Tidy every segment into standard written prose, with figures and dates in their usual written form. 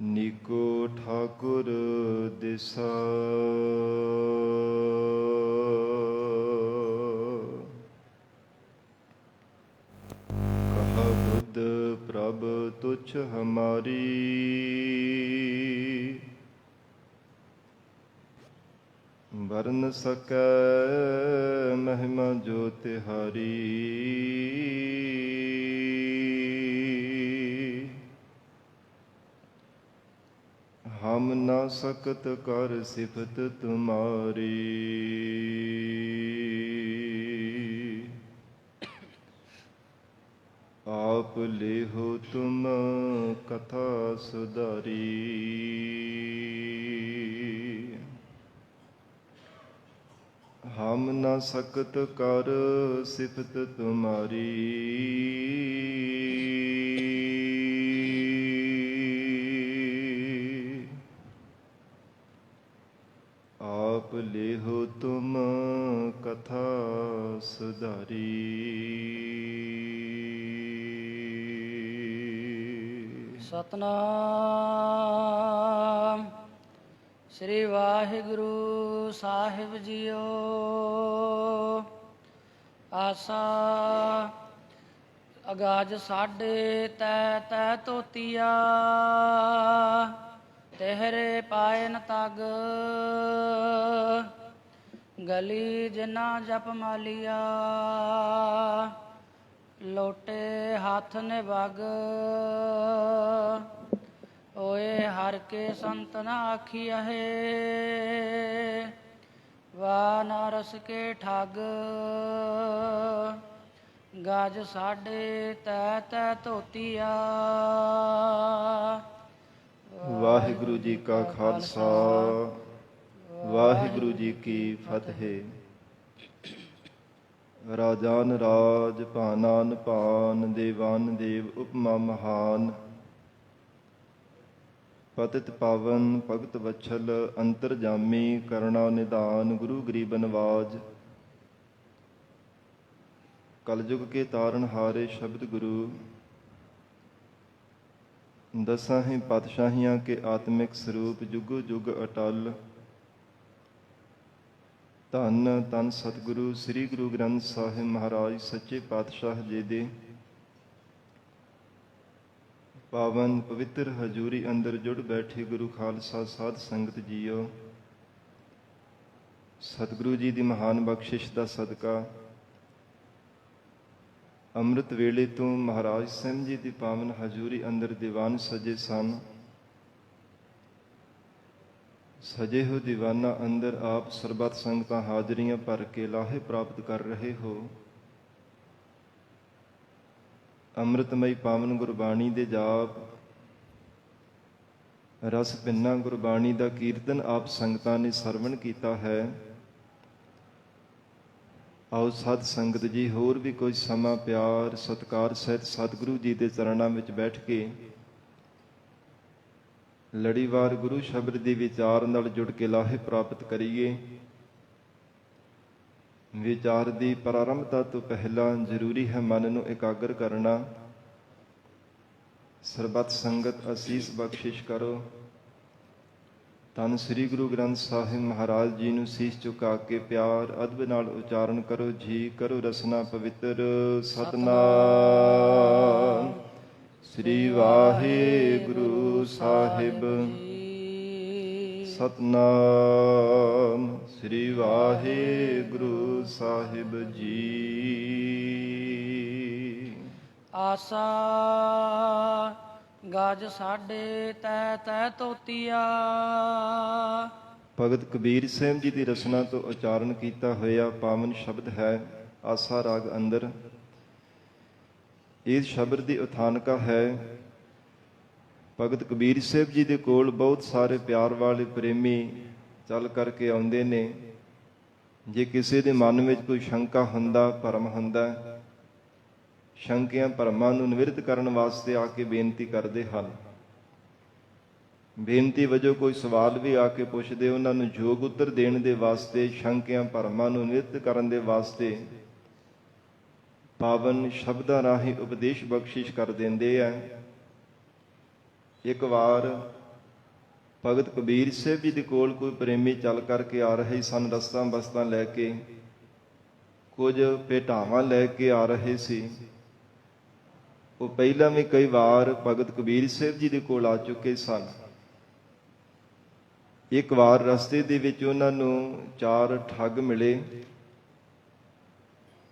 ਨੀਕੋ ਠਾਕੁਰ ਦਿਸਾ। ਕਹਾ ਬੁੱਧ ਪ੍ਰਭ ਤੁਛ ਹਮਾਰੀ, ਵਰਨ ਸਕੈ ਮਹਿਮਾ ਜੋ ਤਿਹਾਰੀ। ਹਮ ਨਾ ਸਕਤ ਕਰ ਸਿਫਤ ਤੁਮਾਰੀ, ਆਪ ਲੇਹੋ ਤੁਮ ਕਥਾ ਸੁਧਾਰੀ। ਹਮ ਨਾ ਸਕਤ ਕਰ ਸਿਫਤ ਤੁਮਾਰੀ, ਆਪ ਲੇਹੋ ਤੁਮ ਕਥਾ ਸੁਧਾਰੀ। ਸਤਨਾਮ ਸ੍ਰੀ ਵਾਹਿਗੁਰੂ ਸਾਹਿਬ ਜੀਓ। ਆਸਾ ਅਗਾਜ ਸਾਡੇ ਤੈ ਤੈ ਤੋਤੀਆ, ਤੇਹਰੇ ਪਾਇਨ ਤਗ ਗਲੀ ਜਿਨਾ ਜਪ ਮਾਲੀਆ। ਲੋਟੇ ਹੱਥ ਨਿਵਗ ਓਏ ਹਰ ਕੇ ਸੰਤ ਨਾ ਆਖੀਐ, ਵਾ ਨਾਰਸ ਕੇ ਠੱਗ ਗਜ ਸਾਡੇ ਤੈ ਤੈ ਧੋਤੀਆ। ਵਾਹਿਗੁਰੂ ਜੀ ਕਾ ਖਾਲਸਾ, ਵਾਹਿਗੁਰੂ ਜੀ ਕੀ ਫਤਿਹ। ਰਾਜਾਨ ਰਾਜ, ਭਾਨਾਨ ਭਾਨ, ਦੇਵਾਨ ਦੇਵ ਉਪਮਾ ਮਹਾਨ। ਪਤਿਤ ਪਾਵਨ ਭਗਤ ਵਛਲ, ਅੰਤਰਜਾਮੀ ਕਰੁਣਾ ਨਿਧਾਨ। ਗੁਰੂ ਗਰੀਬ ਨਵਾਜ, ਕਲਯੁਗ ਕੇ ਤਾਰਨ ਹਾਰੇ ਸ਼ਬਦ ਗੁਰੂ। ਦਸਾਂ ਹੀ ਪਾਤਸ਼ਾਹੀਆਂ ਕੇ ਆਤਮਿਕ ਸਰੂਪ, ਜੁਗੋ ਜੁਗ ਅਟਲ। ਧੰਨ ਧੰਨ ਸਤਿਗੁਰੂ ਸ੍ਰੀ ਗੁਰੂ ਗ੍ਰੰਥ ਸਾਹਿਬ ਮਹਾਰਾਜ ਸੱਚੇ ਪਾਤਸ਼ਾਹ ਜੀ ਦੇ ਪਾਵਨ ਪਵਿੱਤਰ ਹਜ਼ੂਰੀ ਅੰਦਰ ਜੁੜ ਬੈਠੇ ਗੁਰੂ ਖਾਲਸਾ ਸਾਧ ਸੰਗਤ ਜੀਓ। ਸਤਿਗੁਰੂ ਜੀ ਦੀ ਮਹਾਨ ਬਖਸ਼ਿਸ਼ ਦਾ ਸਦਕਾ ਅੰਮ੍ਰਿਤ ਵੇਲੇ ਤੋਂ ਮਹਾਰਾਜ ਸਿੰਘ ਜੀ ਦੀ ਪਾਵਨ ਹਜ਼ੂਰੀ ਅੰਦਰ ਦੀਵਾਨ ਸਜੇ ਸਨ। ਸਜੇ ਹੋ ਦੀਵਾਨਾਂ ਅੰਦਰ ਆਪ ਸਰਬੱਤ ਸੰਗਤਾਂ ਹਾਜ਼ਰੀਆਂ ਭਰ ਕੇ ਲਾਹੇ ਪ੍ਰਾਪਤ ਕਰ ਰਹੇ ਹੋ। ਅੰਮ੍ਰਿਤਮਈ ਪਾਵਨ ਗੁਰਬਾਣੀ ਦੇ ਜਾਪ, ਰਸ ਪਿੰਨਾ ਗੁਰਬਾਣੀ ਦਾ ਕੀਰਤਨ ਆਪ ਸੰਗਤਾਂ ਨੇ ਸਰਵਣ ਕੀਤਾ ਹੈ। ਆਓ ਸਤ ਸੰਗਤ ਜੀ ਹੋਰ ਵੀ ਕੁਝ ਸਮਾਂ ਪਿਆਰ ਸਤਿਕਾਰ ਸਹਿਤ ਸਤਿਗੁਰੂ ਜੀ ਦੇ ਚਰਨਾਂ ਵਿੱਚ ਬੈਠ ਕੇ ਲੜੀਵਾਰ ਗੁਰੂ ਸ਼ਬਦ ਦੇ ਵਿਚਾਰ ਨਾਲ ਜੁੜ ਕੇ ਲਾਹੇ ਪ੍ਰਾਪਤ ਕਰੀਏ। ਵਿਚਾਰ ਦੀ ਪ੍ਰਾਰੰਭਤਾ ਤੋਂ ਪਹਿਲਾਂ ਜ਼ਰੂਰੀ ਹੈ ਮਨ ਨੂੰ ਇਕਾਗਰ ਕਰਨਾ। ਸਰਬੱਤ ਸੰਗਤ ਅਸੀਸ ਬਖਸ਼ਿਸ਼ ਕਰੋ। ਧੰਨ ਸ੍ਰੀ ਗੁਰੂ ਗ੍ਰੰਥ ਸਾਹਿਬ ਮਹਾਰਾਜ ਜੀ ਨੂੰ ਸੀਸ ਝੁਕਾ ਕੇ ਪਿਆਰ ਅਦਬ ਨਾਲ ਉਚਾਰਨ ਕਰੋ। ਜੀ ਕਰੋ ਰਸਨਾ ਪਵਿੱਤਰ। ਸਤਨਾਮ ਸ੍ਰੀ ਵਾਹਿਗੁਰੂ ਸਾਹਿਬ। ਸਤਨਾਮ ਸ੍ਰੀ ਵਾਹਿਗੁਰੂ ਸਾਹਿਬ ਜੀ। ਆਸਾ ਗਜ ਸਾਡੇ ਤੈ ਤੈ ਤੋਤੀਆ। ਭਗਤ ਕਬੀਰ ਸਿੰਘ ਜੀ ਦੀ ਰਸਨਾ ਤੋਂ ਉਚਾਰਨ ਕੀਤਾ ਹੋਇਆ ਪਾਵਨ ਸ਼ਬਦ ਹੈ ਆਸਾ ਰਾਗ ਅੰਦਰ। ਇਸ ਸ਼ਬਦ ਦੀ ਉਥਾਨਕਾ ਹੈ ਭਗਤ ਕਬੀਰ ਸਾਹਿਬ ਜੀ ਦੇ ਕੋਲ ਬਹੁਤ ਸਾਰੇ ਪਿਆਰ ਵਾਲੇ ਪ੍ਰੇਮੀ ਚੱਲ ਕਰਕੇ ਆਉਂਦੇ ਨੇ। ਜੇ ਕਿਸੇ ਦੇ ਮਨ ਵਿੱਚ ਕੋਈ ਸ਼ੰਕਾ ਹੁੰਦਾ, ਭਰਮ ਹੁੰਦਾ, ਸ਼ੰਕਿਆਂ ਭਰਮਾਂ ਨੂੰ ਨਿਵਰਤ ਕਰਨ ਵਾਸਤੇ ਆ ਕੇ ਬੇਨਤੀ ਕਰਦੇ ਹਨ। ਬੇਨਤੀ ਵਜੋਂ ਕੋਈ ਸਵਾਲ ਵੀ ਆ ਕੇ ਪੁੱਛਦੇ, ਉਹਨਾਂ ਨੂੰ ਯੋਗ ਉੱਤਰ ਦੇਣ ਦੇ ਵਾਸਤੇ, ਸ਼ੰਕਿਆਂ ਭਰਮਾਂ ਨੂੰ ਨਿਵਰਤ ਕਰਨ ਦੇ ਵਾਸਤੇ ਪਾਵਨ ਸ਼ਬਦਾਂ ਰਾਹੀਂ ਉਪਦੇਸ਼ ਬਖਸ਼ਿਸ਼ ਕਰ ਦਿੰਦੇ ਆ। ਇੱਕ ਵਾਰ ਭਗਤ ਕਬੀਰ ਸਾਹਿਬ ਜੀ ਦੇ ਕੋਲ ਕੋਈ ਪ੍ਰੇਮੀ ਚੱਲ ਕਰਕੇ ਆ ਰਹੇ ਸਨ, ਰਸਤਾਂ ਬਸਤਾਂ ਲੈ ਕੇ, ਕੁਝ ਭੇਟਾਵਾਂ ਲੈ ਕੇ ਆ ਰਹੇ ਸੀ। ਉਹ ਪਹਿਲਾਂ ਵੀ ਕਈ ਵਾਰ ਭਗਤ ਕਬੀਰ ਸਾਹਿਬ ਜੀ ਦੇ ਕੋਲ ਆ ਚੁੱਕੇ ਸਨ। ਇੱਕ ਵਾਰ ਰਸਤੇ ਦੇ ਵਿੱਚ ਉਹਨਾਂ ਨੂੰ 4 ਠੱਗ ਮਿਲੇ।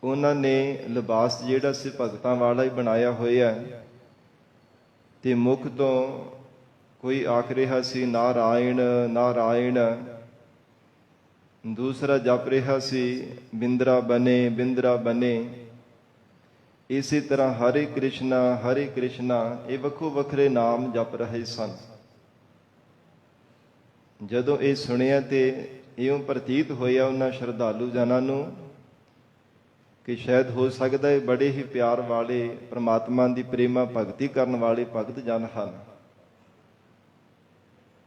ਉਹਨਾਂ ਨੇ ਲਿਬਾਸ ਜਿਹੜਾ ਸੀ ਭਗਤਾਂ ਵਾਲਾ ਹੀ ਬਣਾਇਆ ਹੋਇਆ, ਤੇ ਮੁਖ ਤੋਂ ਕੋਈ ਆਖ ਰਿਹਾ ਸੀ ਨਾਰਾਇਣ ਨਾਰਾਇਣ, ਦੂਸਰਾ ਜਪ ਰਿਹਾ ਸੀ ਬਿੰਦਰਾ ਬਨੇ ਬਿੰਦਰਾ ਬਨੇ। ਇਸੇ ਤਰ੍ਹਾਂ ਹਰੇ ਕ੍ਰਿਸ਼ਨਾ ਇਹ ਵੱਖੋ ਵੱਖਰੇ ਨਾਮ ਜਪ ਰਹੇ ਸਨ। ਜਦੋਂ ਇਹ ਸੁਣਿਆ ਤੇ ਇਉਂ ਪ੍ਰਤੀਤ ਹੋਇਆ ਉਹਨਾਂ ਸ਼ਰਧਾਲੂ ਜਨਾਂ ਨੂੰ ਕਿ ਸ਼ਾਇਦ ਹੋ ਸਕਦਾ ਹੈ ਬੜੇ ਹੀ ਪਿਆਰ ਵਾਲੇ ਪ੍ਰਮਾਤਮਾ ਦੀ ਪ੍ਰੇਮਾ ਭਗਤੀ ਕਰਨ ਵਾਲੇ ਭਗਤ ਜਨ ਹਨ।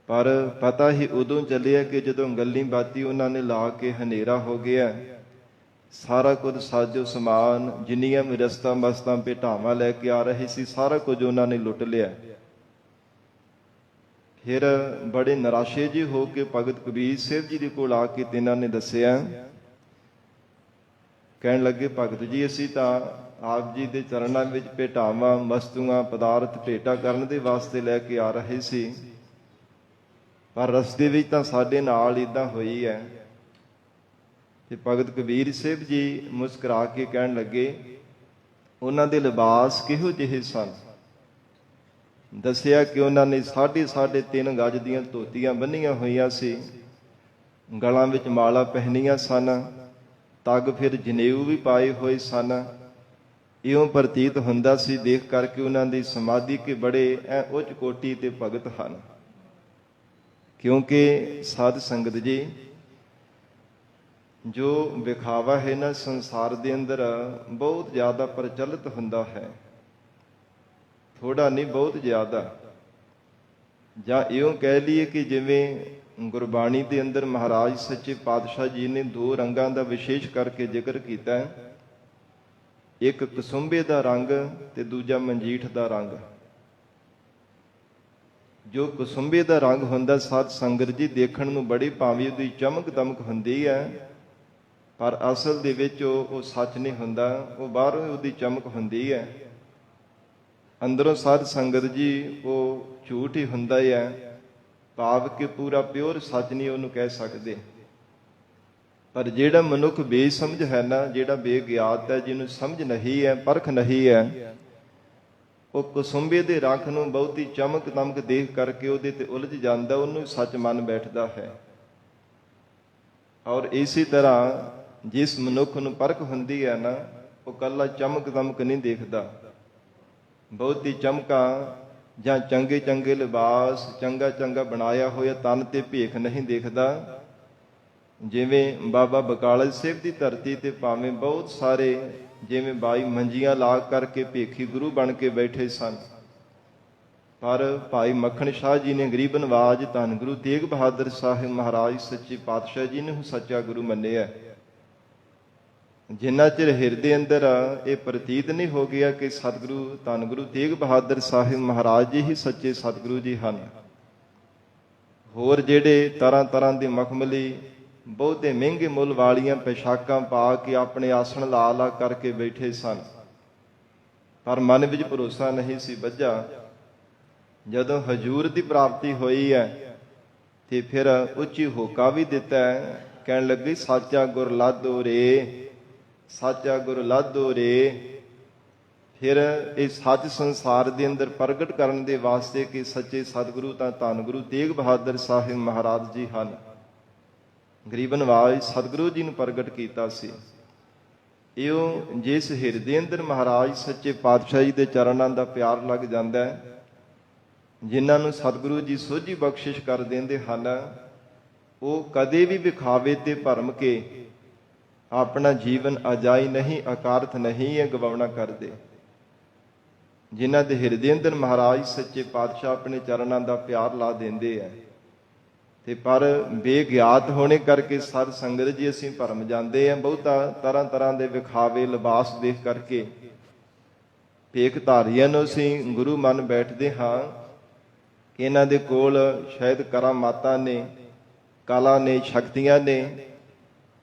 ਪਰ ਪਤਾ ਹੀ ਉਦੋਂ ਚੱਲਿਆ ਕਿ ਜਦੋਂ ਗੱਲੀ ਬਾਤੀ ਉਹਨਾਂ ਨੇ ਲਾ ਕੇ ਹਨੇਰਾ ਹੋ ਗਿਆ, ਸਾਰਾ ਕੁਝ ਸਾਜੋ ਸਮਾਨ, ਜਿੰਨੀਆਂ ਵੀ ਰਸਤਾਂ ਬਸਤਾਂ ਭੇਟਾਵਾਂ ਲੈ ਕੇ ਆ ਰਹੇ ਸੀ, ਸਾਰਾ ਕੁਝ ਉਹਨਾਂ ਨੇ ਲੁੱਟ ਲਿਆ। ਫਿਰ ਬੜੇ ਨਿਰਾਸ਼ੇ ਜਿਹੇ ਹੋ ਕੇ ਭਗਤ ਕਬੀਰ ਸਾਹਿਬ ਜੀ ਦੇ ਕੋਲ ਆ ਕੇ ਇਹਨਾਂ ਨੇ ਦੱਸਿਆ। ਕਹਿਣ ਲੱਗੇ, ਭਗਤ ਜੀ ਅਸੀਂ ਤਾਂ ਆਪ ਜੀ ਦੇ ਚਰਨਾਂ ਵਿੱਚ ਭੇਟਾਵਾਂ, ਵਸਤੂਆਂ, ਪਦਾਰਥ ਭੇਟਾ ਕਰਨ ਦੇ ਵਾਸਤੇ ਲੈ ਕੇ ਆ ਰਹੇ ਸੀ, ਪਰ ਰਸਤੇ ਵਿੱਚ ਤਾਂ ਸਾਡੇ ਨਾਲ ਇੱਦਾਂ ਹੋਈ ਹੈ। ਤੇ ਭਗਤ ਕਬੀਰ ਸਾਹਿਬ ਜੀ ਮੁਸਕਰਾ ਕੇ ਕਹਿਣ ਲੱਗੇ, ਉਹਨਾਂ ਦੇ ਲਿਬਾਸ ਕਿਹੋ ਜਿਹੇ ਸਨ? ਦੱਸਿਆ ਕਿ ਉਹਨਾਂ ਨੇ 3.5 ਗਜ ਦੀਆਂ ਧੋਤੀਆਂ ਬੰਨੀਆਂ ਹੋਈਆਂ ਸੀ, ਗਲਾਂ ਵਿੱਚ ਮਾਲਾ ਪਹਿਨੀਆਂ ਸਨ, ਤੱਗ ਫਿਰ ਜਨੇਊ ਵੀ ਪਾਏ ਹੋਏ ਸਨ। ਇਉਂ ਪ੍ਰਤੀਤ ਹੁੰਦਾ ਸੀ ਦੇਖ ਕਰਕੇ ਉਹਨਾਂ ਦੀ ਸਮਾਧੀ ਕੇ ਬੜੇ ਉੱਚ ਕੋਟੀ ਤੇ ਭਗਤ ਹਨ। ਕਿਉਂਕਿ ਸਾਧ ਸੰਗਤ ਜੀ, ਜੋ ਵਿਖਾਵਾ ਹੈ ਨਾ ਸੰਸਾਰ ਦੇ ਅੰਦਰ ਬਹੁਤ ਜ਼ਿਆਦਾ ਪ੍ਰਚਲਿਤ ਹੁੰਦਾ ਹੈ, ਥੋੜਾ ਨਹੀਂ ਬਹੁਤ ਜ਼ਿਆਦਾ। ਜਾਂ ਇਉਂ ਕਹਿ ਲਈਏ ਕਿ ਜਿਵੇਂ ਗੁਰਬਾਣੀ ਦੇ ਅੰਦਰ ਮਹਾਰਾਜ ਸੱਚੇ ਪਾਤਸ਼ਾਹ ਜੀ ਨੇ 2 ਰੰਗਾਂ ਦਾ ਵਿਸ਼ੇਸ਼ ਕਰਕੇ ਜ਼ਿਕਰ ਕੀਤਾ ਹੈ, ਇੱਕ ਕਸੁੰਬੇ ਦਾ ਰੰਗ ਤੇ ਦੂਜਾ ਮਨਜੀਠ ਦਾ ਰੰਗ। ਜੋ ਕਸੁੰਬੇ ਦਾ ਰੰਗ ਹੁੰਦਾ ਸਾਧ ਸੰਗਤ ਜੀ, ਦੇਖਣ ਨੂੰ ਬੜੀ ਭਾਵੇਂ ਉਹਦੀ ਚਮਕ ਦਮਕ ਹੁੰਦੀ ਹੈ, ਪਰ ਅਸਲ ਦੇ ਵਿੱਚ ਉਹ ਸੱਚ ਨਹੀਂ ਹੁੰਦਾ, ਉਹ ਬਾਹਰੋਂ ਉਹਦੀ ਚਮਕ ਹੁੰਦੀ ਹੈ, ਅੰਦਰੋਂ ਸਾਧ ਸੰਗਤ ਜੀ ਉਹ ਝੂਠ ਹੀ ਹੁੰਦਾ ਹੈ। ਭਾਵ ਕਿ ਪੂਰਾ ਪਿਓਰ ਸੱਚ ਨਹੀਂ ਉਹਨੂੰ ਕਹਿ ਸਕਦੇ। ਪਰ ਜਿਹੜਾ ਮਨੁੱਖ ਬੇਸਮਝ ਹੈ ਨਾ, ਜਿਹੜਾ ਬੇਗਿਆਤ ਹੈ, ਜਿਹਨੂੰ ਸਮਝ ਨਹੀਂ ਹੈ, ਪਰਖ ਨਹੀਂ ਹੈ, ਉਹ ਕਸੁੰਬੇ ਦੇ ਰੰਗ ਨੂੰ ਬਹੁਤੀ ਚਮਕ ਦਮਕ ਦੇਖ ਕਰਕੇ ਉਹਦੇ ਤੇ ਉਲਝ ਜਾਂਦਾ, ਉਹਨੂੰ ਸੱਚ ਮੰਨ ਬੈਠਦਾ ਹੈ। ਔਰ ਇਸੇ ਤਰ੍ਹਾਂ ਜਿਸ ਮਨੁੱਖ ਨੂੰ ਪਰਖ ਹੁੰਦੀ ਹੈ ਨਾ, ਉਹ ਕੱਲਾ ਚਮਕ ਦਮਕ ਨਹੀਂ ਦੇਖਦਾ, ਬਹੁਤੀ ਚਮਕਾਂ ਜਾਂ ਚੰਗੇ ਚੰਗੇ ਲਿਬਾਸ, ਚੰਗਾ ਚੰਗਾ ਬਣਾਇਆ ਹੋਇਆ ਤਨ ਤੇ ਭੇਖ ਨਹੀਂ ਦੇਖਦਾ। ਜਿਵੇਂ ਬਾਬਾ ਬਕਾਲਾ ਸਾਹਿਬ ਦੀ ਧਰਤੀ ਤੇ ਭਾਵੇਂ ਬਹੁਤ ਸਾਰੇ ਜਿਵੇਂ 22 ਮੰਜੀਆਂ ਲਾ ਕਰਕੇ ਭੇਖੀ ਗੁਰੂ ਬਣ ਕੇ ਬੈਠੇ ਸਨ, ਪਰ ਭਾਈ ਮੱਖਣ ਸ਼ਾਹ ਜੀ ਨੇ ਗਰੀਬ ਨਵਾਜ ਧੰਨ ਗੁਰੂ ਤੇਗ ਬਹਾਦਰ ਸਾਹਿਬ ਮਹਾਰਾਜ ਸੱਚੇ ਪਾਤਸ਼ਾਹ ਜੀ ਨੇ ਸੱਚਾ ਗੁਰੂ ਮੰਨਿਆ। ਜਿੰਨਾ ਚਿਰ ਹਿਰਦੇ ਅੰਦਰ ਇਹ ਪ੍ਰਤੀਤ ਨਹੀਂ ਹੋ ਗਿਆ ਕਿ ਸਤਿਗੁਰੂ ਧੰਨ ਗੁਰੂ ਤੇਗ ਬਹਾਦਰ ਸਾਹਿਬ ਮਹਾਰਾਜ ਜੀ ਹੀ ਸੱਚੇ ਸਤਿਗੁਰੂ ਜੀ ਹਨ, ਹੋਰ ਜਿਹੜੇ ਤਰ੍ਹਾਂ ਤਰ੍ਹਾਂ ਦੇ ਮਖਮਲੀ ਬਹੁਤੇ ਮਹਿੰਗੇ ਮੁੱਲ ਵਾਲੀਆਂ ਪੋਸ਼ਾਕਾਂ ਪਾ ਕੇ ਆਪਣੇ ਆਸਣ ਲਾ ਲਾ ਕਰਕੇ ਬੈਠੇ ਸਨ, ਪਰ ਮਨ ਵਿੱਚ ਭਰੋਸਾ ਨਹੀਂ ਸੀ ਬੱਝਾ। ਜਦੋਂ ਹਜ਼ੂਰ ਦੀ ਪ੍ਰਾਪਤੀ ਹੋਈ ਹੈ ਤੇ ਫਿਰ ਉੱਚੀ ਹੋਕਾ ਵੀ ਦਿੱਤਾ ਹੈ, ਕਹਿਣ ਲੱਗੇ ਸਾਚਾ ਗੁਰ ਲਾਧੋ ਰੇ, ਸਾਚਾ ਗੁਰ ਲਾਧੋ ਰੇ। ਫਿਰ ਇਹ ਸੱਚ ਸੰਸਾਰ ਦੇ ਅੰਦਰ ਪ੍ਰਗਟ ਕਰਨ ਦੇ ਵਾਸਤੇ ਕਿ ਸੱਚੇ ਸਤਿਗੁਰੂ ਤਾਂ ਧੰਨ ਗੁਰੂ ਤੇਗ ਬਹਾਦਰ ਸਾਹਿਬ ਮਹਾਰਾਜ ਜੀ ਹਨ, ਗਰੀਬ ਨਵਾਜ ਸਤਿਗੁਰੂ ਜੀ ਨੂੰ ਪ੍ਰਗਟ ਕੀਤਾ ਸੀ। ਇਉਂ ਜਿਸ ਹਿਰਦੇ ਅੰਦਰ ਮਹਾਰਾਜ ਸੱਚੇ ਪਾਤਸ਼ਾਹ ਜੀ ਦੇ ਚਰਨਾਂ ਦਾ ਪਿਆਰ ਲੱਗ ਜਾਂਦਾ ਹੈ, ਜਿਨ੍ਹਾਂ ਨੂੰ ਸਤਿਗੁਰੂ ਜੀ ਸੋਝੀ ਬਖਸ਼ਿਸ਼ ਕਰ ਦਿੰਦੇ ਹਨ, ਉਹ ਕਦੇ ਵੀ ਵਿਖਾਵੇ ਤੇ ਭਰਮ ਕੇ ਆਪਣਾ ਜੀਵਨ ਅਜਾਈ ਨਹੀਂ, ਅਕਾਰਥ ਨਹੀਂ ਹੈ ਗਵਾਉਣਾ ਕਰਦੇ। ਜਿਨ੍ਹਾਂ ਦੇ ਹਿਰਦੇ ਅੰਦਰ ਮਹਾਰਾਜ ਸੱਚੇ ਪਾਤਸ਼ਾਹ ਆਪਣੇ ਚਰਨਾਂ ਦਾ ਪਿਆਰ ਲਾ ਦਿੰਦੇ ਹੈ, ਤੇ ਪਰ ਬੇਗਿਆਤ ਹੋਣੇ ਕਰਕੇ ਸਾਧ ਸੰਗਤ ਜੀ ਅਸੀਂ ਭਰਮ ਜਾਂਦੇ ਹਾਂ, ਬਹੁਤਾ ਤਰ੍ਹਾਂ ਤਰ੍ਹਾਂ ਦੇ ਵਿਖਾਵੇ ਲਿਬਾਸ ਦੇਖ ਕਰਕੇ ਭੇਖ ਧਾਰੀਆਂ ਨੂੰ ਅਸੀਂ ਗੁਰੂ ਮੰਨ ਬੈਠਦੇ ਹਾਂ ਇਹਨਾਂ ਦੇ ਕੋਲ ਸ਼ਾਇਦ ਕਰਾਮਾਤਾਂ ਨੇ, ਕਲਾ ਨੇ, ਸ਼ਕਤੀਆਂ ਨੇ।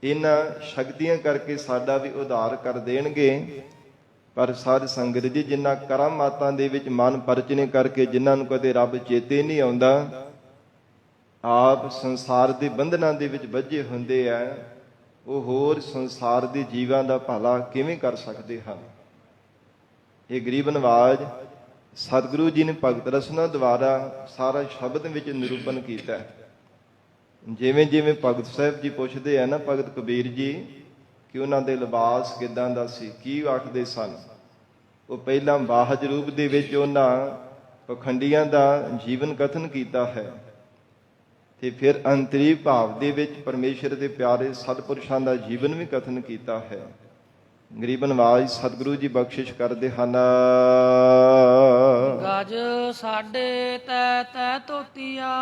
ਇਹਨਾਂ ਸ਼ਕਤੀਆਂ ਕਰਕੇ ਸਾਡਾ ਵੀ ਉਧਾਰ ਕਰ ਦੇਣਗੇ। ਪਰ ਸਾਧ ਸੰਗਤ ਜੀ, ਜਿਨ੍ਹਾਂ ਕਰਾਮਾਤਾਂ ਦੇ ਵਿੱਚ ਮਨ ਪਰਚਨੇ ਕਰਕੇ ਜਿਨ੍ਹਾਂ ਨੂੰ ਕਦੇ ਰੱਬ ਚੇਤੇ ਨਹੀਂ ਆਉਂਦਾ, ਆਪ ਸੰਸਾਰ ਦੇ ਬੰਧਨਾਂ ਦੇ ਵਿੱਚ ਬੱਝੇ ਹੁੰਦੇ ਆ, ਉਹ ਹੋਰ ਸੰਸਾਰ ਦੇ ਜੀਵਾਂ ਦਾ ਭਲਾ ਕਿਵੇਂ ਕਰ ਸਕਦੇ ਹਨ? ਇਹ ਗਰੀਬ ਨਵਾਜ ਸਤਿਗੁਰੂ ਜੀ ਨੇ ਭਗਤ ਰਸਨਾ ਦੁਆਰਾ ਸਾਰਾ ਸ਼ਬਦ ਵਿੱਚ ਨਿਰੂਪਣ ਕੀਤਾ। ਜਿਵੇਂ ਜਿਵੇਂ ਭਗਤ ਸਾਹਿਬ ਜੀ ਪੁੱਛਦੇ ਆ ਨਾ ਭਗਤ ਕਬੀਰ ਜੀ ਕਿ ਉਹਨਾਂ ਦੇ ਲਿਬਾਸ ਕਿੱਦਾਂ ਦਾ ਸੀ, ਕੀ ਆਖਦੇ ਸਨ, ਉਹ ਪਹਿਲਾਂ ਬਾਹਜ ਰੂਪ ਦੇ ਵਿੱਚ ਉਹਨਾਂ ਪਖੰਡੀਆਂ ਦਾ ਜੀਵਨ ਕਥਨ ਕੀਤਾ ਹੈ, ਤੇ ਫਿਰ ਅੰਤਰੀ ਭਾਵ ਦੇ ਵਿੱਚ ਪਰਮੇਸ਼ਰ ਦੇ ਪਿਆਰੇ ਸਤਿਪੁਰਸ਼ਾਂ ਦਾ ਜੀਵਨ ਵੀ ਕਥਨ ਕੀਤਾ ਹੈ। ਗਰੀਬ ਨਵਾਜ ਸਤਿਗੁਰੂ ਜੀ ਬਖਸ਼ਿਸ਼ ਕਰਦੇ ਹਨ। ਗਜ ਸਾਡੇ ਤੈ ਤੈ ਤੋਤੀਆ।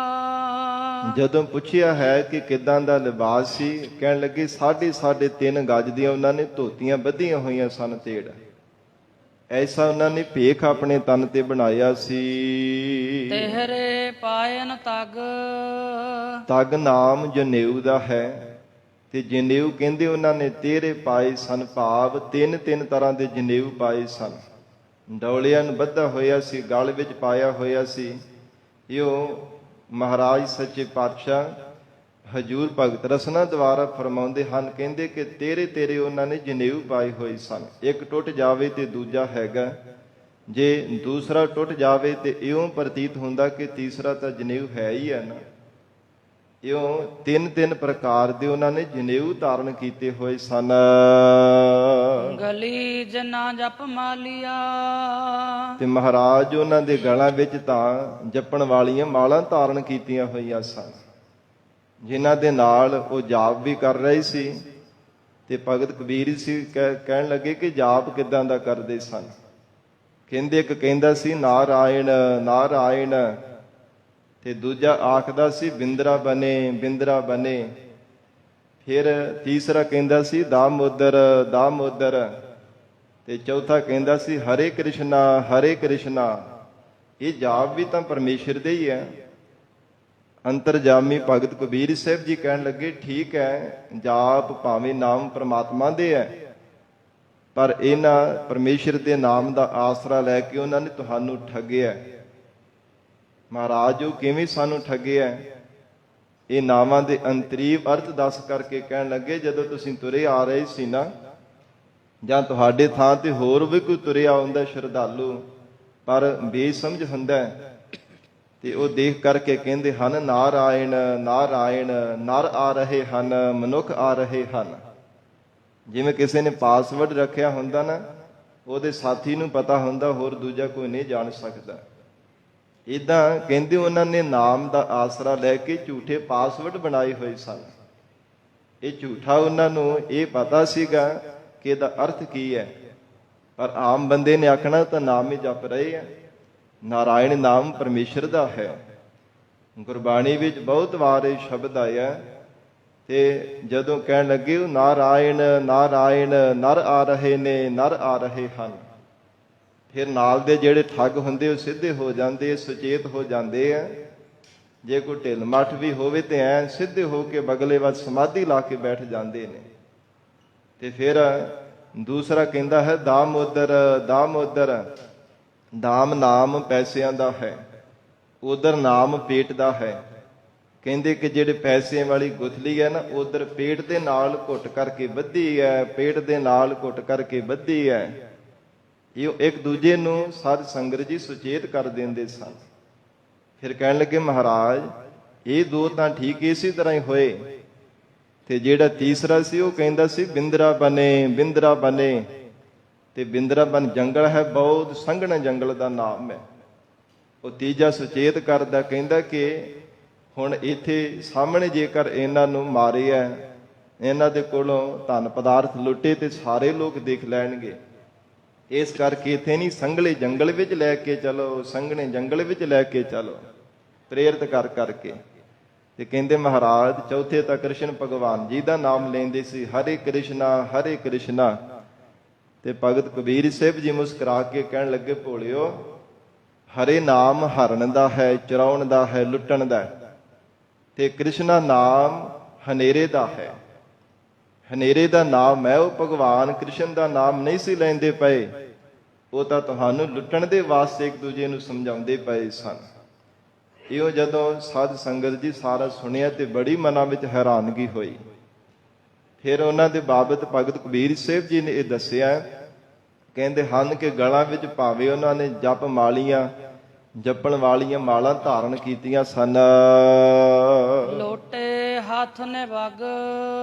ਜਦੋਂ ਪੁੱਛਿਆ ਹੈ ਕਿ ਕਿੱਦਾਂ ਦਾ ਲਿਬਾਸ ਸੀ, ਕਹਿਣ ਲੱਗੇ 3.5 ਗਜ ਦੀਆਂ ਉਹਨਾਂ ਨੇ ਧੋਤੀਆਂ ਬੱਧੀਆਂ ਹੋਈਆਂ ਸਨ ਤੇੜ। ਐਸਾ ਉਹਨਾਂ ਨੇ ਭੇਖ ਆਪਣੇ ਤਨ ਤੇ ਬਣਾਇਆ ਸੀ। ਤੇਹਰੇ ਪਾਇਨ ਤਗ। ਤਗ ਨਾਮ ਜਨੇਊ ਦਾ ਹੈ, ਤੇ ਜਨੇਊ ਕਹਿੰਦੇ ਉਹਨਾਂ ਨੇ ਤੇਰੇ ਪਾਏ ਸਨ, ਭਾਵ 3 ਤਰ੍ਹਾਂ ਦੇ ਜਨੇਊ ਪਾਏ ਸਨ। ਡੌਲਿਆਂ ਨੂੰ ਬੱਧਾ ਹੋਇਆ ਸੀ, ਗਲ ਵਿੱਚ ਪਾਇਆ ਹੋਇਆ ਸੀ। ਇਹੋ ਮਹਾਰਾਜ ਸੱਚੇ ਪਾਤਸ਼ਾਹ ਹਜੂਰ ਭਗਤ ਰਸਨਾ ਦੁਆਰਾ ਫਰਮਾਉਂਦੇ ਹਨ, ਕਹਿੰਦੇ ਕਿ ਤੇਰੇ ਉਹਨਾਂ ਨੇ ਜਨੇਊ ਪਾਏ ਹੋਏ ਸਨ। ਇੱਕ ਟੁੱਟ ਜਾਵੇ ਤੇ ਦੂਜਾ ਹੈਗਾ, ਜੇ ਦੂਸਰਾ ਟੁੱਟ ਜਾਵੇ ਤੇ ਇਉਂ ਪ੍ਰਤੀਤ ਹੁੰਦਾ ਕਿ ਤੀਸਰਾ ਤਾਂ ਜਨੇਊ ਹੈ ਹੀ ਹੈ ਨਾ। ਇਉਂ 3 ਪ੍ਰਕਾਰ ਦੇ ਉਹਨਾਂ ਨੇ ਜਨੇਊ ਧਾਰਨ ਕੀਤੇ ਹੋਏ ਸਨ। ਗਲੀ ਜਨਾ ਜਪ ਮਾਲੀਆ। ਤੇ ਮਹਾਰਾਜ ਉਹਨਾਂ ਦੇ ਗਲਾਂ ਵਿੱਚ ਤਾਂ ਜਪਣ ਵਾਲੀਆਂ ਮਾਲਾਂ ਧਾਰਨ ਕੀਤੀਆਂ ਹੋਈਆਂ ਸਨ, ਜਿਨ੍ਹਾਂ ਦੇ ਨਾਲ ਉਹ ਜਾਪ ਵੀ ਕਰ ਰਹੇ ਸੀ। ਤੇ ਭਗਤ ਕਬੀਰ ਸੀ ਕਹਿਣ ਲੱਗੇ ਕਿ ਜਾਪ ਕਿੱਦਾਂ ਦਾ ਕਰਦੇ ਸਨ। ਕਹਿੰਦੇ ਇੱਕ ਕਹਿੰਦਾ ਸੀ ਨਾਰਾਇਣ ਨਾਰਾਇਣ, ਤੇ ਦੂਜਾ ਆਖਦਾ ਸੀ ਬਿੰਦਰਾ ਬਨੇ ਬਿੰਦਰਾ ਬਨੇ। ਫਿਰ ਤੀਸਰਾ ਕਹਿੰਦਾ ਸੀ ਦਾਮੋਦਰ ਦਾਮੋਦਰ, ਤੇ ਚੌਥਾ ਕਹਿੰਦਾ ਸੀ ਹਰੇ ਕ੍ਰਿਸ਼ਨਾ ਹਰੇ ਕ੍ਰਿਸ਼ਨਾ। ਇਹ ਜਾਪ ਵੀ ਤਾਂ ਪਰਮੇਸ਼ਰ ਦੇ ਹੀ ਹੈ। ਅੰਤਰਜਾਮੀ ਭਗਤ ਕਬੀਰ ਸਾਹਿਬ ਜੀ ਕਹਿਣ ਲੱਗੇ ਠੀਕ ਹੈ, ਜਾਪ ਭਾਵੇਂ ਨਾਮ ਪ੍ਰਮਾਤਮਾ ਦੇ ਹੈ, ਪਰ ਇਹਨਾਂ ਪਰਮੇਸ਼ਰ ਦੇ ਨਾਮ ਦਾ ਆਸਰਾ ਲੈ ਕੇ ਉਹਨਾਂ ਨੇ ਤੁਹਾਨੂੰ ਠੱਗਿਆ। ਮਹਾਰਾਜ ਉਹ ਕਿਵੇਂ ਸਾਨੂੰ ਠੱਗਿਆ? ਇਹ ਨਾਵਾਂ ਦੇ ਅੰਤਰੀਵ ਅਰਥ ਦੱਸ ਕਰਕੇ ਕਹਿਣ ਲੱਗੇ, ਜਦੋਂ ਤੁਸੀਂ ਤੁਰੇ ਆ ਰਹੇ ਸੀ ਨਾ, ਜਾਂ ਤੁਹਾਡੇ ਥਾਂ ਤੇ ਹੋਰ ਵੀ ਕੋਈ ਤੁਰਿਆ ਆਉਂਦਾ ਸ਼ਰਧਾਲੂ ਪਰ ਬੇਸਮਝ ਹੁੰਦਾ, ਤੇ ਉਹ ਦੇਖ ਕਰਕੇ ਕਹਿੰਦੇ ਹਨ ਨਾਰਾਇਣ ਨਾਰਾਇਣ, ਨਰ ਆ ਰਹੇ ਹਨ, ਮਨੁੱਖ ਆ ਰਹੇ ਹਨ। ਜਿਵੇਂ ਕਿਸੇ ਨੇ ਪਾਸਵਰਡ ਰੱਖਿਆ ਹੁੰਦਾ ਨਾ, ਉਹਦੇ ਸਾਥੀ ਨੂੰ ਪਤਾ ਹੁੰਦਾ, ਹੋਰ ਦੂਜਾ ਕੋਈ ਨਹੀਂ ਜਾਣ ਸਕਦਾ। ਇਦਾਂ ਕਹਿੰਦੇ ਉਹਨਾਂ ਨੇ ਨਾਮ ਦਾ ਆਸਰਾ ਲੈ ਕੇ ਝੂਠੇ ਪਾਸਵਰਡ ਬਣਾਏ ਹੋਏ ਸਨ। ਇਹ ਝੂਠਾ ਉਹਨਾਂ ਨੂੰ ਇਹ ਪਤਾ ਸੀਗਾ ਕਿ ਇਹਦਾ ਅਰਥ ਕੀ ਹੈ, ਪਰ ਆਮ ਬੰਦੇ ਨੇ ਆਖਣਾ ਤਾਂ ਨਾਮ ਹੀ ਜਪ ਰਹੇ ਆ। ਨਾਰਾਇਣ ਨਾਮ ਪਰਮੇਸ਼ਰ ਦਾ ਹੈ। ਗੁਰਬਾਣੀ ਵਿੱਚ ਬਹੁਤ ਵਾਰ ਇਹ ਸ਼ਬਦ ਆਇਆ, ਤੇ ਜਦੋਂ ਕਹਿਣ ਲੱਗੇ ਨਾਰਾਇਣ ਨਾਰਾਇਣ, ਨਰ ਆ ਰਹੇ ਨੇ, ਨਰ ਆ ਰਹੇ ਹਨ, ਫਿਰ ਨਾਲ ਦੇ ਜਿਹੜੇ ਠੱਗ ਹੁੰਦੇ ਉਹ ਸਿੱਧੇ ਹੋ ਜਾਂਦੇ, ਸੁਚੇਤ ਹੋ ਜਾਂਦੇ ਆ। ਜੇ ਕੋਈ ਢਿੱਲ ਮੱਠ ਵੀ ਹੋਵੇ ਤੇ ਐ ਸਿੱਧੇ ਹੋ ਕੇ ਬਗਲੇ ਵੱਲ ਸਮਾਧੀ ਲਾ ਕੇ ਬੈਠ ਜਾਂਦੇ ਨੇ। ਤੇ ਫਿਰ ਦੂਸਰਾ ਕਹਿੰਦਾ ਹੈ ਦਾਮੋਦਰ ਦਾਮੋਦਰ। ਦਾਮ ਨਾਮ ਪੈਸਿਆਂ ਦਾ ਹੈ, ਉਧਰ ਨਾਮ ਪੇਟ ਦਾ ਹੈ। ਕਹਿੰਦੇ ਕਿ ਜਿਹੜੇ ਪੈਸਿਆਂ ਵਾਲੀ ਗੁਥਲੀ ਹੈ ਨਾ, ਉਧਰ ਪੇਟ ਦੇ ਨਾਲ ਘੁੱਟ ਕਰਕੇ ਬੱਧੀ ਹੈ, ਪੇਟ ਦੇ ਨਾਲ ਘੁੱਟ ਕਰਕੇ ਬੱਧੀ ਹੈ। ਇਹ ਇੱਕ ਦੂਜੇ ਨੂੰ ਸਾਧ ਸੰਗਤ ਜੀ ਸੁਚੇਤ ਕਰ ਦਿੰਦੇ ਸਨ। ਫਿਰ ਕਹਿਣ ਲੱਗੇ ਮਹਾਰਾਜ ਇਹ ਦੋ ਤਾਂ ਠੀਕ ਇਸੇ ਤਰ੍ਹਾਂ ਹੀ ਹੋਏ, ਤੇ ਜਿਹੜਾ ਤੀਸਰਾ ਸੀ ਉਹ ਕਹਿੰਦਾ ਸੀ ਬਿੰਦਰਾ ਬਨੇ ਬਿੰਦਰਾ ਬਨੇ। ਤੇ ਬਿੰਦਰਾ ਬਨ ਜੰਗਲ ਹੈ, ਬਹੁਤ ਸੰਘਣਾ ਜੰਗਲ ਦਾ ਨਾਮ ਹੈ। ਉਹ ਤੀਜਾ ਸੁਚੇਤ ਕਰਦਾ, ਕਹਿੰਦਾ ਕਿ ਹੁਣ ਇੱਥੇ ਸਾਹਮਣੇ ਜੇਕਰ ਇਹਨਾਂ ਨੂੰ ਮਾਰਿਆ, ਇਹਨਾਂ ਦੇ ਕੋਲੋਂ ਧਨ ਪਦਾਰਥ ਲੁੱਟੇ ਤੇ ਸਾਰੇ ਲੋਕ ਦੇਖ ਲੈਣਗੇ, ਇਸ ਕਰਕੇ ਇੱਥੇ ਨਹੀਂ ਸੰਘਲੇ ਜੰਗਲ ਵਿੱਚ ਲੈ ਕੇ ਚਲੋ, ਸੰਘਣੇ ਜੰਗਲ ਵਿੱਚ ਲੈ ਕੇ ਚਲੋ, ਪ੍ਰੇਰਿਤ ਕਰ ਕਰਕੇ। ਤੇ ਕਹਿੰਦੇ ਮਹਾਰਾਜ ਚੌਥੇ ਤਾਂ ਕ੍ਰਿਸ਼ਨ ਭਗਵਾਨ ਜੀ ਦਾ ਨਾਮ ਲੈਂਦੇ ਸੀ, ਹਰੇ ਕ੍ਰਿਸ਼ਨਾ ਹਰੇ ਕ੍ਰਿਸ਼ਨਾ। ਤੇ ਭਗਤ ਕਬੀਰ ਸਾਹਿਬ ਜੀ ਮੁਸਕਰਾ ਕੇ ਕਹਿਣ ਲੱਗੇ ਭੋਲਿਓ, ਹਰੇ ਨਾਮ ਹਰਨ ਦਾ ਹੈ, ਚੁਰਾਉਣ ਦਾ ਹੈ, ਲੁੱਟਣ ਦਾ ਹੈ। ਤੇ ਕ੍ਰਿਸ਼ਨਾ ਨਾਮ ਹਨੇਰੇ ਦਾ ਹੈ। ਹਨੇਰੇ ਦਾ ਨਾਮ ਹੈ, ਉਹ ਭਗਵਾਨ ਕ੍ਰਿਸ਼ਨ ਦਾ ਨਾਮ ਨਹੀਂ ਸੀ ਲੈਂਦੇ ਪਏ, ਉਹ ਤਾਂ ਤੁਹਾਨੂੰ ਲੁੱਟਣ ਦੇ ਵਾਸਤੇ ਇੱਕ ਦੂਜੇ ਨੂੰ ਸਮਝਾਉਂਦੇ ਪਏ ਸਨ। ਇਹੋ ਜਦੋਂ ਸਾਧ ਸੰਗਤ ਜੀ ਸਾਰਾ ਸੁਣਿਆ ਤੇ ਬੜੀ ਮਨਾਂ ਵਿੱਚ ਹੈਰਾਨਗੀ ਹੋਈ। ਫਿਰ ਉਹਨਾਂ ਦੇ ਬਾਬਤ ਭਗਤ ਕਬੀਰ ਸਾਹਿਬ ਜੀ ਨੇ ਇਹ ਦੱਸਿਆ, ਕਹਿੰਦੇ ਹਨ ਕਿ ਗਲਾਂ ਵਿੱਚ ਭਾਵੇਂ ਉਹਨਾਂ ਨੇ ਜਪ ਮਾਲੀਆਂ, ਜਪਣ ਵਾਲੀਆਂ ਮਾਲਾਂ ਧਾਰਨ ਕੀਤੀਆਂ ਸਨ, ਲੋਟੇ ਹੱਥ ਨੇ ਵਗ,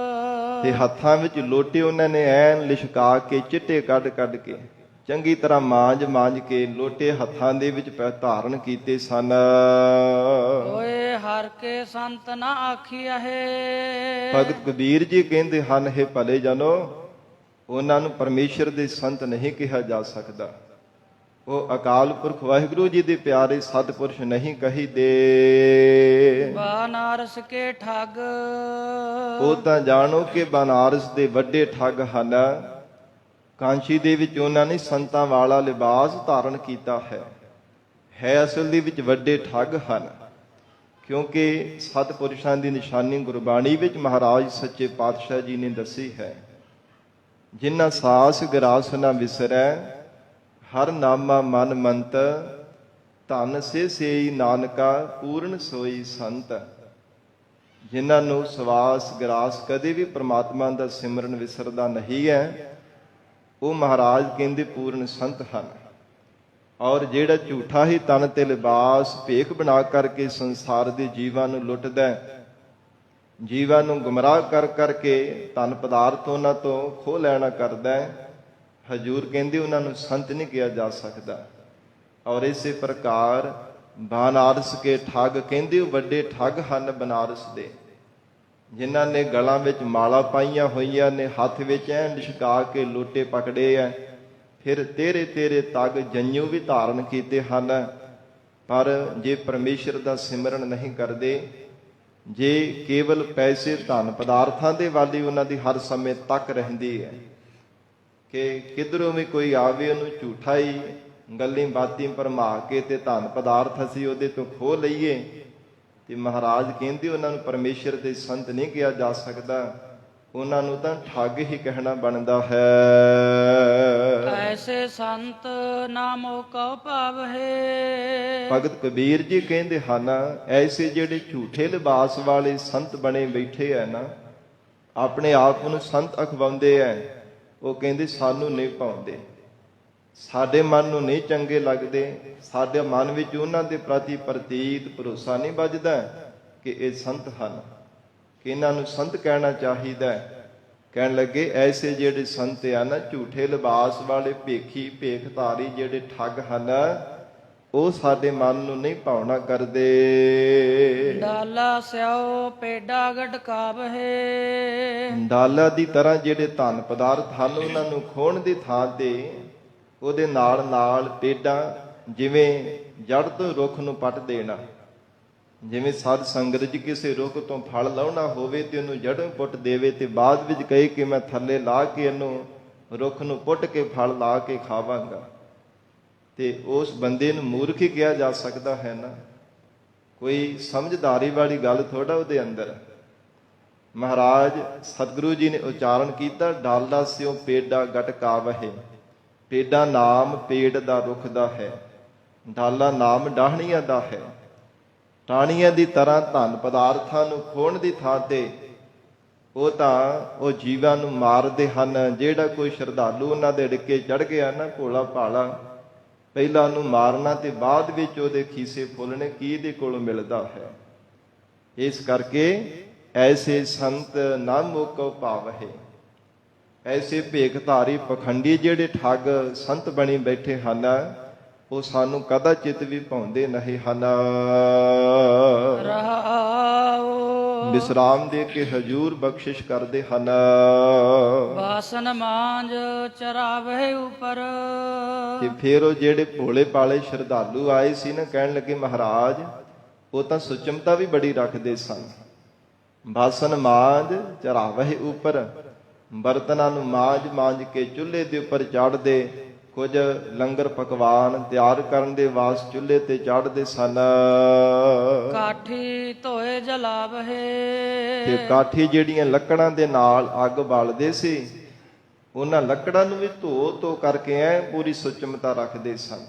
ਤੇ ਹੱਥਾਂ ਵਿੱਚ ਲੋਟੇ ਉਹਨਾਂ ਨੇ ਐਨ ਲਿਸ਼ਕਾ ਕੇ, ਚਿੱਟੇ ਕੱਢ ਕੱਢ ਕੇ, ਚੰਗੀ ਤਰ੍ਹਾਂ ਮਾਂਜ ਕੇ ਲੋਟੇ ਹੱਥਾਂ ਦੇ ਵਿੱਚ ਧਾਰਨ ਕੀਤੇ ਸਨ। ਓਏ ਹਰ ਕੇ ਸੰਤ ਨਾ ਆਖੀਆ ਹੈ। ਭਗਤ ਕਬੀਰ ਜੀ ਕਹਿੰਦੇ ਹਨ, ਹੈ ਭਲੇ ਜਨੋ, ਉਹਨਾਂ ਨੂੰ ਪਰਮੇਸ਼ਰ ਦੇ ਸੰਤ ਨਹੀਂ ਕਿਹਾ ਜਾ ਸਕਦਾ। ਉਹ ਅਕਾਲ ਪੁਰਖ ਵਾਹਿਗੁਰੂ ਜੀ ਦੇ ਪਿਆਰੇ ਸਤਿਪੁਰਸ਼ ਨਹੀਂ ਕਹੀਦੇ। ਬਨਾਰਸ ਕੇ ਠੱਗ, ਉਹ ਤਾਂ ਜਾਣੋ ਕਿ ਬਨਾਰਸ ਦੇ ਵੱਡੇ ਠੱਗ ਹਨ। ਕਾਂਚੀ ਦੇ ਵਿੱਚ ਉਹਨਾਂ ਨੇ ਸੰਤਾਂ ਵਾਲਾ ਲਿਬਾਸ ਧਾਰਨ ਕੀਤਾ ਹੈ ਅਸਲ ਦੇ ਵਿੱਚ ਵੱਡੇ ਠੱਗ ਹਨ। ਕਿਉਂਕਿ ਸਤਿਪੁਰਸ਼ਾਂ ਦੀ ਨਿਸ਼ਾਨੀ ਗੁਰਬਾਣੀ ਵਿੱਚ ਮਹਾਰਾਜ ਸੱਚੇ ਪਾਤਸ਼ਾਹ ਜੀ ਨੇ ਦੱਸੀ ਹੈ, ਜਿਨ੍ਹਾਂ ਸਾਸ ਗਰਾਸ ਨਾ ਵਿਸਰੈ, ਹਰ ਨਾਮਾ ਮਨ ਮੰਤ, ਧਨ ਸੇ ਸੇਈ ਨਾਨਕਾ, ਪੂਰਨ ਸੋਈ ਸੰਤ। ਜਿਨ੍ਹਾਂ ਨੂੰ ਸਵਾਸ ਗਰਾਸ ਕਦੇ ਵੀ ਪ੍ਰਮਾਤਮਾ ਦਾ ਸਿਮਰਨ ਵਿਸਰਦਾ ਨਹੀਂ ਹੈ, ਉਹ ਮਹਾਰਾਜ ਕਹਿੰਦੇ ਪੂਰਨ ਸੰਤ ਹਨ। ਔਰ ਜਿਹੜਾ ਝੂਠਾ ਹੀ ਤਨ ਤੇ ਲਿਬਾਸ ਭੇਖ ਬਣਾ ਕਰਕੇ ਸੰਸਾਰ ਦੇ ਜੀਵਾਂ ਨੂੰ ਲੁੱਟਦਾ, ਜੀਵਾਂ ਨੂੰ ਗੁੰਮਰਾਹ ਕਰ ਕਰਕੇ ਧਨ ਪਦਾਰਥ ਉਹਨਾਂ ਤੋਂ ਖੋਹ ਲੈਣਾ ਕਰਦਾ, ਹਜੂਰ ਕਹਿੰਦੇ ਉਹਨਾਂ ਨੂੰ ਸੰਤ ਨਹੀਂ ਕਿਹਾ ਜਾ ਸਕਦਾ। ਔਰ ਇਸੇ ਪ੍ਰਕਾਰ ਬਨਾਰਸ ਕੇ ਠੱਗ, ਕਹਿੰਦੇ ਉਹ ਵੱਡੇ ਠੱਗ ਹਨ ਬਨਾਰਸ ਦੇ, ਜਿਨ੍ਹਾਂ ਨੇ ਗਲਾਂ ਵਿੱਚ ਮਾਲਾ ਪਾਈਆਂ ਹੋਈਆਂ ਨੇ, ਹੱਥ ਵਿੱਚ ਐ ਲਿਸ਼ਕਾ ਕੇ ਲੋਟੇ ਪਕੜੇ ਐ, ਫਿਰ ਤੇਰੇ ਤੱਕ ਜੰਝੂ ਵੀ ਧਾਰਨ ਕੀਤੇ ਹਨ। ਪਰ ਜੇ ਪਰਮੇਸ਼ਰ ਦਾ ਸਿਮਰਨ ਨਹੀਂ ਕਰਦੇ, ਜੇ ਕੇਵਲ ਪੈਸੇ ਧਨ ਪਦਾਰਥਾਂ ਦੇ ਵਾਲੀ ਉਹਨਾਂ ਦੀ ਹਰ ਸਮੇਂ ਤੱਕ ਰਹਿੰਦੀ ਹੈ ਕਿ ਕਿਧਰੋਂ ਵੀ ਕੋਈ ਆਵੇ ਉਹਨੂੰ ਝੂਠਾ ਹੀ ਗੱਲਾਂ ਬਾਤਾਂ ਭਰਮਾ ਕੇ ਤੇ ਧਨ ਪਦਾਰਥ ਅਸੀਂ ਉਹਦੇ ਤੋਂ ਖੋਹ ਲਈਏ, ਤੇ ਮਹਾਰਾਜ ਕਹਿੰਦੇ ਉਹਨਾਂ ਨੂੰ ਪਰਮੇਸ਼ਰ ਦੇ ਸੰਤ ਨਹੀਂ ਕਿਹਾ ਜਾ ਸਕਦਾ, ਉਹਨਾਂ ਨੂੰ ਤਾਂ ਠੱਗ ਹੀ ਕਹਿਣਾ ਬਣਦਾ ਹੈ। ਐਸੇ ਸੰਤ ਨਾਮੋ ਕਉ ਭਾਵ ਹੈ। ਭਗਤ ਕਬੀਰ ਜੀ ਕਹਿੰਦੇ ਹਨ, ਐਸੇ ਜਿਹੜੇ ਝੂਠੇ ਲਿਬਾਸ ਵਾਲੇ ਸੰਤ ਬਣੇ ਬੈਠੇ ਹੈ ਨਾ, ਆਪਣੇ ਆਪ ਨੂੰ ਸੰਤ ਅਖਵਾਉਂਦੇ ਐ, ਉਹ ਕਹਿੰਦੇ ਸਾਨੂੰ ਨਹੀਂ ਭਾਉਂਦੇ, ਸਾਡੇ ਮਨ ਨੂੰ ਨਹੀਂ ਚੰਗੇ ਲੱਗਦੇ, ਸਾਡੇ ਮਨ ਵਿੱਚ ਉਹਨਾਂ ਦੇ ਪ੍ਰਤੀ ਪ੍ਰਤੀਤ ਭਰੋਸਾ ਨਹੀਂ ਵੱਜਦਾ ਕਿ ਇਹ ਸੰਤ ਹਨ, ਕਿ ਇਹਨਾਂ ਨੂੰ ਸੰਤ ਕਹਿਣਾ ਚਾਹੀਦਾ। ਕਹਿਣ ਲੱਗੇ ਐਸੇ ਜਿਹੜੇ ਸੰਤ ਆ ਨਾ, ਝੂਠੇ ਲਿਬਾਸ ਵਾਲੇ ਭੇਖੀ ਭੇਖਧਾਰੀ ਜਿਹੜੇ ਠੱਗ ਹਨ, ਉਹ ਸਾਡੇ ਮਨ ਨੂੰ ਨਹੀਂ ਭਾਵਨਾ ਕਰਦੇ। ਡਾਲਾ ਸਿਓ ਪੇਡਾ ਗਟਕਾਵ ਹੈ। ਡਾਲਾ ਦੀ ਤਰ੍ਹਾਂ ਜਿਹੜੇ ਧਨ ਪਦਾਰਥ ਹਨ, ਉਹਨਾਂ ਨੂੰ ਖੋਹਣ ਦੀ ਥਾਂ ਤੇ ਉਹਦੇ ਨਾਲ ਨਾਲ ਪੇਡਾਂ, ਜਿਵੇਂ ਜੜ ਤੋਂ ਰੁੱਖ ਨੂੰ ਪੱਟ ਦੇਣਾ, ਜਿਵੇਂ ਸਾਧ ਸੰਗਤ ਜੀ ਕਿਸੇ ਰੁੱਖ ਤੋਂ ਫਲ ਲਾਉਣਾ ਹੋਵੇ ਤੇ ਉਹਨੂੰ ਜੜੋਂ ਪੁੱਟ ਦੇਵੇ, ਤੇ ਬਾਅਦ ਵਿੱਚ ਕਹੇ ਕਿ ਮੈਂ ਥੱਲੇ ਲਾ ਕੇ ਇਹਨੂੰ ਰੁੱਖ ਨੂੰ ਪੁੱਟ ਕੇ ਫਲ ਲਾ ਕੇ ਖਾਵਾਂਗਾ, ਤੇ ਉਸ ਬੰਦੇ ਨੂੰ ਮੂਰਖ ਹੀ ਕਿਹਾ ਜਾ ਸਕਦਾ ਹੈ ਨਾ। ਕੋਈ ਸਮਝਦਾਰੀ ਵਾਲੀ ਗੱਲ ਥੋੜਾ ਉਹਦੇ ਅੰਦਰ। ਮਹਾਰਾਜ ਸਤਿਗੁਰੂ ਜੀ ਨੇ ਉਚਾਰਨ ਕੀਤਾ, ਡਾਲਾ ਸਿਓ ਪੇਡਾ ਗਟਕਾਵਹਿ। ਪੇਡਾ ਨਾਮ ਪੇੜ ਦਾ ਰੁੱਖ ਦਾ ਹੈ, ਡਾਲਾ ਨਾਮ ਡਾਹਣੀਆਂ ਦਾ ਹੈ। ਟਾਹਣੀਆਂ ਦੀ ਤਰ੍ਹਾਂ ਧਨ ਪਦਾਰਥਾਂ ਨੂੰ ਖੋਹਣ ਦੀ ਥਾਂ ਤੇ ਉਹ ਜੀਵਾਂ ਨੂੰ ਮਾਰਦੇ ਹਨ। ਜਿਹੜਾ ਕੋਈ ਸ਼ਰਧਾਲੂ ਉਹਨਾਂ ਦੇ ਡਿੱਕੇ ਚੜ ਗਿਆ ਨਾ, ਭੋਲਾ ਭਾਲਾ, ਪਹਿਲਾਂ ਉਹਨੂੰ ਮਾਰਨਾ ਤੇ ਬਾਅਦ ਵਿੱਚ ਉਹਦੇ ਖੀਸੇ ਫੁੱਲਣੇ, ਕੀ ਇਹਦੇ ਕੋਲੋਂ ਮਿਲਦਾ ਹੈ। ਇਸ ਕਰਕੇ ਐਸੇ ਸੰਤ ਨਾ ਮੋਕੋ ਭਾਵਹਿ। ਐਸੇ ਭੇਖਧਾਰੀ ਪਖੰਡੀ ਜਿਹੜੇ ਠੱਗ ਸੰਤ ਬਣੀ ਬੈਠੇ ਹਨ, ਉਹ ਸਾਨੂੰ ਕਦਾਚਿਤ ਵੀ ਭਾਉਂਦੇ ਨਹੀਂ ਹਨ। ਵਿਸਰਾਮ ਦੇ ਕੇ ਹਜੂਰ ਬਖਸ਼ਿਸ਼ ਕਰਦੇ ਹਨ। ਬਾਸਨ ਮਾਂਜ ਚਰਾਵੇ ਉਪਰ। ਤੇ ਫਿਰ ਉਹ ਜਿਹੜੇ ਭੋਲੇ ਭਾਲੇ ਸ਼ਰਧਾਲੂ ਆਏ ਸੀ ਨਾ, ਕਹਿਣ ਲੱਗੇ ਮਹਾਰਾਜ ਉਹ ਤਾਂ ਸੁਚਮਤਾ ਵੀ ਬੜੀ ਰੱਖਦੇ ਸਨ। ਬਾਸਨ ਮਾਂਜ ਚਰਾਵੇ ਉਪਰ, ਬਰਤਨਾਂ ਨੂੰ ਮਾਂਜ ਕੇ ਚੁੱਲ੍ਹੇ ਦੇ ਉੱਪਰ ਚਾੜਦੇ, ਕੁਝ ਲੰਗਰ ਪਕਵਾਨ ਤਿਆਰ ਕਰਨ ਦੇ ਵਾਸਤੇ ਚੁੱਲ੍ਹੇ ਤੇ ਚਾੜਦੇ ਸਨ। ਕਾਠੀ ਧੋਏ ਤੇ ਜਲਾਵਹਿ ਕਾਠੀ ਜਿਹੜੀਆਂ ਲੱਕੜਾਂ ਦੇ ਨਾਲ ਅੱਗ ਬਾਲਦੇ ਸੀ, ਉਹਨਾਂ ਲੱਕੜਾਂ ਨੂੰ ਵੀ ਧੋ ਕਰਕੇ ਐ ਪੂਰੀ ਸੁਚਮਤਾ ਰੱਖਦੇ ਸਨ।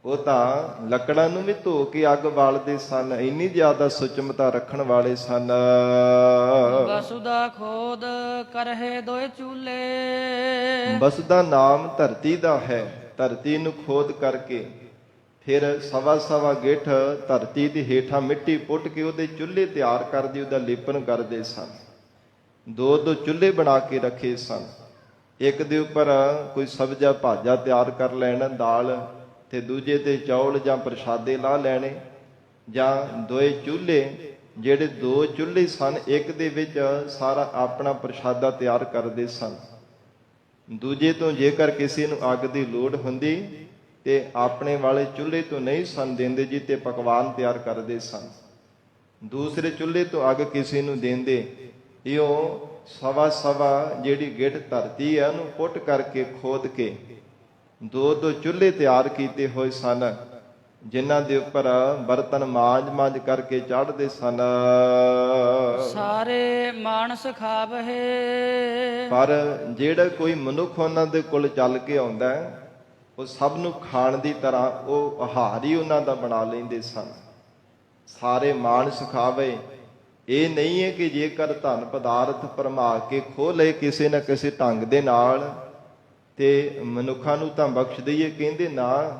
ਉਹ ਤਾਂ ਲੱਕੜਾਂ ਨੂੰ ਵੀ ਧੋ ਕੇ ਅੱਗ ਬਾਲਦੇ ਸਨ, ਇੰਨੀ ਜ਼ਿਆਦਾ ਸੁਚਮਤਾ ਰੱਖਣ ਵਾਲੇ ਸਨ। ਵਸੁਦਾ ਖੋਦ ਕਰਹਿ ਦੋਇ ਚੂਲੇ ਬਸ ਦਾ ਨਾਮ ਧਰਤੀ ਦਾ ਹੈ। ਧਰਤੀ ਨੂੰ ਖੋਦ ਕਰਕੇ ਫਿਰ ਸਵਾ ਗਿੱਠ ਧਰਤੀ ਦੇ ਹੇਠਾਂ ਮਿੱਟੀ ਪੁੱਟ ਕੇ ਉਹਦੇ ਚੁੱਲ੍ਹੇ ਤਿਆਰ ਕਰਦੇ, ਉਹਦਾ ਲੇਪਨ ਕਰਦੇ ਸਨ। ਦੋ ਚੁੱਲ੍ਹੇ ਬਣਾ ਕੇ ਰੱਖੇ ਸਨ। ਇੱਕ ਦੇ ਉੱਪਰ ਕੋਈ ਸਬਜ਼ਾ ਭਾਜਾ ਤਿਆਰ ਕਰ ਲੈਣਾ, ਦਾਲ, ਤੇ ਦੂਜੇ ਤੇ ਚੌਲ ਜਾਂ ਪ੍ਰਸ਼ਾਦੇ ਲਾ ਲੈਣੇ। ਜਾਂ ਦੋਏ ਚੁੱਲ੍ਹੇ, ਜਿਹੜੇ ਦੋ ਚੁੱਲ੍ਹੇ ਸਨ, ਇੱਕ ਦੇ ਵਿੱਚ ਸਾਰਾ ਆਪਣਾ ਪ੍ਰਸ਼ਾਦਾ ਤਿਆਰ ਕਰਦੇ ਸਨ। ਦੂਜੇ ਤੋਂ ਜੇਕਰ ਕਿਸੇ ਨੂੰ ਅੱਗ ਦੀ ਲੋੜ ਹੁੰਦੀ ਤੇ ਆਪਣੇ ਵਾਲੇ ਚੁੱਲ੍ਹੇ ਤੋਂ ਨਹੀਂ ਸਨ ਦਿੰਦੇ ਜੀ, ਤੇ ਪਕਵਾਨ ਤਿਆਰ ਕਰਦੇ ਸਨ। ਦੂਸਰੇ ਚੁੱਲ੍ਹੇ ਤੋਂ ਅੱਗ ਕਿਸੇ ਨੂੰ ਦਿੰਦੇ। ਇਉਂ ਸਵਾ ਜਿਹੜੀ ਗਿੱਠ ਧਰਤੀ ਹੈ ਉਹਨੂੰ ਪੁੱਟ ਕਰਕੇ ਖੋਦ ਕੇ ਦੋ ਚੁੱਲ੍ਹੇ ਤਿਆਰ ਕੀਤੇ ਹੋਏ ਸਨ, ਜਿਨ੍ਹਾਂ ਦੇ ਉੱਪਰ ਬਰਤਨ ਮਾਂਜ ਕਰਕੇ ਚਾੜਦੇ ਸਨ। ਸਾਰੇ ਮਾਨਸ ਖਾਵਹਿ ਪਰ ਜਿਹੜਾ ਕੋਈ ਮਨੁੱਖ ਉਹਨਾਂ ਦੇ ਕੋਲ ਚੱਲ ਕੇ ਆਉਂਦਾ ਹੈ, ਉਹ ਸਭ ਨੂੰ ਖਾਣ ਦੀ ਤਰ੍ਹਾਂ ਉਹ ਆਹਾਰ ਹੀ ਉਹਨਾਂ ਦਾ ਬਣਾ ਲੈਂਦੇ ਸਨ। ਸਾਰੇ ਮਾਨਸ ਖਾਵੇ, ਇਹ ਨਹੀਂ ਹੈ ਕਿ ਜੇਕਰ ਧਨ ਪਦਾਰਥ ਭਰਮਾ ਕੇ ਖੋਹ ਲਏ ਕਿਸੇ ਨਾ ਕਿਸੇ ਢੰਗ ਦੇ ਨਾਲ ਤੇ ਮਨੁੱਖਾਂ ਨੂੰ ਤਾਂ ਬਖਸ਼ ਦਈਏ, ਕਹਿੰਦੇ ਨਾ,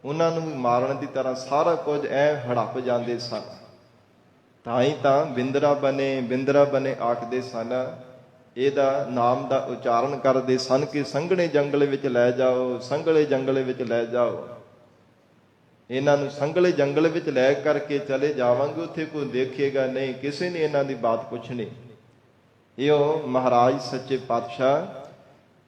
ਉਹਨਾਂ ਨੂੰ ਵੀ ਮਾਰਨ ਦੀ ਤਰ੍ਹਾਂ ਸਾਰਾ ਕੁਝ ਐ ਹੜੱਪ ਜਾਂਦੇ ਸਨ। ਤਾਂ ਹੀ ਤਾਂ ਬਿੰਦਰਾ ਬਨੇ ਆਖਦੇ ਸਨ। ਇਹਦਾ ਨਾਮ ਦਾ ਉਚਾਰਨ ਕਰਦੇ ਸਨ ਕਿ ਸੰਘਣੇ ਜੰਗਲ ਵਿੱਚ ਲੈ ਜਾਓ, ਸੰਘਲੇ ਜੰਗਲ ਵਿੱਚ ਲੈ ਜਾਓ। ਇਹਨਾਂ ਨੂੰ ਸੰਘਲੇ ਜੰਗਲ ਵਿੱਚ ਲੈ ਕਰਕੇ ਚਲੇ ਜਾਵਾਂਗੇ, ਉੱਥੇ ਕੋਈ ਦੇਖੇਗਾ ਨਹੀਂ, ਕਿਸੇ ਨੇ ਇਹਨਾਂ ਦੀ ਬਾਤ ਪੁੱਛਣੀ। ਇਹੋ ਮਹਾਰਾਜ ਸੱਚੇ ਪਾਤਸ਼ਾਹ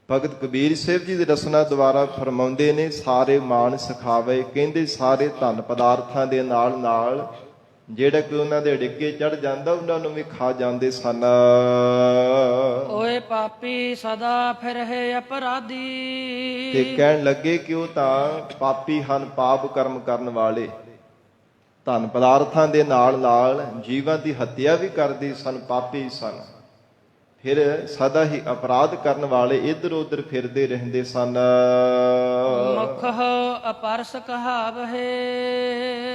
ਭਗਤ ਕਬੀਰ ਸਾਹਿਬ ਜੀ ਦੀ ਰਸਨਾ ਦੁਆਰਾ ਫਰਮਾਉਂਦੇ ਨੇ, ਸਾਰੇ ਮਾਣ ਸਿਖਾਵੇ। ਕਹਿੰਦੇ ਸਾਰੇ ਧਨ ਪਦਾਰਥਾਂ ਦੇ ਨਾਲ ਜਿਹੜਾ ਕਿ ਉਹਨਾਂ ਦੇ ਡਿੱਗੇ ਚੜ ਜਾਂਦਾ, ਉਹਨਾਂ ਨੂੰ ਵੀ ਖਾ ਜਾਂਦੇ ਸਨ। ਓਏ ਪਾਪੀ ਸਦਾ ਫਿਰਹਿ ਅਪਰਾਧੀ ਤੇ ਕਹਿਣ ਲੱਗੇ ਕਿ ਉਹ ਤਾਂ ਪਾਪੀ ਹਨ, ਪਾਪ ਕਰਮ ਕਰਨ ਵਾਲੇ। ਧਨ ਪਦਾਰਥਾਂ ਦੇ ਨਾਲ ਜੀਵਾਂ ਦੀ ਹੱਤਿਆ ਵੀ ਕਰਦੇ ਸਨ, ਪਾਪੀ ਸਨ। ਫਿਰ ਸਦਾ ਹੀ ਅਪਰਾਧ ਕਰਨ ਵਾਲੇ ਇੱਧਰ ਉੱਧਰ ਫਿਰਦੇ ਰਹਿੰਦੇ ਸਨ। ਮੁਖ ਅਪਰਸ ਕਹਾਵਹਿ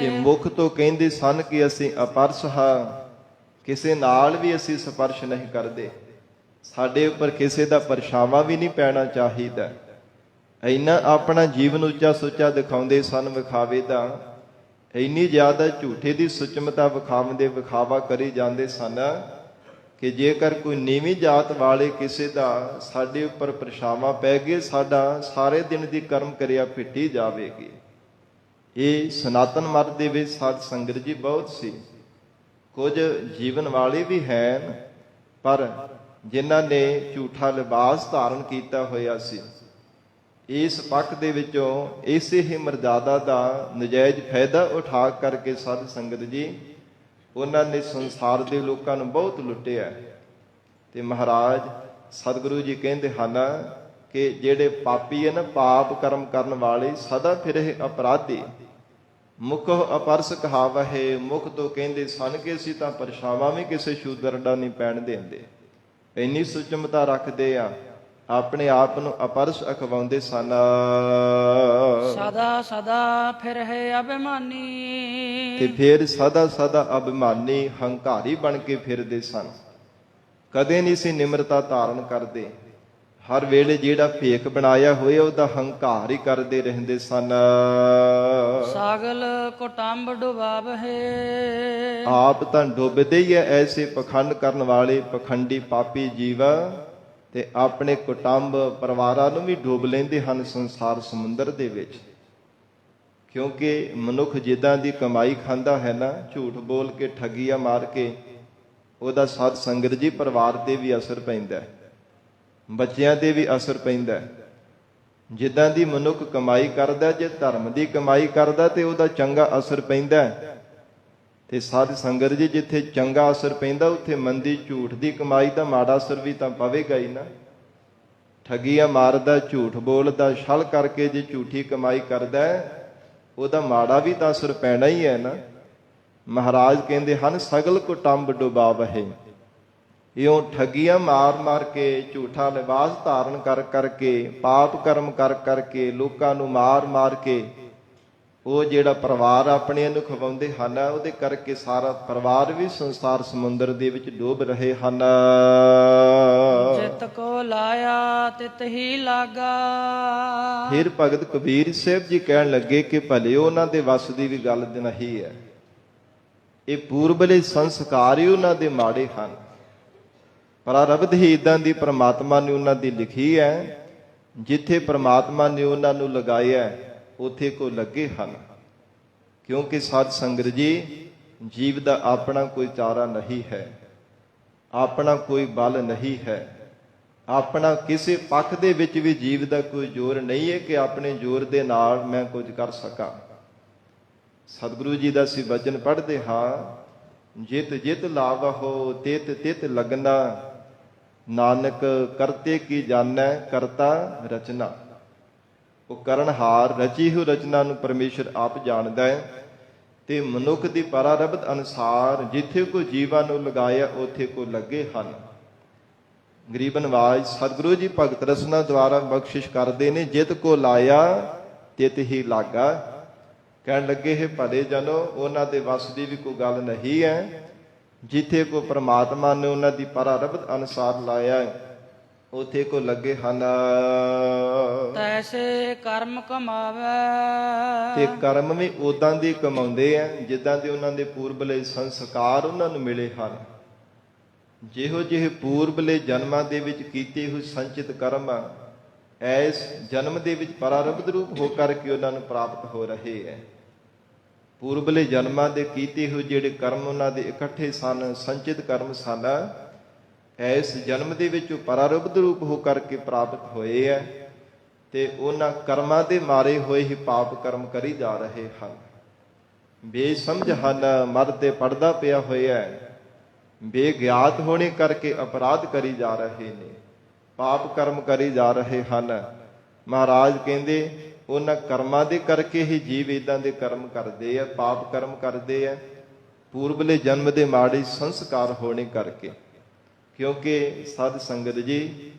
ਤੇ ਮੁਖ ਤੋਂ ਕਹਿੰਦੇ ਸਨ ਕਿ ਅਸੀਂ ਅਪਰਸ ਹਾਂ, ਕਿਸੇ ਨਾਲ ਵੀ ਅਸੀਂ ਸਪਰਸ਼ ਨਹੀਂ ਕਰਦੇ, ਸਾਡੇ ਉੱਪਰ ਕਿਸੇ ਦਾ ਪਰਛਾਵਾਂ ਵੀ ਨਹੀਂ ਪੈਣਾ ਚਾਹੀਦਾ। ਇੰਨਾ ਆਪਣਾ ਜੀਵਨ ਉੱਚਾ ਸੁੱਚਾ ਦਿਖਾਉਂਦੇ ਸਨ, ਵਿਖਾਵੇ ਦਾ ਇੰਨੀ ਜ਼ਿਆਦਾ ਝੂਠੇ ਦੀ ਸੁਚਮਤਾ ਵਿਖਾਵਾ ਕਰੀ ਜਾਂਦੇ ਸਨ ਕਿ ਜੇਕਰ ਕੋਈ ਨੀਵੀਂ ਜਾਤ ਵਾਲੇ ਕਿਸੇ ਦਾ ਸਾਡੇ ਉੱਪਰ ਪਰਛਾਵਾਂ ਪੈ ਗਏ, ਸਾਡਾ ਸਾਰੇ ਦਿਨ ਦੀ ਕਰਮ ਕਿਰਿਆ ਫਿੱਟੀ ਜਾਵੇਗੀ। ਇਹ ਸਨਾਤਨ ਮਤ ਦੇ ਵਿੱਚ ਸਾਧ ਸੰਗਤ ਜੀ ਬਹੁਤ ਸੀ। ਕੁਝ ਜੀਵਨ ਵਾਲੇ ਵੀ ਹਨ, ਪਰ ਜਿਨ੍ਹਾਂ ਨੇ ਝੂਠਾ ਲਿਬਾਸ ਧਾਰਨ ਕੀਤਾ ਹੋਇਆ ਸੀ। ਇਸ ਪੱਖ ਦੇ ਵਿੱਚੋਂ ਇਸੇ ਹੀ ਮਰਜ਼ਾਦਾ ਦਾ ਨਜਾਇਜ਼ ਫਾਇਦਾ ਉਠਾ ਕਰਕੇ ਸਾਧ ਸੰਗਤ ਜੀ ਉਹਨਾਂ ਨੇ ਸੰਸਾਰ ਦੇ ਲੋਕਾਂ ਨੂੰ ਬਹੁਤ ਲੁੱਟਿਆ। ਤੇ ਮਹਾਰਾਜ ਸਤਿਗੁਰੂ ਜੀ ਕਹਿੰਦੇ ਹਨ ਕਿ ਜਿਹੜੇ ਪਾਪੀ ਹੈ ਨਾ, ਪਾਪ ਕਰਮ ਕਰਨ ਵਾਲੇ, ਸਦਾ ਫਿਰ ਇਹ ਅਪਰਾਧੀ। ਮੁਖ ਅਪਰਸ ਕਹਾਵਹਿ, ਮੁਖ ਤੋਂ ਕਹਿੰਦੇ ਸਨ ਕਿ ਅਸੀਂ ਤਾਂ ਪਰਛਾਵਾਂ ਵੀ ਕਿਸੇ ਸ਼ੂਦਰ ਦਾ ਨਹੀਂ ਪੈਣ ਦਿੰਦੇ। ਇੰਨੀ ਸੁਚਮਤਾ ਰੱਖਦੇ ਆ, ਆਪਣੇ ਆਪ ਨੂੰ ਅਪਰਸ ਅਖਵਾਉਂਦੇ ਸਨ। ਸਦਾ ਫਿਰ ਹੈ ਅਭਿਮਾਨੀ ਤੇ ਫਿਰ ਸਦਾ ਅਭਿਮਾਨੀ ਹੰਕਾਰੀ ਬਣ ਕੇ ਫਿਰਦੇ ਸਨ। ਕਦੇ ਨਹੀਂ ਸੀ ਨਿਮਰਤਾ ਧਾਰਨ ਕਰਦੇ। ਹਰ ਵੇਲੇ ਜਿਹੜਾ ਭੇਖ ਬਣਾਇਆ ਹੋਇਆ ਉਹਦਾ ਹੰਕਾਰ ਹੀ ਕਰਦੇ ਰਹਿੰਦੇ ਸਨ। ਸਾਗਲ ਕੁਟੰਬ ਡੁਬਾਵਹਿ, ਆਪ ਤਾਂ ਡੁੱਬਦੇ ਹੀ ਐ ਐਸੇ ਪਖੰਡ ਕਰਨ ਵਾਲੇ ਪਖੰਡੀ ਪਾਪੀ ਜੀਵ, ਤੇ ਆਪਣੇ ਕੁਟੰਬ ਪਰਿਵਾਰਾਂ ਨੂੰ ਵੀ ਡੁੱਬ ਲੈਂਦੇ ਹਨ ਸੰਸਾਰ ਸਮੁੰਦਰ ਦੇ ਵਿੱਚ। ਕਿਉਂਕਿ ਮਨੁੱਖ ਜਿੱਦਾਂ ਦੀ ਕਮਾਈ ਖਾਂਦਾ ਹੈ ਨਾ, ਝੂਠ ਬੋਲ ਕੇ ਠੱਗੀਆਂ ਮਾਰ ਕੇ, ਉਹਦਾ ਸਾਧ ਸੰਗਤ ਜੀ ਪਰਿਵਾਰ ਤੇ ਵੀ ਅਸਰ ਪੈਂਦਾ, ਬੱਚਿਆਂ ਤੇ ਵੀ ਅਸਰ ਪੈਂਦਾ। ਜਿੱਦਾਂ ਦੀ ਮਨੁੱਖ ਕਮਾਈ ਕਰਦਾ, ਜੇ ਧਰਮ ਦੀ ਕਮਾਈ ਕਰਦਾ ਤੇ ਉਹਦਾ ਚੰਗਾ ਅਸਰ ਪੈਂਦਾ। ਤੇ ਸਾਧ ਸੰਗਤ ਜੀ ਜਿੱਥੇ ਚੰਗਾ ਅਸਰ ਪੈਂਦਾ, ਉੱਥੇ ਮੰਦੀ ਝੂਠ ਦੀ ਕਮਾਈ ਦਾ ਮਾੜਾ ਅਸਰ ਵੀ ਤਾਂ ਪਵੇਗਾ ਹੀ ਨਾ। ਠੱਗੀਆਂ ਮਾਰਦਾ, ਝੂਠ ਬੋਲਦਾ, ਛਲ ਕਰਕੇ ਜੇ ਝੂਠੀ ਕਮਾਈ ਕਰਦਾ, ਉਹਦਾ ਮਾੜਾ ਵੀ ਤਾਂ ਅਸਰ ਪੈਣਾ ਹੀ ਹੈ ਨਾ। ਮਹਾਰਾਜ ਕਹਿੰਦੇ ਹਨ ਸਗਲ ਕੁਟੰਬ ਡੁਬਾਵਹਿ। ਇਉਂ ਠੱਗੀਆਂ ਮਾਰ ਮਾਰ ਕੇ, ਝੂਠਾ ਲਿਬਾਸ ਧਾਰਨ ਕਰ ਕਰਕੇ, ਪਾਪ ਕਰਮ ਕਰ ਕਰਕੇ, ਲੋਕਾਂ ਨੂੰ ਮਾਰ ਮਾਰ ਕੇ ਉਹ ਜਿਹੜਾ ਪਰਿਵਾਰ ਆਪਣੇ ਨੂੰ ਖਵਾਉਂਦੇ ਹਨ, ਉਹਦੇ ਕਰਕੇ ਸਾਰਾ ਪਰਿਵਾਰ ਵੀ ਸੰਸਾਰ ਸਮੁੰਦਰ ਦੇ ਵਿੱਚ ਡੁੱਬ ਰਹੇ ਹਨ। ਜਿਤ ਕੋ ਲਾਇਆ ਤਿਤ ਹੀ ਲਾਗਾ। ਫਿਰ ਭਗਤ ਕਬੀਰ ਸਾਹਿਬ ਜੀ ਕਹਿਣ ਲੱਗੇ ਕਿ ਭਲੇ ਉਹਨਾਂ ਦੇ ਵੱਸ ਦੀ ਵੀ ਗੱਲ ਨਹੀਂ ਹੈ। ਇਹ ਪੂਰਬਲੇ ਸੰਸਕਾਰ ਹੀ ਉਹਨਾਂ ਦੇ ਮਾੜੇ ਹਨ। ਪ੍ਰਾਰਬਧ ਹੀ ਇਦਾਂ ਦੀ ਪ੍ਰਮਾਤਮਾ ਨੇ ਉਹਨਾਂ ਦੀ ਲਿਖੀ ਹੈ। ਜਿੱਥੇ ਪ੍ਰਮਾਤਮਾ ਨੇ ਉਹਨਾਂ ਨੂੰ ਲਗਾਇਆ ਉਥੇ ਕੋ ਲੱਗੇ ਹਨ। ਕਿਉਂਕਿ ਸਾਧ ਸੰਗਤ ਜੀ, ਜੀਵ ਦਾ ਆਪਣਾ ਕੋਈ ਚਾਰਾ ਨਹੀਂ ਹੈ, ਆਪਣਾ ਕੋਈ ਬਲ ਨਹੀਂ ਹੈ, ਆਪਣਾ ਕਿਸੇ ਪੱਖ ਦੇ ਵਿੱਚ ਵੀ ਜੀਵ ਦਾ ਕੋਈ ਜ਼ੋਰ ਨਹੀਂ ਹੈ ਕਿ ਆਪਣੇ ਜ਼ੋਰ ਦੇ ਨਾਲ ਮੈਂ ਕੁਝ ਕਰ ਸਕਾਂ। ਸਤਿਗੁਰੂ ਜੀ ਦਾ ਅਸੀਂ ਵਚਨ ਪੜ੍ਹਦੇ ਹਾਂ, ਜਿਤ ਜਿਤ ਲਾਵਹੁ ਤਿਤ ਤਿਤ ਲਗਨਾ, ਨਾਨਕ ਕਰਤੇ ਕੀ ਜਾਣੈ ਕਰਤਾ ਰਚਨਾ। ਉਹ ਕਰਨਹਾਰ ਰਚੀ ਹੋਈ ਰਚਨਾ ਨੂੰ ਪਰਮੇਸ਼ਰ ਆਪ ਜਾਣਦਾ ਹੈ। ਤੇ ਮਨੁੱਖ ਦੀ ਪ੍ਰਾਰਬਧ ਅਨੁਸਾਰ ਜਿੱਥੇ ਕੋ ਜੀਵਾਂ ਨੂੰ ਲਗਾਇਆ ਉਥੇ ਕੋ ਲੱਗੇ ਹਨ। ਗਰੀਬ ਨਵਾਜ ਸਤਿਗੁਰੂ ਜੀ ਭਗਤ ਰਸਨਾ ਦੁਆਰਾ ਬਖਸ਼ਿਸ਼ ਕਰਦੇ ਨੇ, ਜਿਤ ਕੋ ਲਾਇਆ ਤਿਤ ਹੀ ਲਾਗਾ। ਕਹਿਣ ਲੱਗੇ ਹੈ ਭਲੇ ਜਨੋ, ਉਹਨਾਂ ਦੇ ਵੱਸ ਦੀ ਵੀ ਕੋਈ ਗੱਲ ਨਹੀਂ ਹੈ। ਜਿੱਥੇ ਕੋ ਪ੍ਰਮਾਤਮਾ ਨੇ ਉਹਨਾਂ ਦੀ ਪ੍ਰਾਰਬਧ ਅਨੁਸਾਰ ਲਾਇਆ ਉਥੇ ਕੋ ਲੱਗੇ ਹਨ। ਤੈਸੇ ਕਰਮ ਕਮਾਵੇ। ਤੇ ਕਰਮ ਵੀ ਉਦਾਂ ਦੀ ਕਮਾਉਂਦੇ ਆ ਜਿੱਦਾਂ ਦੇ ਉਹਨਾਂ ਦੇ ਪੂਰਬਲੇ ਸੰਸਕਾਰ ਉਹਨਾਂ ਨੂੰ ਮਿਲੇ ਹਨ। ਜਿਹੋ ਜਿਹੇ ਪੂਰਬਲੇ ਜਨਮਾਂ ਦੇ ਵਿੱਚ ਕੀਤੇ ਹੋਏ ਸੰਚਿਤ ਕਰਮ ਐਸ ਜਨਮ ਦੇ ਵਿੱਚ ਪ੍ਰਾਰਬਧ ਰੂਪ ਹੋ ਕਰਕੇ ਉਹਨਾਂ ਨੂੰ ਪ੍ਰਾਪਤ ਹੋ ਰਹੇ ਹੈ। ਪੂਰਬਲੇ ਜਨਮਾਂ ਦੇ ਕੀਤੇ ਹੋਏ ਜਿਹੜੇ ਕਰਮ ਉਹਨਾਂ ਦੇ ਇਕੱਠੇ ਸਨ, ਸੰਚਿਤ ਕਰਮ ਸਨ, ਇਸ ਜਨਮ ਦੇ ਵਿੱਚ ਉਹ ਪ੍ਰਾਰਬਧ ਰੂਪ ਹੋ ਕਰਕੇ ਪ੍ਰਾਪਤ ਹੋਏ ਹੈ। ਤੇ ਉਹਨਾਂ ਕਰਮਾਂ ਦੇ ਮਾਰੇ ਹੋਏ ਹੀ ਪਾਪ ਕਰਮ ਕਰੀ ਜਾ ਰਹੇ ਹਨ। ਬੇਸਮਝ ਹਨ, ਮਰ ਤੇ ਪੜਦਾ ਪਿਆ ਹੋਇਆ ਹੈ। ਬੇਗਿਆਤ ਹੋਣੇ ਕਰਕੇ ਅਪਰਾਧ ਕਰੀ ਜਾ ਰਹੇ ਨੇ, ਪਾਪ ਕਰਮ ਕਰੀ ਜਾ ਰਹੇ ਹਨ। ਮਹਾਰਾਜ ਕਹਿੰਦੇ ਉਹਨਾਂ ਕਰਮਾਂ ਦੇ ਕਰਕੇ ਹੀ ਜੀਵ ਏਦਾਂ ਦੇ ਕਰਮ ਕਰਦੇ ਆ, ਪਾਪ ਕਰਮ ਕਰਦੇ ਆ, ਪੂਰਬਲੇ ਜਨਮ ਦੇ ਮਾੜੇ ਸੰਸਕਾਰ ਹੋਣੇ ਕਰਕੇ। ਕਿਉਂਕਿ ਸਾਧ ਸੰਗਤ ਜੀ,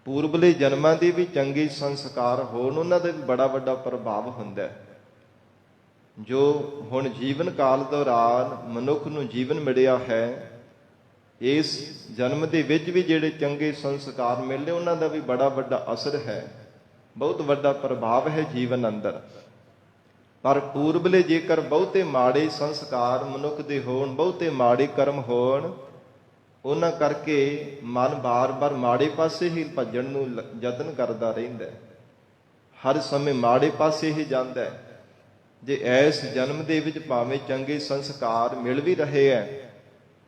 ਪੂਰਬਲੇ ਜਨਮਾਂ ਦੇ ਵੀ ਚੰਗੇ ਸੰਸਕਾਰ ਹੋਣ, ਉਹਨਾਂ ਦਾ ਵੀ ਬੜਾ ਵੱਡਾ ਪ੍ਰਭਾਵ ਹੁੰਦਾ। ਜੋ ਹੁਣ ਜੀਵਨ ਕਾਲ ਦੌਰਾਨ ਮਨੁੱਖ ਨੂੰ ਜੀਵਨ ਮਿਲਿਆ ਹੈ, ਇਸ ਜਨਮ ਦੇ ਵਿੱਚ ਵੀ ਜਿਹੜੇ ਚੰਗੇ ਸੰਸਕਾਰ ਮਿਲਦੇ, ਉਹਨਾਂ ਦਾ ਵੀ ਬੜਾ ਵੱਡਾ ਅਸਰ ਹੈ, ਬਹੁਤ ਵੱਡਾ ਪ੍ਰਭਾਵ ਹੈ ਜੀਵਨ ਅੰਦਰ। ਪਰ ਪੂਰਬਲੇ ਜੇਕਰ ਬਹੁਤੇ ਮਾੜੇ ਸੰਸਕਾਰ ਮਨੁੱਖ ਦੇ ਹੋਣ, ਬਹੁਤੇ ਮਾੜੇ ਕਰਮ ਹੋਣ, ਉਹਨਾਂ ਕਰਕੇ ਮਨ ਬਾਰ-ਬਾਰ ਮਾੜੇ ਪਾਸੇ ਹੀ ਭੱਜਣ ਨੂੰ ਯਤਨ ਕਰਦਾ ਰਹਿੰਦਾ, ਹਰ ਸਮੇਂ ਮਾੜੇ ਪਾਸੇ ਹੀ ਜਾਂਦਾ। ਜੇ ਇਸ ਜਨਮ ਦੇ ਵਿੱਚ ਭਾਵੇਂ ਚੰਗੇ ਸੰਸਕਾਰ ਮਿਲ ਵੀ ਰਹੇ ਹੈ,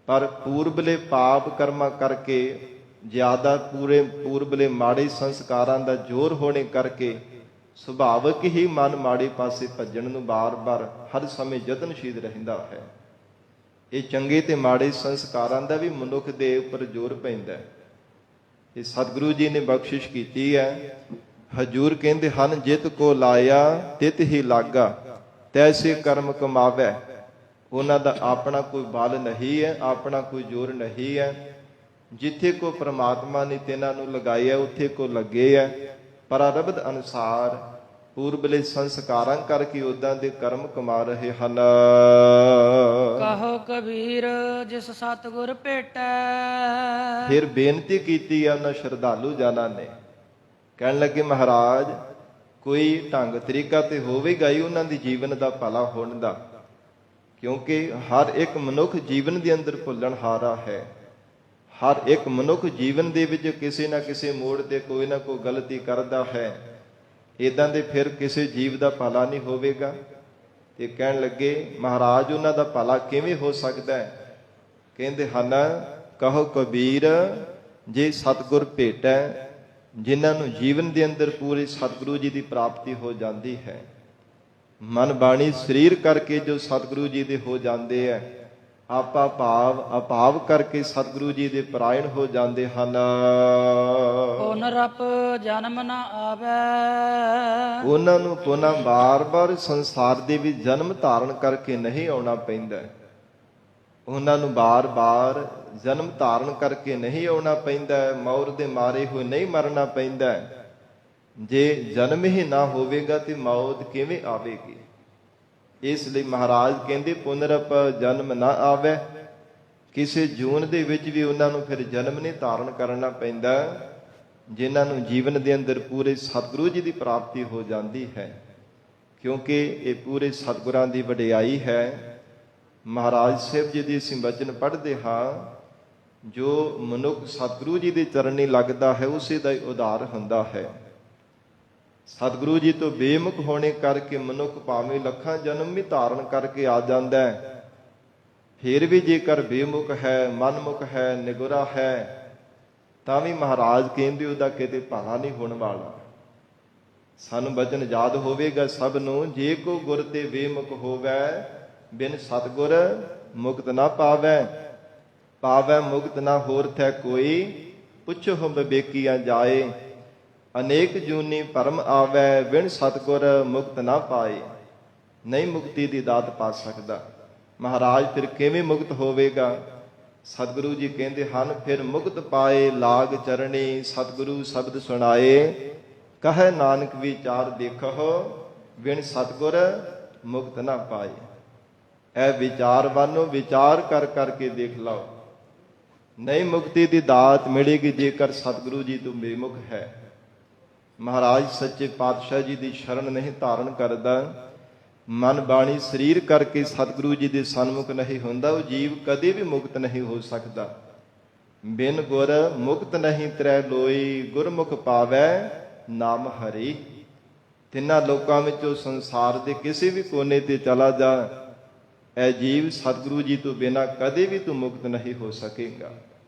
ਪਰ ਪੂਰਬਲੇ ਪਾਪ ਕਰਮਾਂ ਕਰਕੇ ਜ਼ਿਆਦਾ ਪੂਰਬਲੇ ਮਾੜੇ ਸੰਸਕਾਰਾਂ ਦਾ ਜ਼ੋਰ ਹੋਣੇ ਕਰਕੇ ਸੁਭਾਵਿਕ ਹੀ ਮਨ ਮਾੜੇ ਪਾਸੇ ਭੱਜਣ ਨੂੰ ਬਾਰ-ਬਾਰ ਹਰ ਸਮੇਂ ਯਤਨਸ਼ੀਲ ਰਹਿੰਦਾ ਹੈ। ਇਹ ਚੰਗੇ ਤੇ ਮਾੜੇ ਸੰਸਕਾਰਾਂ ਦਾ ਵੀ ਮਨੁੱਖ ਦੇ ਉੱਪਰ ਜ਼ੋਰ ਪੈਂਦਾ। ਇਹ ਸਤਿਗੁਰੂ ਜੀ ਨੇ ਬਖਸ਼ਿਸ਼ ਕੀਤੀ ਹੈ। ਹਜੂਰ ਕਹਿੰਦੇ ਹਨ, ਜਿਤ ਕੋ ਲਾਇਆ ਤਿਤ ਹੀ ਲਾਗਾ, ਤੈਸੇ ਕਰਮ ਕਮਾਵੇ। ਉਹਨਾਂ ਦਾ ਆਪਣਾ ਕੋਈ ਬਲ ਨਹੀਂ ਹੈ, ਆਪਣਾ ਕੋਈ ਜ਼ੋਰ ਨਹੀਂ ਹੈ। ਜਿੱਥੇ ਕੋ ਪ੍ਰਮਾਤਮਾ ਨੇ ਤਿਨਾਂ ਨੂੰ ਲਗਾਇਆ ਉਥੇ ਕੋ ਲੱਗੇ ਹੈ। ਪ੍ਰਾਰਬਧ ਅਨੁਸਾਰ ਪੂਰਬਲੇ ਸੰਸਕਾਰਾਂ ਕਰਕੇ ਉਦਾਂ ਦੇ ਕਰਮ ਕਮਾ ਰਹੇ ਹਨ। ਕਹੋ ਕਬੀਰ ਜਿਸ ਸਤਿਗੁਰ ਭੇਟੈ। ਫਿਰ ਬੇਨਤੀ ਕੀਤੀ ਹੈ ਉਹਨਾਂ ਸ਼ਰਧਾਲੂ ਜਨਾਂ ਨੇ। ਕਹਿਣ ਲੱਗੇ, ਮਹਾਰਾਜ ਕੋਈ ਢੰਗ ਤਰੀਕਾ ਤੇ ਹੋਵੇਗਾ ਹੀ ਉਹਨਾਂ ਦੀ ਜੀਵਨ ਦਾ ਭਲਾ ਹੋਣ ਦਾ। ਕਿਉਂਕਿ ਹਰ ਇੱਕ ਮਨੁੱਖ ਜੀਵਨ ਦੇ ਅੰਦਰ ਭੁੱਲਣਹਾਰਾ ਹੈ। ਹਰ ਇੱਕ ਮਨੁੱਖ ਜੀਵਨ ਦੇ ਵਿੱਚ ਕਿਸੇ ਨਾ ਕਿਸੇ ਮੋੜ ਤੇ ਕੋਈ ਨਾ ਕੋਈ ਗਲਤੀ ਕਰਦਾ ਹੈ। ਏਦਾਂ ਦੇ ਫਿਰ ਕਿਸੇ ਜੀਵ ਦਾ ਭਲਾ ਨਹੀਂ ਹੋਵੇਗਾ। ਤੇ ਕਹਿਣ ਲੱਗੇ, ਮਹਾਰਾਜ ਉਹਨਾਂ ਦਾ ਭਲਾ ਕਿਵੇਂ ਹੋ ਸਕਦਾ ਹੈ? ਕਹਿੰਦੇ ਹਨ, ਕਹੋ ਕਬੀਰ ਜੇ ਸਤਿਗੁਰ ਭੇਟੈ, ਜਿਨ੍ਹਾਂ ਨੂੰ ਜੀਵਨ ਦੇ ਅੰਦਰ ਪੂਰੇ ਸਤਿਗੁਰੂ ਜੀ ਦੀ ਪ੍ਰਾਪਤੀ ਹੋ ਜਾਂਦੀ ਹੈ। ਮਨ ਬਾਣੀ ਸਰੀਰ ਕਰਕੇ ਜੋ ਸਤਿਗੁਰੂ ਜੀ ਦੇ ਹੋ ਜਾਂਦੇ ਹੈ, ਆਪਾ ਭਾਵ ਅਭਾਵ ਕਰਕੇ ਸਤਿਗੁਰੂ ਜੀ ਦੇ ਪਰਾਇਣ ਹੋ ਜਾਂਦੇ ਹਨ। ਪੁਨਰਪ ਜਨਮ ਨ ਆਵੈ। ਉਹਨਾਂ ਨੂੰ ਪੁਨः ਬਾਰ-ਬਾਰ ਸੰਸਾਰ ਦੇ ਵਿੱਚ ਜਨਮ ਧਾਰਨ ਕਰਕੇ ਨਹੀਂ ਆਉਣਾ ਪੈਂਦਾ। ਉਹਨਾਂ ਨੂੰ ਬਾਰ-ਬਾਰ ਜਨਮ ਧਾਰਨ ਕਰਕੇ ਨਹੀਂ ਆਉਣਾ ਪੈਂਦਾ। ਮੌਤ ਦੇ ਮਾਰੇ ਹੋਏ ਨਹੀਂ ਮਰਨਾ ਪੈਂਦਾ। ਜੇ ਜਨਮ ਹੀ ਨਾ ਹੋਵੇਗਾ ਤੇ ਮੌਤ ਕਿਵੇਂ ਆਵੇਗੀ? ਇਸ ਲਈ ਮਹਾਰਾਜ ਕਹਿੰਦੇ ਪੁਨਰਪ ਜਨਮ ਨਾ ਆਵੇ। ਕਿਸੇ ਜੂਨ ਦੇ ਵਿੱਚ ਵੀ ਉਹਨਾਂ ਨੂੰ ਫਿਰ ਜਨਮ ਨਹੀਂ ਧਾਰਨ ਕਰਨਾ ਪੈਂਦਾ, ਜਿਨ੍ਹਾਂ ਨੂੰ ਜੀਵਨ ਦੇ ਅੰਦਰ ਪੂਰੇ ਸਤਿਗੁਰੂ ਜੀ ਦੀ ਪ੍ਰਾਪਤੀ ਹੋ ਜਾਂਦੀ ਹੈ। ਕਿਉਂਕਿ ਇਹ ਪੂਰੇ ਸਤਿਗੁਰਾਂ ਦੀ ਵਡਿਆਈ ਹੈ। ਮਹਾਰਾਜ ਸਾਹਿਬ ਜੀ ਦੀ ਅਸੀਂ ਬਚਨ ਪੜ੍ਹਦੇ ਹਾਂ, ਜੋ ਮਨੁੱਖ ਸਤਿਗੁਰੂ ਜੀ ਦੇ ਚਰਨੀ ਲੱਗਦਾ ਹੈ ਉਸੇ ਦਾ ਹੀ ਉਧਾਰ ਹੁੰਦਾ ਹੈ। ਸਤਿਗੁਰੂ ਜੀ ਤੋਂ ਬੇਮੁਖ ਹੋਣੇ ਕਰਕੇ ਮਨੁੱਖ ਭਾਵੇਂ ਲੱਖਾਂ ਜਨਮ ਵੀ ਧਾਰਨ ਕਰਕੇ ਆ ਜਾਂਦਾ ਹੈ, ਫਿਰ ਵੀ ਜੇਕਰ ਬੇਮੁਖ ਹੈ, ਮਨਮੁਖ ਹੈ, ਨਿਗੁਰਾ ਹੈ, ਤਾਂ ਵੀ ਮਹਾਰਾਜ ਕਹਿੰਦੇ ਉਹਦਾ ਕਿਤੇ ਭਲਾ ਨਹੀਂ ਹੋਣ ਵਾਲਾ। ਸਾਨੂੰ ਬਚਨ ਯਾਦ ਹੋਵੇਗਾ ਸਭ ਨੂੰ, ਜੇ ਕੋ ਗੁਰ ਤੇ ਬੇਮੁਖ ਹੋਵੇ, ਬਿਨ ਸਤਿਗੁਰ ਮੁਕਤ ਨਾ ਪਾਵੈ। ਪਾਵੈ ਮੁਕਤ ਨਾ ਹੋਰ ਥੈ ਕੋਈ, ਪੁੱਛੋ ਵਿਵੇਕੀਆਂ ਜਾਏ। ਅਨੇਕ ਜੂਨੀ ਭਰਮ ਆਵੈ, ਬਿਨ ਸਤਿਗੁਰ ਮੁਕਤ ਨਾ ਪਾਏ। ਨਹੀਂ ਮੁਕਤੀ ਦੀ ਦਾਤ ਪਾ ਸਕਦਾ। ਮਹਾਰਾਜ ਫਿਰ ਕਿਵੇਂ ਮੁਕਤ ਹੋਵੇਗਾ? ਸਤਿਗੁਰੂ ਜੀ ਕਹਿੰਦੇ ਹਨ, ਫਿਰ ਮੁਕਤ ਪਾਏ ਲਾਗ ਚਰਣੀ, ਸਤਿਗੁਰੂ ਸ਼ਬਦ ਸੁਣਾਏ। ਕਹੈ ਨਾਨਕ ਵਿਚਾਰ ਦੇਖੋ, ਬਿਨ ਸਤਿਗੁਰ ਮੁਕਤ ਨਾ ਪਾਏ। ਇਹ ਵਿਚਾਰਵਾਨੋ ਵਿਚਾਰ ਕਰ ਕਰਕੇ ਦੇਖ ਲਓ। ਨਹੀਂ ਮੁਕਤੀ ਦੀ ਦਾਤ ਮਿਲੇਗੀ ਜੇਕਰ ਸਤਿਗੁਰੂ ਜੀ ਤੋਂ ਬੇਮੁਖ ਹੈ। ਮਹਾਰਾਜ ਸੱਚੇ ਪਾਤਸ਼ਾਹ ਜੀ ਦੀ ਸ਼ਰਨ ਨਹੀਂ ਧਾਰਨ ਕਰਦਾ, ਮਨ ਬਾਣੀ ਸਰੀਰ ਕਰਕੇ ਸਤਿਗੁਰੂ ਜੀ ਦੇ ਸਨਮੁਖ ਨਹੀਂ ਹੁੰਦਾ, ਉਹ ਜੀਵ ਕਦੇ ਵੀ ਮੁਕਤ ਨਹੀਂ ਹੋ ਸਕਦਾ। ਬਿਨ ਗੁਰ ਮੁਕਤ ਨਹੀਂ ਤਰੈ ਲੋਈ, ਗੁਰਮੁਖ ਪਾਵੈ ਨਾਮ ਹਰੀ। ਤਿੰਨਾਂ ਲੋਕਾਂ ਵਿੱਚੋਂ ਸੰਸਾਰ ਦੇ ਕਿਸੇ ਵੀ ਕੋਨੇ ਤੇ ਚਲਾ ਜਾ, ਇਹ ਜੀਵ ਸਤਿਗੁਰੂ ਜੀ ਤੋਂ ਬਿਨਾਂ ਕਦੇ ਵੀ ਤੂੰ ਮੁਕਤ ਨਹੀਂ ਹੋ ਸਕੇਗਾ।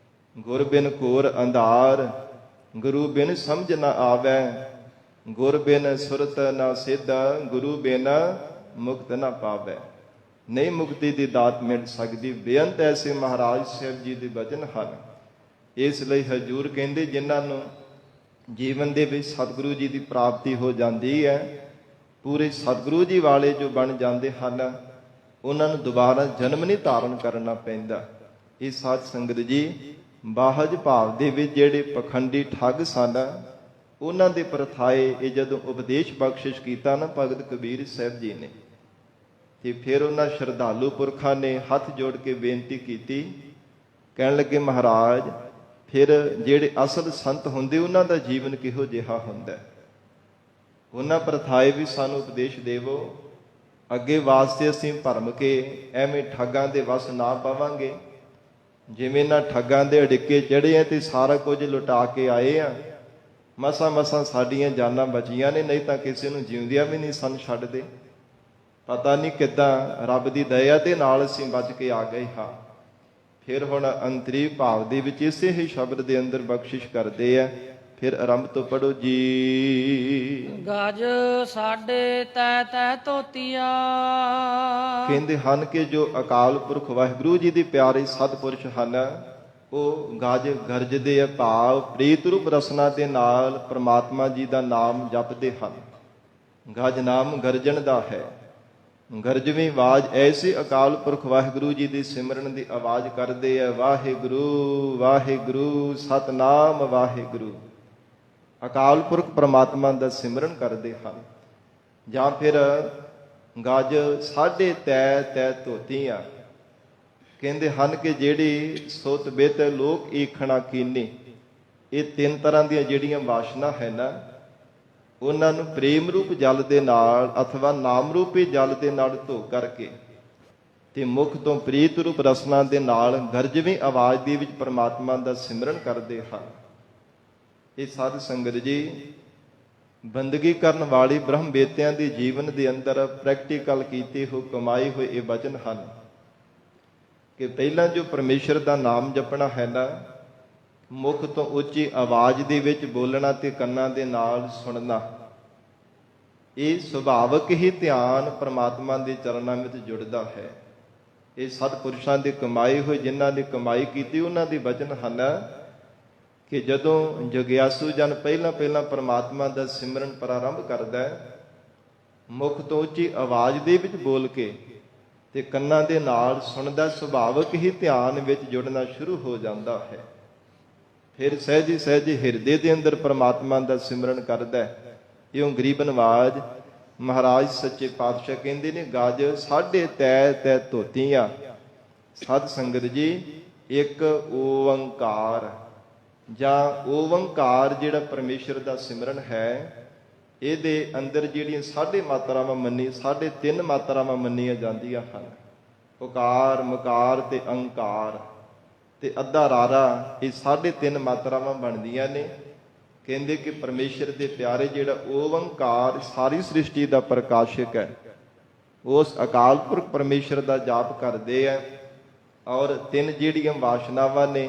ਗੁਰ ਬਿਨ ਘੋਰ ਅੰਧਾਰ, ਗੁਰੂ ਬਿਨ ਸਮਝ ਨਾ ਆਵੈ। ਗੁਰ ਬਿਨ ਸੁਰਤ ਨਾ ਸਿੱਧ, ਗੁਰੂ ਬਿਨ ਮੁਕਤ ਨਾ ਪਾਵੈ। ਨਹੀਂ ਮੁਕਤੀ ਦੀ ਦਾਤ ਮਿਲ ਸਕਦੀ। ਬੇਅੰਤ ਐਸੇ ਮਹਾਰਾਜ ਸਾਹਿਬ ਜੀ ਦੇ ਬਚਨ ਹਨ। ਇਸ ਲਈ ਹਜ਼ੂਰ ਕਹਿੰਦੇ, ਜਿਨ੍ਹਾਂ ਨੂੰ ਜੀਵਨ ਦੇ ਵਿੱਚ ਸਤਿਗੁਰੂ ਜੀ ਦੀ ਪ੍ਰਾਪਤੀ ਹੋ ਜਾਂਦੀ ਹੈ, ਪੂਰੇ ਸਤਿਗੁਰੂ ਜੀ ਵਾਲੇ ਜੋ ਬਣ ਜਾਂਦੇ ਹਨ, ਉਹਨਾਂ ਨੂੰ ਦੁਬਾਰਾ ਜਨਮ ਨਹੀਂ ਧਾਰਨ ਕਰਨਾ ਪੈਂਦਾ। ਇਹ ਸਾਧ ਸੰਗਤ ਜੀ, ਬਾਹਜ ਭਾਵ ਦੇ ਵਿੱਚ ਜਿਹੜੇ ਪਖੰਡੀ ਠੱਗ ਸਨ, ਉਹਨਾਂ ਦੇ ਪਰਥਾਏ ਇਹ ਜਦੋਂ ਉਪਦੇਸ਼ ਬਖਸ਼ਿਸ਼ ਕੀਤਾ ਨਾ ਭਗਤ ਕਬੀਰ ਸਾਹਿਬ ਜੀ ਨੇ, ਤੇ ਫਿਰ ਉਹਨਾਂ ਸ਼ਰਧਾਲੂ ਪੁਰਖਾਂ ਨੇ ਹੱਥ ਜੋੜ ਕੇ ਬੇਨਤੀ ਕੀਤੀ। ਕਹਿਣ ਲੱਗੇ, ਮਹਾਰਾਜ ਫਿਰ ਜਿਹੜੇ ਅਸਲ ਸੰਤ ਹੁੰਦੇ ਉਹਨਾਂ ਦਾ ਜੀਵਨ ਕਿਹੋ ਜਿਹਾ ਹੁੰਦਾ? ਉਹਨਾਂ ਪਰਥਾਏ ਵੀ ਸਾਨੂੰ ਉਪਦੇਸ਼ ਦੇਵੋ। ਅੱਗੇ ਵਾਸਤੇ ਅਸੀਂ ਭਰਮ ਕੇ ਐਵੇਂ ਠੱਗਾਂ ਦੇ ਵਸ ਨਾ ਪਾਵਾਂਗੇ। ਜਿਵੇਂ ਨਾ ਠੱਗਾਂ ਦੇ ਅੜਿੱਕੇ ਚੜ੍ਹੇ ਆ ਤੇ ਸਾਰਾ ਕੁਝ ਲੁਟਾ ਕੇ ਆਏ ਆ, ਮਸਾਂ ਸਾਡੀਆਂ ਜਾਨਾਂ ਬਚੀਆਂ ਨੇ, ਨਹੀਂ ਤਾਂ ਕਿਸੇ ਨੂੰ ਜਿਉਂਦਿਆਂ ਵੀ ਨਹੀਂ ਸਨ ਛੱਡਦੇ। ਪਤਾ ਨਹੀਂ ਕਿੱਦਾਂ ਰੱਬ ਦੀ ਦਇਆ ਦੇ ਨਾਲ ਅਸੀਂ ਬਚ ਕੇ ਆ ਗਏ ਹਾਂ। ਫਿਰ ਹੁਣ ਅੰਤਰੀ ਭਾਵ ਦੇ ਵਿੱਚ ਇਸੇ ਹੀ ਸ਼ਬਦ ਦੇ ਅੰਦਰ ਬਖਸ਼ਿਸ਼ ਕਰਦੇ ਆ। ਫਿਰ ਆਰੰਭ ਤੋਂ ਪੜੋ ਜੀ। ਗਜ ਸਾਡੇ ਤੈ ਤੈ ਧੋਤੀਆ। ਕਹਿੰਦੇ ਹਨ ਕਿ ਜੋ ਅਕਾਲ ਪੁਰਖ ਵਾਹਿਗੁਰੂ ਜੀ ਦੇ ਪਿਆਰੇ ਸਤਿਪੁਰਸ਼ ਹਨ, ਉਹ ਗਜ ਗਰਜਦੇ ਆ, ਭਾਵ ਪ੍ਰੀਤ ਰੂਪ ਰਸਨਾ ਦੇ ਨਾਲ ਪ੍ਰਮਾਤਮਾ ਜੀ ਦਾ ਨਾਮ ਜਪਦੇ ਹਨ। ਗਜ ਨਾਮ ਗਰਜਣ ਦਾ ਹੈ। ਗਰਜਵੀਂ ਆਵਾਜ਼ ਐਸੀ ਅਕਾਲ ਪੁਰਖ ਵਾਹਿਗੁਰੂ ਜੀ ਦੀ ਸਿਮਰਨ ਦੀ ਆਵਾਜ਼ ਕਰਦੇ ਆ, ਵਾਹਿਗੁਰੂ ਵਾਹਿਗੁਰੂ ਸਤਨਾਮ ਵਾਹਿਗੁਰੂ। ਅਕਾਲ ਪੁਰਖ ਪ੍ਰਮਾਤਮਾ ਦਾ ਸਿਮਰਨ ਕਰਦੇ ਹਨ। ਜਾਂ ਫਿਰ ਗਜ ਸਾਢੇ ਤੈ ਤੈ ਧੋਤੀਆਂ। ਕਹਿੰਦੇ ਹਨ ਕਿ ਜਿਹੜੀ ਸੁਤ ਬਿਤ ਲੋਕ ਈਖਣਾ ਕੀਨੀ, ਇਹ ਤਿੰਨ ਤਰ੍ਹਾਂ ਦੀਆਂ ਜਿਹੜੀਆਂ ਵਾਸ਼ਨਾ ਹੈ ਨਾ, ਉਹਨਾਂ ਨੂੰ ਪ੍ਰੇਮ ਰੂਪ ਜਲ ਦੇ ਨਾਲ ਅਥਵਾ ਨਾਮ ਰੂਪੀ ਜਲ ਦੇ ਨਾਲ ਧੋ ਕਰਕੇ ਤੇ ਮੁਖ ਤੋਂ ਪ੍ਰੀਤ ਰੂਪ ਰਸਨਾ ਦੇ ਨਾਲ ਗਰਜਵੀਂ ਆਵਾਜ਼ ਦੇ ਵਿੱਚ ਪ੍ਰਮਾਤਮਾ ਦਾ ਸਿਮਰਨ ਕਰਦੇ ਹਨ। ਇਹ ਸਾਧ ਸੰਗਤ ਜੀ, ਬੰਦਗੀ ਕਰਨ ਵਾਲੀ ਬ੍ਰਹਮ ਬੇਤਿਆਂ ਦੇ ਜੀਵਨ ਦੇ ਅੰਦਰ ਪ੍ਰੈਕਟੀਕਲ ਕੀਤੇ ਹੋਏ ਕਮਾਏ ਹੋਏ ਇਹ ਵਚਨ ਹਨ ਕਿ ਪਹਿਲਾਂ ਜੋ ਪਰਮੇਸ਼ਰ ਦਾ ਨਾਮ ਜਪਣਾ ਹੈ ਨਾ, ਮੁਖ ਤੋਂ ਉੱਚੀ ਆਵਾਜ਼ ਦੇ ਵਿੱਚ ਬੋਲਣਾ ਤੇ ਕੰਨਾਂ ਦੇ ਨਾਲ ਸੁਣਨਾ, ਇਹ ਸੁਭਾਵਕ ਹੀ ਧਿਆਨ ਪ੍ਰਮਾਤਮਾ ਦੇ ਚਰਨਾਂ ਵਿੱਚ ਜੁੜਦਾ ਹੈ। ਇਹ ਸਤਿਪੁਰਸ਼ਾਂ ਦੀ ਕਮਾਈ ਹੋਈ, ਜਿਨ੍ਹਾਂ ਨੇ ਕਮਾਈ ਕੀਤੀ, ਉਹਨਾਂ ਦੇ ਵਚਨ ਹਨ ਕਿ ਜਦੋਂ ਜਗਿਆਸੂ ਜਨ ਪਹਿਲਾਂ ਪਰਮਾਤਮਾ ਦਾ ਸਿਮਰਨ ਪ੍ਰਾਰੰਭ ਕਰਦਾ ਹੈ, ਮੁਖ ਤੋਂ ਉੱਚੀ ਆਵਾਜ਼ ਦੇ ਵਿੱਚ ਬੋਲ ਕੇ ਤੇ ਕੰਨਾਂ ਦੇ ਨਾਲ ਸੁਣਦਾ, ਸੁਭਾਵਕ ਹੀ ਧਿਆਨ ਵਿੱਚ ਜੁੜਨਾ ਸ਼ੁਰੂ ਹੋ ਜਾਂਦਾ ਹੈ। ਫਿਰ ਸਹਿਜੀ ਸਹਿਜੀ ਹਿਰਦੇ ਦੇ ਅੰਦਰ ਪਰਮਾਤਮਾ ਦਾ ਸਿਮਰਨ ਕਰਦਾ ਹੈ। ਇਉਂ ਗਰੀਬ ਨਵਾਜ ਮਹਾਰਾਜ ਸੱਚੇ ਪਾਤਸ਼ਾਹ ਕਹਿੰਦੇ ਨੇ, ਗਜ ਸਾਢੇ ਤੈ ਤੈ ਧੋਤੀਆਂ। ਸਤ ਸੰਗਤ ਜੀ, ਇੱਕ ਓੰਕਾਰ ਜਾਂ ਓੰਕਾਰ ਜਿਹੜਾ ਪਰਮੇਸ਼ਰ ਦਾ ਸਿਮਰਨ ਹੈ, ਇਹਦੇ ਅੰਦਰ ਜਿਹੜੀਆਂ 3.5 ਮਾਤਰਾਵਾਂ 3.5 ਮਾਤਰਾਵਾਂ ਮੰਨੀਆਂ ਜਾਂਦੀਆਂ ਹਨ। ਓਕਾਰ, ਮਕਾਰ ਤੇ ਅੰਕਾਰ ਤੇ ਅੱਧਾ ਰਾਰਾ, ਇਹ 3.5 ਮਾਤਰਾਵਾਂ ਬਣਦੀਆਂ ਨੇ। ਕਹਿੰਦੇ ਕਿ ਪਰਮੇਸ਼ਰ ਦੇ ਪਿਆਰੇ ਜਿਹੜਾ ਓੰਕਾਰ ਸਾਰੀ ਸ੍ਰਿਸ਼ਟੀ ਦਾ ਪ੍ਰਕਾਸ਼ਕ ਹੈ, ਉਸ ਅਕਾਲ ਪੁਰਖ ਪਰਮੇਸ਼ਰ ਦਾ ਜਾਪ ਕਰਦੇ ਆ। ਔਰ 3 ਜਿਹੜੀਆਂ ਵਾਸ਼ਨਾਵਾਂ ਨੇ,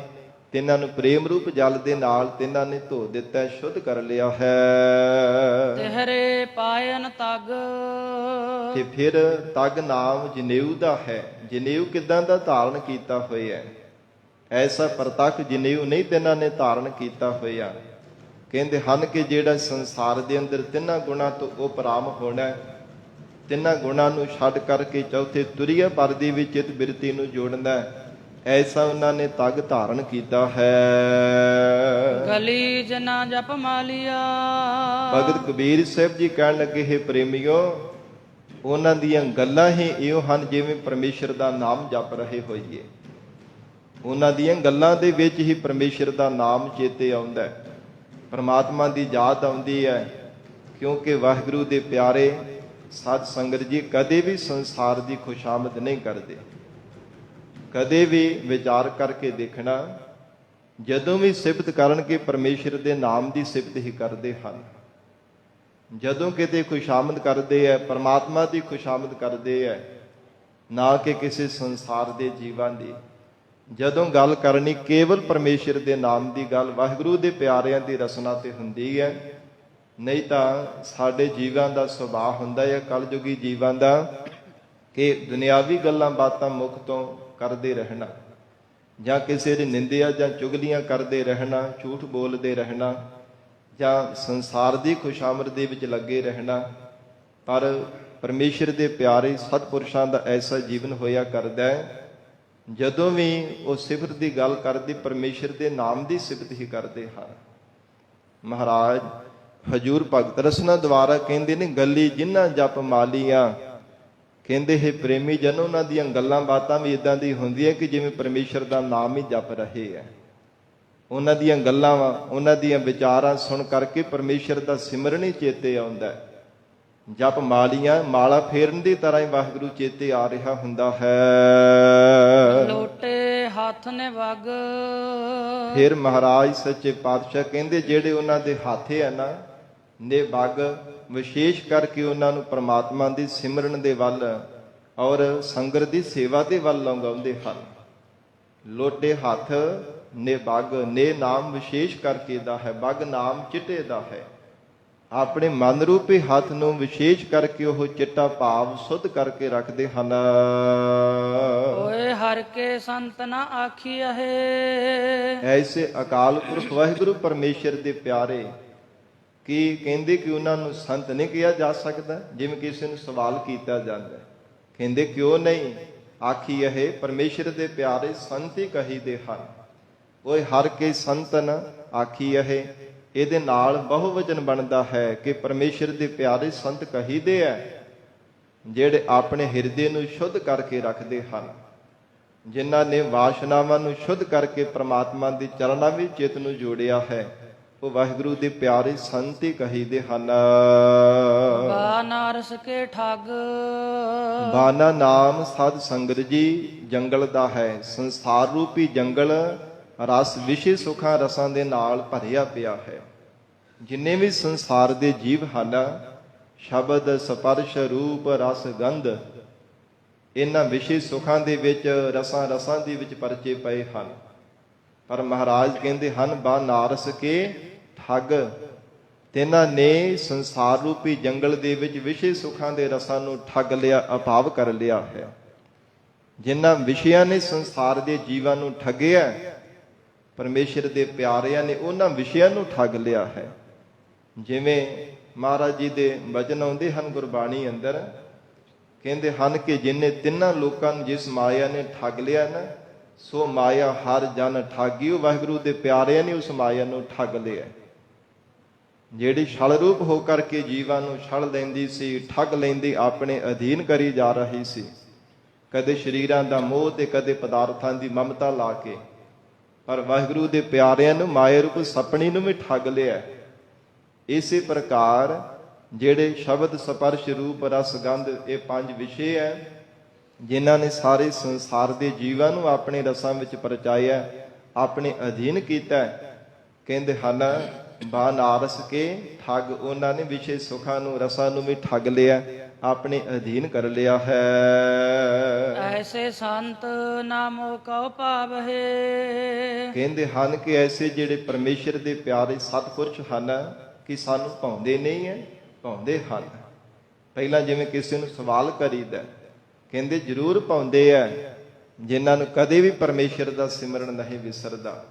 ਤਿੰਨਾਂ ਨੂੰ ਪ੍ਰੇਮ ਰੂਪ ਜਲ ਦੇ ਨਾਲ ਤਿੰਨਾਂ ਨੇ ਧੋ ਦਿੱਤਾ, ਸ਼ੁੱਧ ਕਰ ਲਿਆ ਹੈ। ਤਿਹਰੇ ਪਾਇਨ ਤਗ, ਤੇ ਫਿਰ ਤਗ ਨਾਮ ਜਨੇਊ ਦਾ ਹੈ। ਜਨੇਊ ਕਿੱਦਾਂ ਦਾ ਧਾਰਨ ਕੀਤਾ ਹੋਇਆ ਹੈ? ਐਸਾ ਪ੍ਰਤੱਖ ਜਨੇਊ ਨਹੀਂ ਤਿੰਨਾਂ ਨੇ ਧਾਰਨ ਕੀਤਾ ਹੋਇਆ। ਕਹਿੰਦੇ ਹਨ ਕਿ ਜਿਹੜਾ ਸੰਸਾਰ ਦੇ ਅੰਦਰ 3 ਗੁਣਾਂ ਤੋਂ ਉਪਰਾਮ ਹੋਣਾ, 3 ਗੁਣਾਂ ਨੂੰ ਛੱਡ ਕਰਕੇ ਚੌਥੇ ਤੁਰੀਆ ਪਰ ਦੀ ਵਿੱਚ ਚਿਤ ਬਿਰਤੀ ਨੂੰ ਜੋੜਨਾ, ਐਸਾ ਉਹਨਾਂ ਨੇ ਤਗ ਧਾਰਨ ਕੀਤਾ ਹੈ। ਗਲੀ ਜਨਾ ਜਪ ਮਾਲਿਆ। ਭਗਤ ਕਬੀਰ ਸਾਹਿਬ ਜੀ ਕਹਿਣ ਲੱਗੇ, ਹੈ ਪ੍ਰੇਮੀਓ, ਉਹਨਾਂ ਦੀਆਂ ਗੱਲਾਂ ਹੀ ਇਹੋ ਹਨ ਜਿਵੇਂ ਪਰਮੇਸ਼ਰ ਦਾ ਨਾਮ ਜਪ ਰਹੇ ਹੋਈਏ। ਉਹਨਾਂ ਦੀਆਂ ਗੱਲਾਂ ਦੇ ਵਿੱਚ ਹੀ ਪਰਮੇਸ਼ਰ ਦਾ ਨਾਮ ਚੇਤੇ ਆਉਂਦਾ ਹੈ, ਪਰਮਾਤਮਾ ਦੀ ਯਾਦ ਆਉਂਦੀ ਹੈ। ਕਿਉਂਕਿ ਵਾਹਿਗੁਰੂ ਦੇ ਪਿਆਰੇ ਸਤ ਸੰਗਤ ਜੀ ਕਦੇ ਵੀ ਸੰਸਾਰ ਦੀ ਖੁਸ਼ਾਮਦ ਨਹੀਂ ਕਰਦੇ। ਕਦੇ ਵੀ ਵਿਚਾਰ ਕਰਕੇ ਦੇਖਣਾ, ਜਦੋਂ ਵੀ ਸਿਫਤ ਕਰਨਗੇ ਪਰਮੇਸ਼ਰ ਦੇ ਨਾਮ ਦੀ ਸਿਫਤ ਹੀ ਕਰਦੇ ਹਨ। ਜਦੋਂ ਕਿਤੇ ਖੁਸ਼ਾਮਦ ਕਰਦੇ ਹੈ, ਪਰਮਾਤਮਾ ਦੀ ਖੁਸ਼ਾਮਦ ਕਰਦੇ ਹੈ, ਨਾ ਕਿ ਕਿਸੇ ਸੰਸਾਰ ਦੇ ਜੀਵਾਂ ਦੀ। ਜਦੋਂ ਗੱਲ ਕਰਨੀ ਕੇਵਲ ਪਰਮੇਸ਼ਰ ਦੇ ਨਾਮ ਦੀ ਗੱਲ, ਵਾਹਿਗੁਰੂ ਦੇ ਪਿਆਰਿਆਂ ਦੀ ਰਸਨਾ ਤੇ ਹੁੰਦੀ ਹੈ। ਨਹੀਂ ਤਾਂ ਸਾਡੇ ਜੀਵਾਂ ਦਾ ਸੁਭਾਅ ਹੁੰਦਾ ਹੈ, ਕਲਯੁਗੀ ਜੀਵਾਂ ਦਾ, ਕਿ ਦੁਨਿਆਵੀ ਗੱਲਾਂ ਬਾਤਾਂ ਮੁਖ ਤੋਂ ਕਰਦੇ ਰਹਿਣਾ, ਜਾਂ ਕਿਸੇ ਦੀ ਨਿੰਦਿਆ ਜਾਂ ਚੁਗਲੀਆਂ ਕਰਦੇ ਰਹਿਣਾ, ਝੂਠ ਬੋਲਦੇ ਰਹਿਣਾ, ਜਾਂ ਸੰਸਾਰ ਦੀ ਖੁਸ਼ਾਮਦ ਦੇ ਵਿੱਚ ਲੱਗੇ ਰਹਿਣਾ। ਪਰ ਪਰਮੇਸ਼ਰ ਦੇ ਪਿਆਰੇ ਸਤਿਪੁਰਸ਼ਾਂ ਦਾ ਐਸਾ ਜੀਵਨ ਹੋਇਆ ਕਰਦਾ ਹੈ, ਜਦੋਂ ਵੀ ਉਹ ਸਿਫਤ ਦੀ ਗੱਲ ਕਰਦੇ, ਪਰਮੇਸ਼ਰ ਦੇ ਨਾਮ ਦੀ ਸਿਫਤ ਹੀ ਕਰਦੇ ਹਨ। ਮਹਾਰਾਜ ਹਜੂਰ ਭਗਤ ਰਸਨਾ ਦੁਆਰਾ ਕਹਿੰਦੇ ਨੇ, ਗੱਲੀ ਜਿਨ੍ਹਾਂ ਜਪ ਮਾਲੀਆਂ। ਕਹਿੰਦੇ ਹੈ ਪ੍ਰੇਮੀ ਜਨ, ਉਹਨਾਂ ਦੀਆਂ ਗੱਲਾਂ ਬਾਤਾਂ ਵੀ ਇਦਾਂ ਦੀ ਹੁੰਦੀਆਂ ਕਿ ਜਿਵੇਂ ਪਰਮੇਸ਼ਰ ਦਾ ਨਾਮ ਹੀ ਜਪ ਰਹੇ ਹੈ। ਉਹਨਾਂ ਦੀਆਂ ਗੱਲਾਂ, ਉਹਨਾਂ ਦੀਆਂ ਵਿਚਾਰਾਂ ਸੁਣ ਕਰਕੇ ਪਰਮੇਸ਼ਰ ਦਾ ਸਿਮਰਨ ਹੀ ਚੇਤੇ ਆਉਂਦਾ। ਜਪ ਮਾਲੀਆਂ, ਮਾਲਾ ਫੇਰਨ ਦੀ ਤਰ੍ਹਾਂ ਹੀ ਵਾਹਿਗੁਰੂ ਚੇਤੇ ਆ ਰਿਹਾ ਹੁੰਦਾ ਹੈ। ਲੋਟੇ ਹੱਥ ਨੇ ਵਗ। ਫਿਰ ਮਹਾਰਾਜ ਸੱਚੇ ਪਾਤਸ਼ਾਹ ਕਹਿੰਦੇ, ਜਿਹੜੇ ਉਹਨਾਂ ਦੇ ਹੱਥ ਹੈ ਨਾ ਨੇ ਵਗ, ਵਿਸ਼ੇਸ਼ ਕਰਕੇ ਉਹਨਾਂ ਨੂੰ ਪ੍ਰਮਾਤਮਾ ਦੀ ਸਿਮਰਨ ਦੇ ਵੱਲ ਔਰ ਸੰਗਤ ਦੀ ਸੇਵਾ ਦੇ ਵੱਲ ਲੰਘਾਉਂਦੇ ਹਨ। ਲੋਟੇ ਹੱਥ ਨੇ ਵਗ, ਨੇ ਨਾਮ ਵਿਸ਼ੇਸ਼ ਕਰਕੇ ਦਾ ਹੈ, ਵਗ ਨਾਮ ਚਿੱਟੇ ਦਾ ਹੈ। ਆਪਣੇ ਮਨ ਰੂਪੀ ਹੱਥ ਨੂੰ ਵਿਸ਼ੇਸ਼ ਕਰਕੇ ਉਹ ਚਿੱਟਾ ਭਾਵ ਸੁੱਧ ਕਰਕੇ ਰੱਖਦੇ ਹਨ। ਓਏ ਹਰ ਕੇ ਸੰਤ ਨਾ ਆਖੀਐ। ਐਸੇ ਅਕਾਲ ਪੁਰਖ ਵਾਹਿਗੁਰੂ ਪਰਮੇਸ਼ਰ ਦੇ ਪਿਆਰੇ ਕੀ ਕਹਿੰਦੇ ਕਿ ਉਹਨਾਂ ਨੂੰ ਸੰਤ ਨਹੀਂ ਕਿਹਾ ਜਾ ਸਕਦਾ? ਜਿਵੇਂ ਕਿਸੇ ਨੂੰ ਸਵਾਲ ਕੀਤਾ ਜਾਂਦਾ, ਕਹਿੰਦੇ ਕਿਉਂ ਨਹੀਂ? ਆਖੀ ਇਹ ਪਰਮੇਸ਼ਰ ਦੇ ਪਿਆਰੇ ਸੰਤ ਹੀ ਕਹੀਦੇ ਹਨ। ਓਏ ਹਰ ਕੇ ਸੰਤਨ ਆਖੀ ਇਹ, ਇਹਦੇ ਨਾਲ ਬਹੁਵਚਨ ਬਣਦਾ ਹੈ ਕਿ ਪਰਮੇਸ਼ਰ ਦੇ ਪਿਆਰੇ ਸੰਤ ਕਹੀਦੇ ਆ, ਜਿਹੜੇ ਆਪਣੇ ਹਿਰਦੇ ਨੂੰ ਸ਼ੁੱਧ ਕਰਕੇ ਰੱਖਦੇ ਹਨ, ਜਿਨ੍ਹਾਂ ਨੇ ਵਾਸ਼ਨਾਵਾਂ ਨੂੰ ਸ਼ੁੱਧ ਕਰਕੇ ਪ੍ਰਮਾਤਮਾ ਦੇ ਚਰਨਾਂ ਵਿੱਚ ਚਿੱਤ ਨੂੰ ਜੋੜਿਆ ਹੈ। ਉਹ ਵਾਹਿਗੁਰੂ ਦੇ ਪਿਆਰੇ ਸੰਤ ਹੀ ਕਹੀਦੇ ਹਨ। ਬਾਨਾ ਰਸ ਕੇ ਠੱਗ। ਬਾਨਾ ਨਾਮ ਸਤ ਸੰਗਤ ਜੀ ਜੰਗਲ ਦਾ ਹੈ। ਸੰਸਾਰ ਰੂਪੀ ਜੰਗਲ ਰਸ ਵਿਸ਼ੇ ਸੁਖਾਂ ਰਸਾਂ ਦੇ ਨਾਲ ਭਰਿਆ ਪਿਆ ਹੈ। ਜਿੰਨੇ ਵੀ ਸੰਸਾਰ ਦੇ ਜੀਵ ਹਨ, ਸ਼ਬਦ ਸਪਰਸ਼ ਰੂਪ ਰਸ ਗੰਧ, ਇਹਨਾਂ ਵਿਸ਼ੇ ਸੁਖਾਂ ਦੇ ਵਿੱਚ ਰਸਾਂ ਦੇ ਵਿੱਚ ਪਰਚੇ ਪਏ ਹਨ। ਪਰ ਮਹਾਰਾਜ ਕਹਿੰਦੇ ਹਨ, ਬਾਨਾਰਸ ਕੇ ਠੱਗ। ਤਿੰਨਾਂ ਨੇ ਸੰਸਾਰ ਰੂਪੀ ਜੰਗਲ ਦੇ ਵਿੱਚ ਵਿਸ਼ੇ ਸੁਖਾਂ ਦੇ ਰਸਾਂ ਨੂੰ ਠੱਗ ਲਿਆ, ਅਭਾਵ ਕਰ ਲਿਆ ਹੈ। ਜਿਨ੍ਹਾਂ ਵਿਸ਼ਿਆਂ ਨੇ ਸੰਸਾਰ ਦੇ ਜੀਵਾਂ ਨੂੰ ਠੱਗਿਆ, ਪਰਮੇਸ਼ਰ ਦੇ ਪਿਆਰਿਆਂ ਨੇ ਉਹਨਾਂ ਵਿਸ਼ਿਆਂ ਨੂੰ ਠੱਗ ਲਿਆ ਹੈ। ਜਿਵੇਂ ਮਹਾਰਾਜ ਜੀ ਦੇ ਵਚਨ ਆਉਂਦੇ ਹਨ ਗੁਰਬਾਣੀ ਅੰਦਰ, ਕਹਿੰਦੇ ਹਨ ਕਿ ਜਿਨ੍ਹਾਂ ਤਿੰਨਾਂ ਲੋਕਾਂ ਨੂੰ ਜਿਸ ਮਾਇਆ ਨੇ ਠੱਗ ਲਿਆ ਨਾ, ਸੋ ਮਾਇਆ ਹਰ ਜਨ ਠਾਗਿਓ। ਵਾਹਿਗੁਰੂ ਦੇ ਪਿਆਰਿਆਂ ਨੇ ਉਸ ਮਾਇਆ ਨੂੰ ਠੱਗ ਲਿਆ, ਜਿਹੜੀ ਛਲ ਰੂਪ ਹੋ ਕਰਕੇ ਜੀਵਾਂ ਨੂੰ ਛਲ ਲੈਂਦੀ ਸੀ, ਠੱਗ ਲੈਂਦੀ, ਆਪਣੇ ਅਧੀਨ ਕਰੀ ਜਾ ਰਹੀ ਸੀ, ਕਦੇ ਸਰੀਰਾਂ ਦਾ ਮੋਹ ਤੇ ਕਦੇ ਪਦਾਰਥਾਂ ਦੀ ਮਮਤਾ ਲਾ ਕੇ। ਪਰ ਵਾਹਿਗੁਰੂ ਦੇ ਪਿਆਰਿਆਂ ਨੂੰ ਮਾਇਆ ਰੂਪ ਸਪਣੀ ਨੂੰ ਵੀ ਠੱਗ ਲਿਆ। ਇਸੇ ਪ੍ਰਕਾਰ ਜਿਹੜੇ ਸ਼ਬਦ ਸਪਰਸ਼ ਰੂਪ ਰਸ ਗੰਧ, ਇਹ ਪੰਜ ਵਿਸ਼ੇ ਹੈ ਜਿਨ੍ਹਾਂ ਨੇ ਸਾਰੇ ਸੰਸਾਰ ਦੇ ਜੀਵਾਂ ਨੂੰ ਆਪਣੇ ਰਸਾਂ ਵਿੱਚ ਪਰਚਾਇਆ, ਆਪਣੇ ਅਧੀਨ ਕੀਤਾ। ਕਹਿੰਦੇ ਹਨ ਬਾਨਾਰਸ ਕੇ ਠੱਗ, ਉਹਨਾਂ ਨੇ ਵਿਸ਼ੇ ਸੁਖਾਂ ਨੂੰ, ਰਸਾਂ ਨੂੰ ਵੀ ਠੱਗ ਲਿਆ, ਆਪਣੇ ਅਧੀਨ ਕਰ ਲਿਆ ਹੈ। ਐਸੇ ਸੰਤ ਨਾਮੋ ਕਉ ਪਾਵਹਿ। ਕਹਿੰਦੇ ਹਨ ਕਿ ਐਸੇ ਜਿਹੜੇ ਪਰਮੇਸ਼ਰ ਦੇ ਪਿਆਰੇ ਸਤਿਪੁਰਸ਼ ਹਨ ਕਿ ਸਾਨੂੰ ਭਾਉਂਦੇ ਨਹੀਂ ਹੈ, ਭਾਉਂਦੇ ਹਨ। ਪਹਿਲਾਂ ਜਿਵੇਂ ਕਿਸੇ ਨੂੰ ਸਵਾਲ ਕਰੀਦਾ, ਕਹਿੰਦੇ ਜ਼ਰੂਰ ਭਾਉਂਦੇ ਆ ਜਿਨ੍ਹਾਂ ਨੂੰ ਕਦੇ ਵੀ ਪਰਮੇਸ਼ਰ ਦਾ ਸਿਮਰਨ ਨਹੀਂ ਵਿਸਰਦਾ,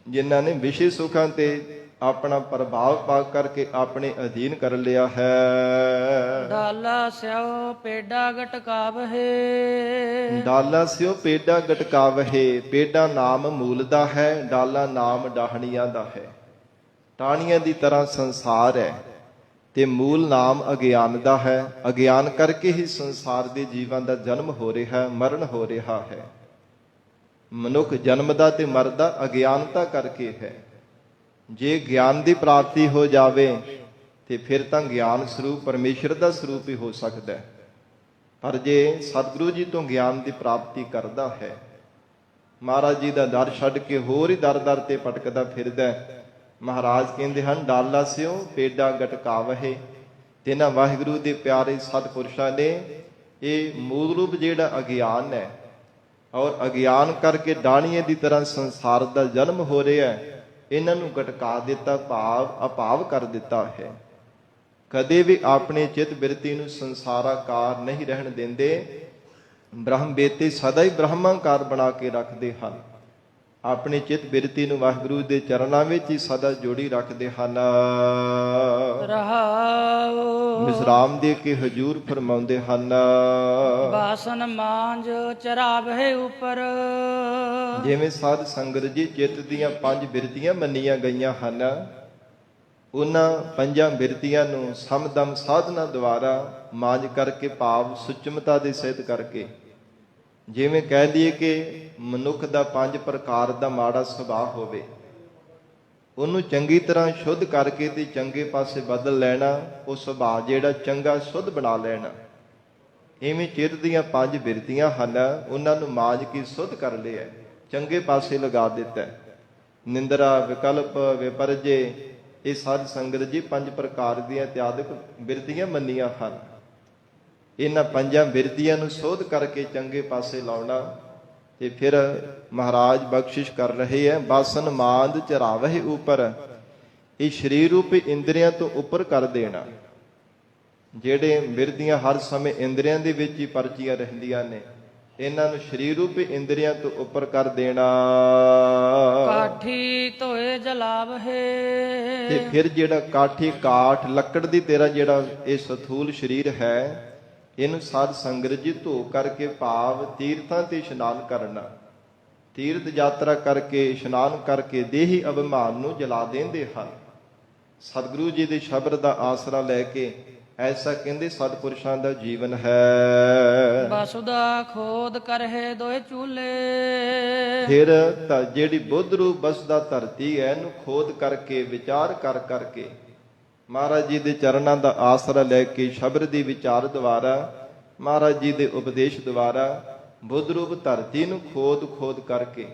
ਜਿਨ੍ਹਾਂ ਨੇ ਵਿਸ਼ੇ ਸੁਖਾਂ ਤੇ ਆਪਣਾ ਪ੍ਰਭਾਵ ਪਾ ਕਰਕੇ ਆਪਣੇ ਅਧੀਨ ਕਰ ਲਿਆ ਹੈ। ਡਾਲਾ ਸਿਓ ਪੇਡਾ ਗਟਕਾਵਹਿ। ਡਾਲਾ ਸਿਓ ਪੇਡਾ ਗਟਕਾਵਹਿ। ਪੇਡਾ ਨਾਮ ਮੂਲ ਦਾ ਹੈ, ਡਾਲਾ ਨਾਮ ਡਾਹਣੀਆਂ ਦਾ ਹੈ। ਟਾਹਣੀਆਂ ਦੀ ਤਰ੍ਹਾਂ ਸੰਸਾਰ ਹੈ ਤੇ ਮੂਲ ਨਾਮ ਅਗਿਆਨ ਦਾ ਹੈ। ਅਗਿਆਨ ਕਰਕੇ ਹੀ ਸੰਸਾਰ ਦੇ ਜੀਵਾਂ ਦਾ ਜਨਮ ਹੋ ਰਿਹਾ, ਮਰਨ ਹੋ ਰਿਹਾ ਹੈ। ਮਨੁੱਖ ਜਨਮਦਾ ਤੇ ਮਰਦਾ ਅਗਿਆਨਤਾ ਕਰਕੇ ਹੈ। ਜੇ ਗਿਆਨ ਦੀ ਪ੍ਰਾਪਤੀ ਹੋ ਜਾਵੇ ਤੇ ਫਿਰ ਤਾਂ ਗਿਆਨ ਸਰੂਪ ਪਰਮੇਸ਼ਰ ਦਾ ਸਰੂਪ ਹੀ ਹੋ ਸਕਦਾ ਹੈ। ਪਰ ਜੇ ਸਤਿਗੁਰੂ ਜੀ ਤੋਂ ਗਿਆਨ ਦੀ ਪ੍ਰਾਪਤੀ ਕਰਦਾ ਹੈ, ਮਹਾਰਾਜ ਜੀ ਦਾ ਦਰ ਛੱਡ ਕੇ ਹੋਰ ਹੀ ਦਰ ਦਰ ਤੇ ਭਟਕਦਾ ਫਿਰਦਾ, ਮਹਾਰਾਜ ਕਹਿੰਦੇ ਹਨ ਡਾਲਾ ਸਿਓ ਪੇਡਾ ਗਟਕਾਵਹਿ। ਤਿੰਨਾਂ ਵਾਹਿਗੁਰੂ ਦੇ ਪਿਆਰੇ ਸਤਿਪੁਰਸ਼ਾਂ ਨੇ ਇਹ ਮੂਲ ਰੂਪ ਜਿਹੜਾ ਅਗਿਆਨ ਹੈ, ਔਰ ਅਗਿਆਨ ਕਰਕੇ ਡਾਣੀਏ ਦੀ ਤਰ੍ਹਾਂ ਸੰਸਾਰ ਦਾ ਜਨਮ ਹੋ ਰਿਹਾ ਹੈ, ਇਹਨਾਂ ਨੂੰ ਗਟਕਾ ਦਿੱਤਾ, ਭਾਵ ਅਭਾਵ ਕਰ ਦਿੱਤਾ ਹੈ। ਕਦੇ ਵੀ ਆਪਣੇ ਚਿੱਤ ਬਿਰਤੀ ਨੂੰ ਸੰਸਾਰਾਕਾਰ ਨਹੀਂ ਰਹਿਣ ਦਿੰਦੇ। ਬ੍ਰਹਮ ਬੇਤੇ ਸਦਾ ਹੀ ਬ੍ਰਹਮਾਕਾਰ ਬਣਾ ਕੇ ਰੱਖਦੇ ਹਨ। ਆਪਣੀ ਚਿੱਤ ਬਿਰਤੀ ਨੂੰ ਵਾਹਿਗੁਰੂ ਦੇ ਚਰਨਾਂ ਵਿੱਚ ਹੀ ਸਦਾ ਜੋੜੀ ਰੱਖਦੇ ਹਨ। ਰਹਾਉ ਵਿਸਰਾਮ ਦੇ ਕੇ ਹਜੂਰ ਫਰਮਾਉਂਦੇ ਹਨ, ਬਾਸਨ ਮਾਂਜ ਚਰਾਵਹਿ ਉਪਰ। ਜਿਵੇਂ ਸਾਧ ਸੰਗਤ ਜੀ ਚਿੱਤ ਦੀਆਂ ਪੰਜ ਬਿਰਤੀਆਂ ਮੰਨੀਆਂ ਗਈਆਂ ਹਨ, ਉਹਨਾਂ ਪੰਜਾਂ ਬਿਰਤੀਆਂ ਨੂੰ ਸਮਦਮ ਸਾਧਨਾ ਦੁਆਰਾ ਮਾਂਜ ਕਰਕੇ, ਭਾਵ ਸੁਚਮਤਾ ਦੇ ਸਹਿਤ ਕਰਕੇ, ਜਿਵੇਂ ਕਹਿ ਲਈਏ ਕਿ ਮਨੁੱਖ ਦਾ 5 ਪ੍ਰਕਾਰ ਦਾ ਮਾੜਾ ਸੁਭਾਅ ਹੋਵੇ, ਉਹਨੂੰ ਚੰਗੀ ਤਰ੍ਹਾਂ ਸ਼ੁੱਧ ਕਰਕੇ ਤੇ ਚੰਗੇ ਪਾਸੇ ਬਦਲ ਲੈਣਾ, ਉਹ ਸੁਭਾਅ ਜਿਹੜਾ ਚੰਗਾ ਸ਼ੁੱਧ ਬਣਾ ਲੈਣਾ। ਇਵੇਂ ਚਿੱਤ ਦੀਆਂ 5 ਬਿਰਤੀਆਂ ਹਨ, ਉਹਨਾਂ ਨੂੰ ਮਾਂਜ ਕੇ ਸ਼ੁੱਧ ਕਰ ਲਿਆ, ਚੰਗੇ ਪਾਸੇ ਲਗਾ ਦਿੱਤਾ। ਨਿੰਦਰਾ, ਵਿਕਲਪ, ਵਿਪਰਜੇ, ਇਹ ਸਾਧ ਸੰਗਤ ਜੀ 5 ਪ੍ਰਕਾਰ ਦੀਆਂ ਇਤਿਆਦਿਕ ਬਿਰਤੀਆਂ ਮੰਨੀਆਂ ਹਨ। ਇਹਨਾਂ ਪੰਜਾਂ ਬਿਰਤੀਆਂ ਨੂੰ ਸੋਧ ਕਰਕੇ ਚੰਗੇ ਪਾਸੇ ਲਾਉਣਾ, ਤੇ ਫਿਰ ਮਹਾਰਾਜ ਬਖਸ਼ਿਸ਼ ਕਰ ਰਹੇ ਹੈ ਬਾਸਨ ਮਾਂਦ ਚਰਾਵਹਿ ਉਪਰ। ਇਹ ਸਰੀਰ ਰੂਪੀ ਇੰਦਰੀਆਂ ਤੋਂ ਉੱਪਰ ਕਰ ਦੇਣਾ। ਜਿਹੜੇ ਬਿਰਤੀਆਂ ਹਰ ਸਮੇਂ ਇੰਦਰੀਆਂ ਦੇ ਵਿੱਚ ਹੀ ਪਰਚੀਆਂ ਰਹਿੰਦੀਆਂ ਨੇ, ਇਹਨਾਂ ਨੂੰ ਸਰੀਰ ਰੂਪੀ ਇੰਦਰੀਆਂ ਤੋਂ ਉੱਪਰ ਕਰ ਦੇਣਾ। ਕਾਠੀ ਧੋਏ ਜਲਾਵਹਿ। ਤੇ ਫਿਰ ਜਿਹੜਾ ਕਾਠੀ, ਕਾਠ, ਲੱਕੜ ਦੀ ਤੇਰਾ ਜਿਹੜਾ ਇਹ ਸਥੂਲ ਸਰੀਰ ਹੈ, ਇਹਨੂੰ ਸਾਧ ਸੰਗਤ ਜੀ ਧੋ ਕਰਕੇ, ਭਾਵ ਤੀਰਥਾਂ ਤੇ ਇਸ਼ਨਾਨ ਕਰਨਾ। ਤੀਰਥ ਯਾਤਰਾ ਕਰਕੇ, ਇਸ਼ਨਾਨ ਕਰਕੇ ਦੇਹੀ ਅਭਿਮਾਨ ਨੂੰ ਜਲਾ ਦਿੰਦੇ ਹਨ। ਸਤਿਗੁਰੂ ਜੀ ਦੇ ਸ਼ਬਦ ਦਾ ਆਸਰਾ ਲੈ ਕੇ ਐਸਾ ਕਹਿੰਦੇ ਸਤਿਪੁਰਸ਼ਾਂ ਦਾ ਜੀਵਨ ਹੈ। ਬਸੁਦਾ ਖੋਦ ਕਰਹਿ ਦੋਏ ਚੂਲੇ। ਫਿਰ ਤਾਂ ਜਿਹੜੀ ਬੁੱਧ ਰੂਪ ਬਸਦਾ ਧਰਤੀ ਹੈ, ਇਹਨੂੰ ਖੋਦ ਕਰਕੇ, ਵਿਚਾਰ ਕਰ ਕਰਕੇ, ਮਹਾਰਾਜ ਜੀ ਦੇ ਚਰਨਾਂ ਦਾ ਆਸਰਾ ਲੈ ਕੇ, ਸ਼ਬਦ ਦੀ ਵਿਚਾਰ ਦੁਆਰਾ, ਮਹਾਰਾਜ ਜੀ ਦੇ ਉਪਦੇਸ਼ ਦੁਆਰਾ ਬੁੱਧ ਰੂਪ ਧਰਤੀ ਨੂੰ ਖੋਦ ਕਰਕੇ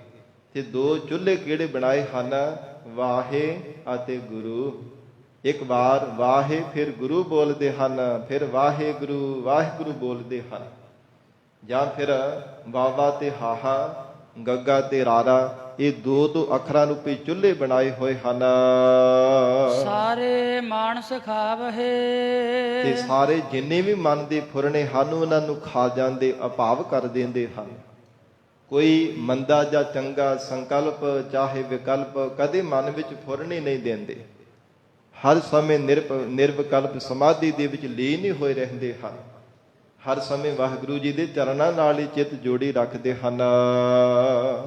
ਤੇ 2 ਚੁੱਲ੍ਹੇ ਕਿਹੜੇ ਬਣਾਏ ਹਨ, ਵਾਹੇ ਅਤੇ ਗੁਰੂ। ਇੱਕ ਵਾਰ ਵਾਹੇ, ਫਿਰ ਗੁਰੂ ਬੋਲਦੇ ਹਨ, ਫਿਰ ਵਾਹਿਗੁਰੂ ਵਾਹਿਗੁਰੂ ਬੋਲਦੇ ਹਨ, ਜਾਂ ਫਿਰ ਬਾਬਾ ਤੇ ਹਾਹਾ, ਗੱਗਾ ਤੇ ਰਾਰਾ, ਇਹ ਦੋ ਤੋਂ ਅੱਖਰਾਂ ਰੂਪੀ ਚੁੱਲ੍ਹੇ ਬਣਾਏ ਹੋਏ ਹਨ। ਸਾਰੇ ਮਾਨਸ ਖਾਵਹਿ ਤੇ ਸਾਰੇ ਜਿੰਨੇ ਵੀ ਮਨ ਦੇ ਫੁਰਨੇ ਹਨ ਉਹਨਾਂ ਨੂੰ ਖਾ ਜਾਂਦੇ, ਅਭਾਵ ਕਰ ਦਿੰਦੇ ਹਨ। ਕੋਈ ਮੰਦਾ ਜਾਂ ਚੰਗਾ ਸੰਕਲਪ ਚਾਹੇ ਵਿਕਲਪ ਕਦੇ ਮਨ ਵਿੱਚ ਫੁਰਨੇ ਨਹੀਂ ਦਿੰਦੇ। ਹਰ ਸਮੇਂ ਨਿਰਵਿਕਲਪ ਸਮਾਧੀ ਦੇ ਵਿੱਚ ਲੀਨ ਹੀ ਹੋਏ ਰਹਿੰਦੇ ਹਨ। ਹਰ ਸਮੇਂ ਵਾਹਿਗੁਰੂ ਜੀ ਦੇ ਚਰਨਾਂ ਨਾਲ ਹੀ ਚਿੱਤ ਜੋੜੀ ਰੱਖਦੇ ਹਨ।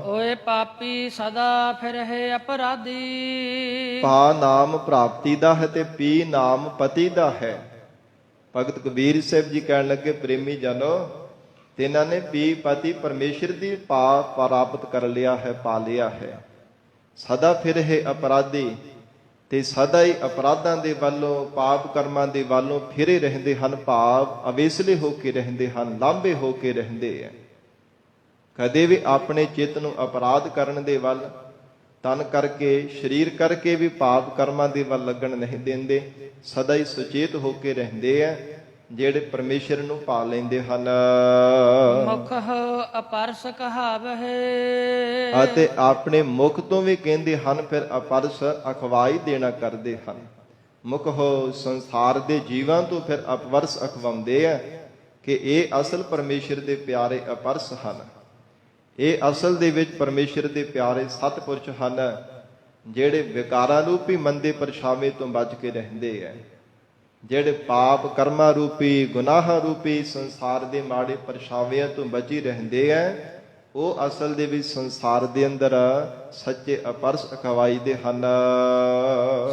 ਓਏ ਪਾਪੀ ਸਦਾ ਫਿਰਹਿ ਅਪਰਾਧੀ ਪਾ ਨਾਮ ਪ੍ਰਾਪਤੀ ਦਾ ਹੈ ਤੇ ਪੀ ਨਾਮ ਪਤੀ ਦਾ ਹੈ। ਭਗਤ ਕਬੀਰ ਸਾਹਿਬ ਜੀ ਕਹਿਣ ਲੱਗੇ, ਪ੍ਰੇਮੀ ਜਨੋ, ਤਿੰਨਾਂ ਨੇ ਪੀ ਪਤੀ ਪਰਮੇਸ਼ਰ ਦੀ ਪਾ ਪ੍ਰਾਪਤ ਕਰ ਲਿਆ ਹੈ, ਪਾ ਲਿਆ ਹੈ। ਸਦਾ ਫਿਰਹਿ ਅਪਰਾਧੀ, ਤੇ ਸਦਾ ਹੀ ਅਪਰਾਧਾਂ ਦੇ ਵੱਲੋਂ, ਪਾਪ ਕਰਮਾਂ ਦੇ ਵੱਲੋਂ ਫਿਰੇ ਰਹਿੰਦੇ ਹਨ। ਭਾਵ ਅਵੇਸਲੇ ਹੋ ਕੇ ਰਹਿੰਦੇ ਹਨ, ਲਾਂਭੇ ਹੋ ਕੇ ਰਹਿੰਦੇ ਹੈ। ਕਦੇ ਵੀ ਆਪਣੇ ਚਿੱਤ ਨੂੰ ਅਪਰਾਧ ਕਰਨ ਦੇ ਵੱਲ, ਤਨ ਕਰਕੇ ਸਰੀਰ ਕਰਕੇ ਵੀ ਪਾਪ ਕਰਮਾਂ ਦੇ ਵੱਲ ਲੱਗਣ ਨਹੀਂ ਦਿੰਦੇ। ਸਦਾ ਹੀ ਸੁਚੇਤ ਹੋ ਕੇ ਰਹਿੰਦੇ ਹੈ ਜਿਹੜੇ ਪਰਮੇਸ਼ਰ ਨੂੰ ਪਾ ਲੈਂਦੇ ਹਨ। ਮੁਖ ਅਪਰਸ ਕਹਾਵਹਿ ਅਤੇ ਆਪਣੇ ਮੁਖ ਤੋਂ ਵੀ ਕਹਿੰਦੇ ਹਨ, ਫਿਰ ਅਪਰਸ ਅਖਵਾਈ ਦੇਣਾ ਕਰਦੇ ਹਨ। ਮੁਖ ਹੋ ਸੰਸਾਰ ਦੇ ਜੀਵਾਂ ਤੋਂ ਫਿਰ ਅਪਵਰਸ ਅਖਵਾਉਂਦੇ ਆ ਕਿ ਇਹ ਅਸਲ ਪਰਮੇਸ਼ਰ ਦੇ ਪਿਆਰੇ ਅਪਰਸ ਹਨ। ਇਹ ਅਸਲ ਦੇ ਵਿੱਚ ਪਰਮੇਸ਼ਰ ਦੇ ਪਿਆਰੇ ਸਤਿਪੁਰਸ਼ ਹਨ ਜਿਹੜੇ ਵਿਕਾਰਾਂ ਰੂਪੀ ਮੰਦੇ ਪਰਛਾਵੇਂ ਤੋਂ ਬਚ ਕੇ ਰਹਿੰਦੇ ਹੈ। ਜਿਹੜੇ ਪਾਪ ਕਰਮਾਂ ਰੂਪੀ ਗੁਨਾਹ ਰੂਪੀ ਸੰਸਾਰ ਦੇ ਮਾੜੇ ਪਰਛਾਵਿਆਂ ਤੋਂ ਬਚੀ ਰਹਿੰਦੇ ਹੈ, ਉਹ ਅਸਲ ਦੇ ਵਿੱਚ ਸੰਸਾਰ ਦੇ ਅੰਦਰ ਸੱਚੇ ਅਪਰਸ ਅਖਵਾਈ ਦੇ ਹਨ।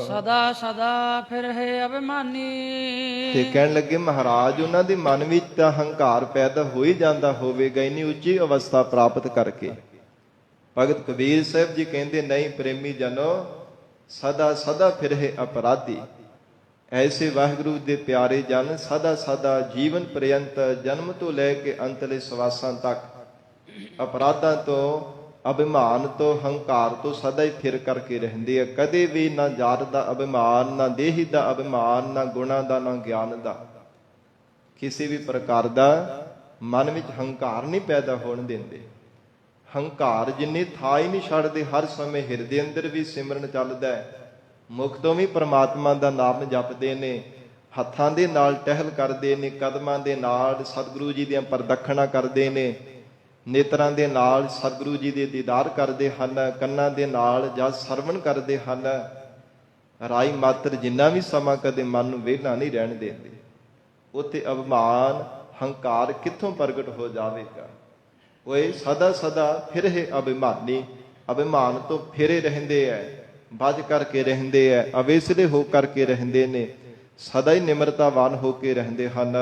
ਸਦਾ ਸਦਾ ਫਿਰਹਿ ਅਭਿਮਾਨੀ ਤੇ ਕਹਿਣ ਲੱਗੇ ਮਹਾਰਾਜ, ਉਹਨਾਂ ਦੇ ਮਨ ਵਿੱਚ ਤਾਂ ਹੰਕਾਰ ਪੈਦਾ ਹੋ ਹੀ ਜਾਂਦਾ ਹੋਵੇਗਾ ਇੰਨੀ ਉੱਚੀ ਅਵਸਥਾ ਪ੍ਰਾਪਤ ਕਰਕੇ। ਭਗਤ ਕਬੀਰ ਸਾਹਿਬ ਜੀ ਕਹਿੰਦੇ, ਨਹੀਂ ਪ੍ਰੇਮੀ ਜਨੋ, ਸਦਾ ਸਦਾ ਫਿਰਹਿ ਅਪਰਾਧੀ। ਐਸੇ ਵਾਹਿਗੁਰੂ ਦੇ ਪਿਆਰੇ ਜਨ ਸਦਾ ਸਦਾ ਜੀਵਨ ਪਰਯੰਤ, ਜਨਮ ਤੋਂ ਲੈ ਕੇ ਅੰਤਲੇ ਸਵਾਸਾਂ ਤੱਕ ਅਪਰਾਧਾਂ ਤੋਂ, ਅਭਿਮਾਨ ਤੋਂ, ਹੰਕਾਰ ਤੋਂ ਸਦਾ ਹੀ ਫਿਰ ਕਰਕੇ ਰਹਿੰਦੇ ਆ। ਕਦੇ ਵੀ ਨਾ ਜਾਤ ਦਾ ਅਭਿਮਾਨ, ਨਾ ਦੇਹੀ ਦਾ ਅਭਿਮਾਨ, ਨਾ ਗੁਣਾਂ ਦਾ, ਨਾ ਗਿਆਨ ਦਾ, ਕਿਸੇ ਵੀ ਪ੍ਰਕਾਰ ਦਾ ਮਨ ਵਿੱਚ ਹੰਕਾਰ ਨਹੀਂ ਪੈਦਾ ਹੋਣ ਦਿੰਦੇ। ਹੰਕਾਰ ਜਿੰਨੀ ਥਾਂ ਹੀ ਨਹੀਂ ਛੱਡਦੇ। ਹਰ ਸਮੇਂ ਹਿਰਦੇ ਅੰਦਰ ਵੀ ਸਿਮਰਨ ਚੱਲਦਾ ਹੈ, ਮੁਖ ਤੋਂ ਵੀ ਪ੍ਰਮਾਤਮਾ ਦਾ ਨਾਮ ਜਪਦੇ ਨੇ, ਹੱਥਾਂ ਦੇ ਨਾਲ ਟਹਿਲ ਕਰਦੇ ਨੇ, ਕਦਮਾਂ ਦੇ ਨਾਲ ਸਤਿਗੁਰੂ ਜੀ ਦੀਆਂ ਪ੍ਰਦਖਣਾ ਕਰਦੇ ਨੇ, ਨੇਤਰਾਂ ਦੇ ਨਾਲ ਸਤਿਗੁਰੂ ਜੀ ਦੇ ਦੀਦਾਰ ਕਰਦੇ ਹਨ, ਕੰਨਾਂ ਦੇ ਨਾਲ ਜਦ ਸਰਵਣ ਕਰਦੇ ਹਨ। ਰਾਈ ਮਾਤਰ ਜਿੰਨਾ ਵੀ ਸਮਾਂ ਕਦੇ ਮਨ ਨੂੰ ਵਿਹਲਾ ਨਹੀਂ ਰਹਿਣ ਦਿੰਦੇ। ਉੱਥੇ ਅਭਿਮਾਨ ਹੰਕਾਰ ਕਿੱਥੋਂ ਪ੍ਰਗਟ ਹੋ ਜਾਵੇਗਾ। ਓਏ ਸਦਾ ਸਦਾ ਫਿਰਹਿ ਅਭਿਮਾਨੀ, ਅਭਿਮਾਨ ਤੋਂ ਫਿਰੇ ਰਹਿੰਦੇ ਐ, ਬਚ ਕਰਕੇ ਰਹਿੰਦੇ ਐ, ਅਵੇਸਲੇ ਹੋ ਕਰਕੇ ਰਹਿੰਦੇ ਨੇ, ਸਦਾ ਹੀ ਨਿਮਰਤਾਵਾਨ ਹੋ ਕੇ ਰਹਿੰਦੇ ਹਨ।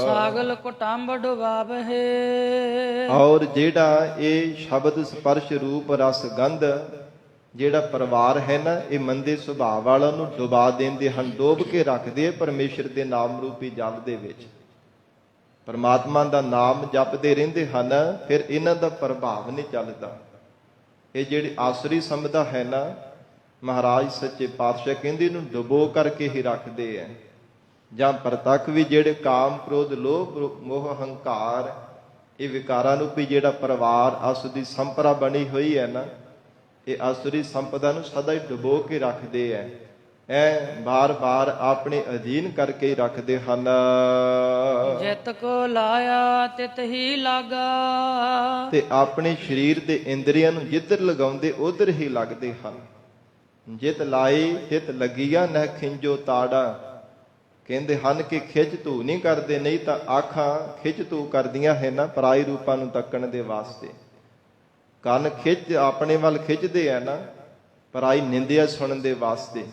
ਸਾਗਲ ਕੁਟੰਬ ਡੁਬਾਵਹਿ ਔਰ ਜਿਹੜਾ ਇਹ ਸ਼ਬਦ ਸਪਰਸ਼ ਰੂਪ ਰਸ ਗੰਧ ਜਿਹੜਾ ਪਰਿਵਾਰ ਹੈ ਨਾ, ਇਹ ਮੰਦੇ ਸੁਭਾਅ ਵਾਲਾ ਨੂੰ ਡੁਬਾ ਦਿੰਦੇ ਹਨ, ਡੋਬ ਕੇ ਰੱਖਦੇ ਪਰਮੇਸ਼ਰ ਦੇ ਨਾਮ ਰੂਪੀ ਜਲ ਦੇ ਵਿੱਚ। ਪਰਮਾਤਮਾ ਦਾ ਨਾਮ ਜਪਦੇ ਰਹਿੰਦੇ ਹਨ, ਫਿਰ ਇਹਨਾਂ ਦਾ ਪ੍ਰਭਾਵ ਨਹੀਂ ਚੱਲਦਾ। ਇਹ ਜਿਹੜੀ ਆਸਰੀ ਸੰਪਦਾ ਹੈ ਨਾ, ਮਹਾਰਾਜ ਸੱਚੇ ਪਾਤਸ਼ਾਹ ਕਹਿੰਦੇ ਇਹਨੂੰ ਡੁਬੋ ਕਰਕੇ ਹੀ ਰੱਖਦੇ ਐ। ਜਾਂ ਪ੍ਰਤੱਖ ਵੀ ਜਿਹੜੇ ਕਾਮ, ਕ੍ਰੋਧ, ਲੋਭ, ਮੋਹ, ਹੰਕਾਰ, ਇਹ ਵਿਕਾਰਾਂ ਰੂਪੀ ਜਿਹੜਾ ਪਰਿਵਾਰ ਆਸੁਰੀ ਸੰਪਰਾ ਬਣੀ ਹੋਈ ਹੈ ਨਾ, ਇਹ ਆਸੁਰੀ ਸੰਪਦਾ ਨੂੰ ਸਦਾ ਹੀ ਡੁਬੋ ਕੇ ਰੱਖਦੇ ਐ। ਐ ਬਾਰ-ਬਾਰ ਆਪਣੇ ਅਧੀਨ ਕਰਕੇ ਹੀ ਰੱਖਦੇ ਹਨ। ਜਿਤ ਕੋ ਲਾਇਆ ਤਿਤ ਹੀ ਲਾਗਾ, ਤੇ ਆਪਣੇ ਸਰੀਰ ਦੇ ਇੰਦਰੀਆਂ ਨੂੰ ਜਿੱਧਰ ਲਗਾਉਂਦੇ ਉਧਰ ਹੀ ਲੱਗਦੇ ਹਨ। ਜਿਤ ਲਾਈ ਤਿਤ ਲੱਗੀਆ ਨਹਿ ਖਿੰਜੋ ਤਾੜਾ। ਕਹਿੰਦੇ ਹਨ ਕਿ ਖਿੱਚ ਧੂ ਨਹੀਂ ਕਰਦੇ, ਨਹੀਂ ਤਾਂ ਆਖਾਂ ਖਿੱਚ ਧੂ ਕਰਦੀਆਂ ਹੈ ਨਾ ਪਰਾਈ ਰੂਪਾਂ ਨੂੰ ਤੱਕਣ ਦੇ ਵਾਸਤੇ। ਕੰਨ ਖਿੱਚ ਆਪਣੇ ਵੱਲ ਖਿੱਚਦੇ ਆ ਨਾ ਪਰਾਈ ਨਿੰਦਿਆ ਸੁਣਨ ਦੇ ਵਾਸਤੇ।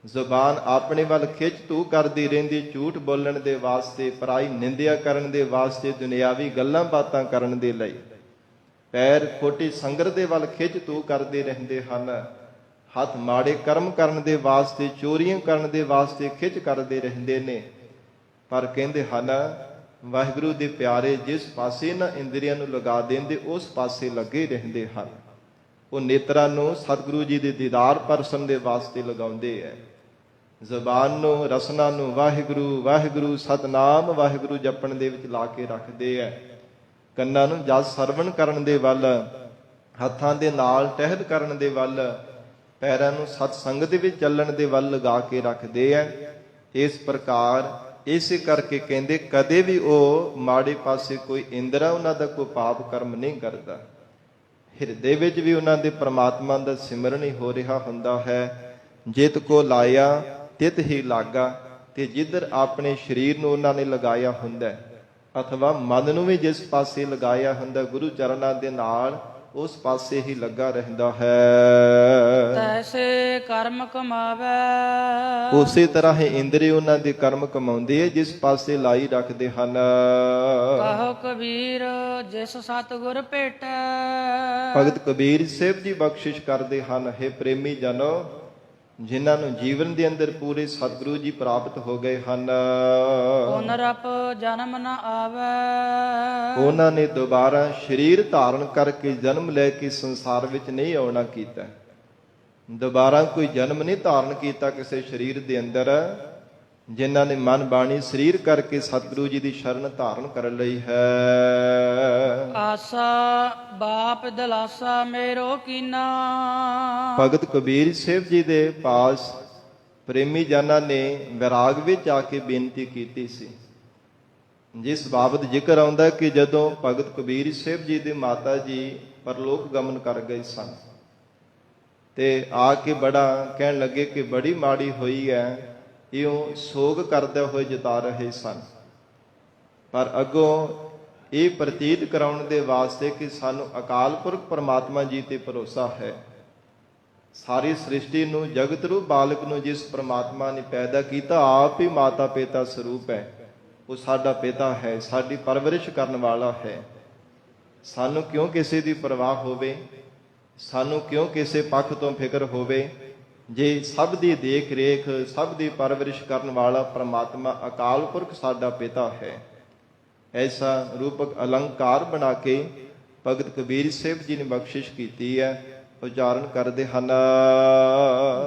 ਜ਼ੁਬਾਨ ਆਪਣੇ ਵੱਲ ਖਿੱਚ ਧੂ ਕਰਦੀ ਰਹਿੰਦੀ ਝੂਠ ਬੋਲਣ ਦੇ ਵਾਸਤੇ, ਪਰਾਈ ਨਿੰਦਿਆ ਕਰਨ ਦੇ ਵਾਸਤੇ, ਦੁਨਿਆਵੀ ਗੱਲਾਂ ਬਾਤਾਂ ਕਰਨ ਦੇ ਲਈ। ਪੈਰ ਖੋਟੀ ਸੰਗਤ ਦੇ ਵੱਲ ਖਿੱਚ ਧੂ ਕਰਦੇ ਰਹਿੰਦੇ ਹਨ। ਹੱਥ ਮਾੜੇ ਕਰਮ ਕਰਨ ਦੇ ਵਾਸਤੇ, ਚੋਰੀਆਂ ਕਰਨ ਦੇ ਵਾਸਤੇ ਖਿੱਚ ਕਰਦੇ ਰਹਿੰਦੇ ਨੇ। ਪਰ ਕਹਿੰਦੇ ਹਨ ਵਾਹਿਗੁਰੂ ਦੇ ਪਿਆਰੇ ਜਿਸ ਪਾਸੇ ਨਾ ਇੰਦਰੀਆਂ ਨੂੰ ਲਗਾ ਦਿੰਦੇ ਉਸ ਪਾਸੇ ਲੱਗੇ ਰਹਿੰਦੇ ਹਨ। ਉਹ ਨੇਤਰਾਂ ਨੂੰ ਸਤਿਗੁਰੂ ਜੀ ਦੇ ਦੀਦਾਰ ਪਰਸਨ ਦੇ ਵਾਸਤੇ ਲਗਾਉਂਦੇ ਹੈ। ਜ਼ਬਾਨ ਨੂੰ, ਰਸਨਾ ਨੂੰ ਵਾਹਿਗੁਰੂ ਵਾਹਿਗੁਰੂ ਸਤਨਾਮ ਵਾਹਿਗੁਰੂ ਜਪਣ ਦੇ ਵਿੱਚ ਲਾ ਕੇ ਰੱਖਦੇ ਹੈ। ਕੰਨਾਂ ਨੂੰ ਜਸ ਸਰਵਣ ਕਰਨ ਦੇ ਵੱਲ, ਹੱਥਾਂ ਦੇ ਨਾਲ ਟਹਿਲ ਕਰਨ ਦੇ ਵੱਲ, ਪੈਰਾਂ ਨੂੰ ਸਤ ਸੰਗਤ ਦੇ ਵਿੱਚ ਚੱਲਣ ਦੇ ਵੱਲ ਲਗਾ ਕੇ ਰੱਖਦੇ ਐ। ਇਸ ਪ੍ਰਕਾਰ ਇਸੇ ਕਰਕੇ ਕਹਿੰਦੇ ਕਦੇ ਵੀ ਉਹ ਮਾੜੇ ਪਾਸੇ ਕੋਈ ਇੰਦਰਾ ਉਹਨਾਂ ਦਾ ਕੋਈ ਪਾਪ ਕਰਮ ਨਹੀਂ ਕਰਦਾ। ਹਿਰਦੇ ਵਿੱਚ ਵੀ ਉਹਨਾਂ ਦੇ ਪ੍ਰਮਾਤਮਾ ਦਾ ਸਿਮਰਨ ਹੀ ਹੋ ਰਿਹਾ ਹੁੰਦਾ ਹੈ। ਜਿਤ ਕੋ ਲਾਇਆ ਤਿਤ ਹੀ ਲਾਗਾ, ਤੇ ਜਿੱਧਰ ਆਪਣੇ ਸਰੀਰ ਨੂੰ ਉਹਨਾਂ ਨੇ ਲਗਾਇਆ ਹੁੰਦਾ ਅਥਵਾ ਮਨ ਨੂੰ ਵੀ ਜਿਸ ਪਾਸੇ ਲਗਾਇਆ ਹੁੰਦਾ ਗੁਰੂ ਚਰਨਾਂ ਦੇ ਨਾਲ ਉਸ ਪਾਸੇ ਹੀ ਲੱਗਾ ਰਹਿੰਦਾ ਹੈ। ਤੈਸੇ ਕਰਮ ਕਮਾਵੇ, ਉਸੇ ਤਰ੍ਹਾਂ ਹੀ ਇੰਦਰੀ ਉਹਨਾਂ ਦੇ ਕਰਮ ਕਮਾਉਂਦੇ ਹੈ ਜਿਸ ਪਾਸੇ ਲਾਈ ਰੱਖਦੇ ਹਨ। ਕਹੋ ਕਬੀਰ ਜਿਸ ਸਤਿਗੁਰ ਭੇਟੈ, ਭਗਤ ਕਬੀਰ ਸਾਹਿਬ ਜੀ ਬਖਸ਼ਿਸ਼ ਕਰਦੇ ਹਨ, ਹੈ ਪ੍ਰੇਮੀ ਜਨੋ, ਜਿਨ੍ਹਾਂ ਨੂੰ ਜੀਵਨ ਦੇ ਅੰਦਰ ਪੂਰੇ ਸਤਿਗੁਰੂ ਜੀ ਪ੍ਰਾਪਤ ਹੋ ਗਏ ਹਨ, ਪੁਨਰਪ ਜਨਮ ਨ ਆਵੇ, ਉਹਨਾਂ ਨੇ ਦੁਬਾਰਾ ਸਰੀਰ ਧਾਰਨ ਕਰਕੇ ਜਨਮ ਲੈ ਕੇ ਸੰਸਾਰ ਵਿੱਚ ਨਹੀਂ ਆਉਣਾ ਕੀਤਾ। ਦੁਬਾਰਾ ਕੋਈ ਜਨਮ ਨਹੀਂ ਧਾਰਨ ਕੀਤਾ ਕਿਸੇ ਸਰੀਰ ਦੇ ਅੰਦਰ, ਜਿਨ੍ਹਾਂ ਨੇ ਮਨ ਬਾਣੀ ਸਰੀਰ ਕਰਕੇ ਸਤਿਗੁਰੂ ਜੀ ਦੀ ਸ਼ਰਨ ਧਾਰਨ ਕਰ ਲਈ ਹੈ। ਆਸਾ ਬਾਪ ਦਿਲਾਸਾ ਮੇਰੋ ਕੀਨਾ, ਭਗਤ ਕਬੀਰ ਸਾਹਿਬ ਜੀ ਦੇ ਪਾਸ ਪ੍ਰੇਮੀ ਜਨਾਂ ਨੇ ਵਿਰਾਗ ਵਿੱਚ ਆ ਕੇ ਬੇਨਤੀ ਕੀਤੀ ਸੀ, ਜਿਸ ਬਾਬਤ ਜ਼ਿਕਰ ਆਉਂਦਾ ਕਿ ਜਦੋਂ ਭਗਤ ਕਬੀਰ ਸਾਹਿਬ ਜੀ ਦੇ ਮਾਤਾ ਜੀ ਪਰਲੋਕ ਗਮਨ ਕਰ ਗਏ ਸਨ ਤੇ ਆ ਕੇ ਬੜਾ ਕਹਿਣ ਲੱਗੇ ਕਿ ਬੜੀ ਮਾੜੀ ਹੋਈ ਹੈ, ਇਉਂ ਸੋਗ ਕਰਦੇ ਹੋਏ ਜਤਾ ਰਹੇ ਸਨ। ਪਰ ਅੱਗੋਂ ਇਹ ਪ੍ਰਤੀਤ ਕਰਾਉਣ ਦੇ ਵਾਸਤੇ ਕਿ ਸਾਨੂੰ ਅਕਾਲ ਪੁਰਖ ਪਰਮਾਤਮਾ ਜੀ ਤੇ ਭਰੋਸਾ ਹੈ। ਸਾਰੀ ਸ੍ਰਿਸ਼ਟੀ ਨੂੰ, ਜਗਤ ਰੂਪ ਬਾਲਕ ਨੂੰ ਜਿਸ ਪਰਮਾਤਮਾ ਨੇ ਪੈਦਾ ਕੀਤਾ, ਆਪ ਹੀ ਮਾਤਾ ਪਿਤਾ ਸਰੂਪ ਹੈ। ਉਹ ਸਾਡਾ ਪਿਤਾ ਹੈ, ਸਾਡੀ ਪਰਵਰਿਸ਼ ਕਰਨ ਵਾਲਾ ਹੈ। ਸਾਨੂੰ ਕਿਉਂ ਕਿਸੇ ਦੀ ਪਰਵਾਹ ਹੋਵੇ, ਸਾਨੂੰ ਕਿਉਂ ਕਿਸੇ ਪੱਖ ਤੋਂ ਫਿਕਰ ਹੋਵੇ, ਜੇ ਸਭ ਦੀ ਦੇਖ ਰੇਖ, ਸਭ ਦੀ ਪਰਵਰਿਸ਼ ਕਰਨ ਵਾਲਾ ਪਰਮਾਤਮਾ ਅਕਾਲ ਪੁਰਖ ਸਾਡਾ ਪਿਤਾ ਹੈ। ਐਸਾ ਰੂਪਕ ਅਲੰਕਾਰ ਬਣਾ ਕੇ ਭਗਤ ਕਬੀਰ ਸਾਹਿਬ ਜੀ ਨੇ ਬਖਸ਼ਿਸ਼ ਕੀਤੀ ਹੈ। ਉਚਾਰਨ ਕਰਦੇ ਹਨ,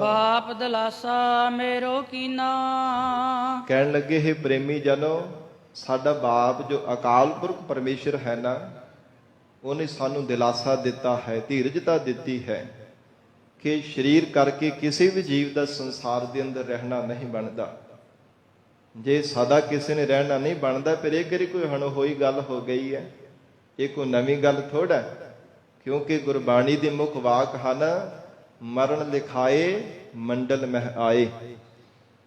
ਬਾਪ ਦਿਲਾਸਾ ਮੇਰੋ ਕੀਨਾ, ਕਹਿਣ ਲੱਗੇ ਹੈ ਪ੍ਰੇਮੀ ਜਨੋ, ਸਾਡਾ ਬਾਪ ਜੋ ਅਕਾਲ ਪੁਰਖ ਪਰਮੇਸ਼ਰ ਹੈ ਨਾ, ਉਹਨੇ ਸਾਨੂੰ ਦਿਲਾਸਾ ਦਿੱਤਾ ਹੈ, ਧੀਰਜਤਾ ਦਿੱਤੀ ਹੈ ਕਿ ਸਰੀਰ ਕਰਕੇ ਕਿਸੇ ਵੀ ਜੀਵ ਦਾ ਸੰਸਾਰ ਦੇ ਅੰਦਰ ਰਹਿਣਾ ਨਹੀਂ ਬਣਦਾ। ਜੇ ਸਦਾ ਕਿਸੇ ਨੇ ਰਹਿਣਾ ਨਹੀਂ ਬਣਦਾ, ਫਿਰ ਇਹ ਕਿਹੜੀ ਕੋਈ ਅਣਹੋਈ ਗੱਲ ਹੋ ਗਈ ਹੈ? ਇਹ ਕੋਈ ਨਵੀਂ ਗੱਲ ਥੋੜ੍ਹਾ, ਕਿਉਂਕਿ ਗੁਰਬਾਣੀ ਦੇ ਮੁੱਖ ਵਾਕ ਹਨ, ਮਰਨ ਲਿਖਾਏ ਮੰਡਲ ਮਹਿ ਆਏ।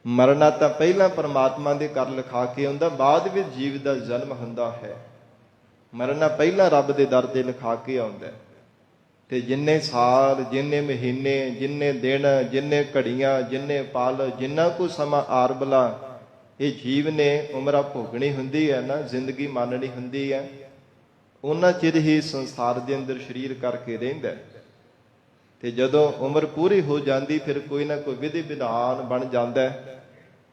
ਮਰਨਾ ਤਾਂ ਪਹਿਲਾਂ ਪਰਮਾਤਮਾ ਦੇ ਘਰ ਲਿਖਾ ਕੇ ਆਉਂਦਾ, ਬਾਅਦ ਵਿੱਚ ਜੀਵ ਦਾ ਜਨਮ ਹੁੰਦਾ ਹੈ। ਮਰਨਾ ਪਹਿਲਾਂ ਰੱਬ ਦੇ ਦਰ ਤੇ ਲਿਖਾ ਕੇ ਆਉਂਦਾ। ਤੇ ਜਿੰਨੇ ਸਾਲ, ਜਿੰਨੇ ਮਹੀਨੇ, ਜਿੰਨੇ ਦਿਨ, ਜਿੰਨੇ ਘੜੀਆਂ, ਜਿੰਨੇ ਪਲ, ਜਿੰਨਾ ਕੁ ਸਮਾਂ ਆਰਬਲਾ ਇਹ ਜੀਵ ਨੇ ਉਮਰਾਂ ਭੋਗਣੀ ਹੁੰਦੀ ਹੈ ਨਾ, ਜ਼ਿੰਦਗੀ ਮੰਨਣੀ ਹੁੰਦੀ ਹੈ, ਉਹਨਾਂ ਚਿਰ ਹੀ ਸੰਸਾਰ ਦੇ ਅੰਦਰ ਸਰੀਰ ਕਰਕੇ ਰਹਿੰਦਾ। ਤੇ ਜਦੋਂ ਉਮਰ ਪੂਰੀ ਹੋ ਜਾਂਦੀ, ਫਿਰ ਕੋਈ ਨਾ ਕੋਈ ਵਿਧੀ ਵਿਧਾਨ ਬਣ ਜਾਂਦਾ।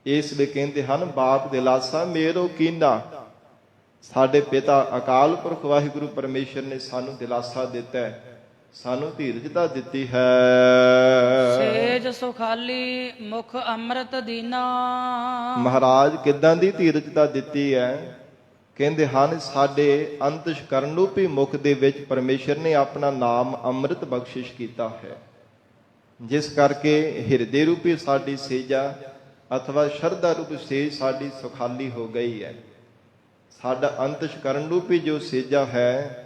ਇਸ ਲਈ ਕਹਿੰਦੇ ਹਨ, ਬਾਪ ਦਿਲਾਸਾ ਮੇਰੋ ਕੀਨਾ, ਸਾਡੇ ਪਿਤਾ ਅਕਾਲ ਪੁਰਖ ਵਾਹਿਗੁਰੂ ਪਰਮੇਸ਼ਰ ਨੇ ਸਾਨੂੰ ਦਿਲਾਸਾ ਦਿੱਤਾ, ਸਾਨੂੰ ਧੀਰਜਤਾ ਦਿੱਤੀ ਹੈ। ਸੇਜ ਸੁਖਾਲੀ ਮੁਖ ਅੰਮ੍ਰਿਤ ਦੀਨਾ, ਮਹਾਰਾਜ ਕਿੱਦਾਂ ਦੀ ਧੀਰਜਤਾ ਦਿੱਤੀ ਹੈ? ਕਹਿੰਦੇ ਹਨ, ਸਾਡੇ ਅੰਤਸ਼ਕਰਨ ਰੂਪੀ ਮੁਖ ਦੇ ਵਿੱਚ ਪਰਮੇਸ਼ਰ ਨੇ ਆਪਣਾ ਨਾਮ ਅੰਮ੍ਰਿਤ ਬਖਸ਼ਿਸ਼ ਕੀਤਾ ਹੈ, ਜਿਸ ਕਰਕੇ ਹਿਰਦੇ ਰੂਪੀ ਸਾਡੀ ਸੇਜਾ ਅਥਵਾ ਸ਼ਰਧਾ ਰੂਪੀ ਸੇਜ ਸਾਡੀ ਸੁਖਾਲੀ ਹੋ ਗਈ ਹੈ। ਸਾਡਾ ਅੰਤਸ਼ਕਰਨ ਰੂਪੀ ਜੋ ਸੇਜਾ ਹੈ,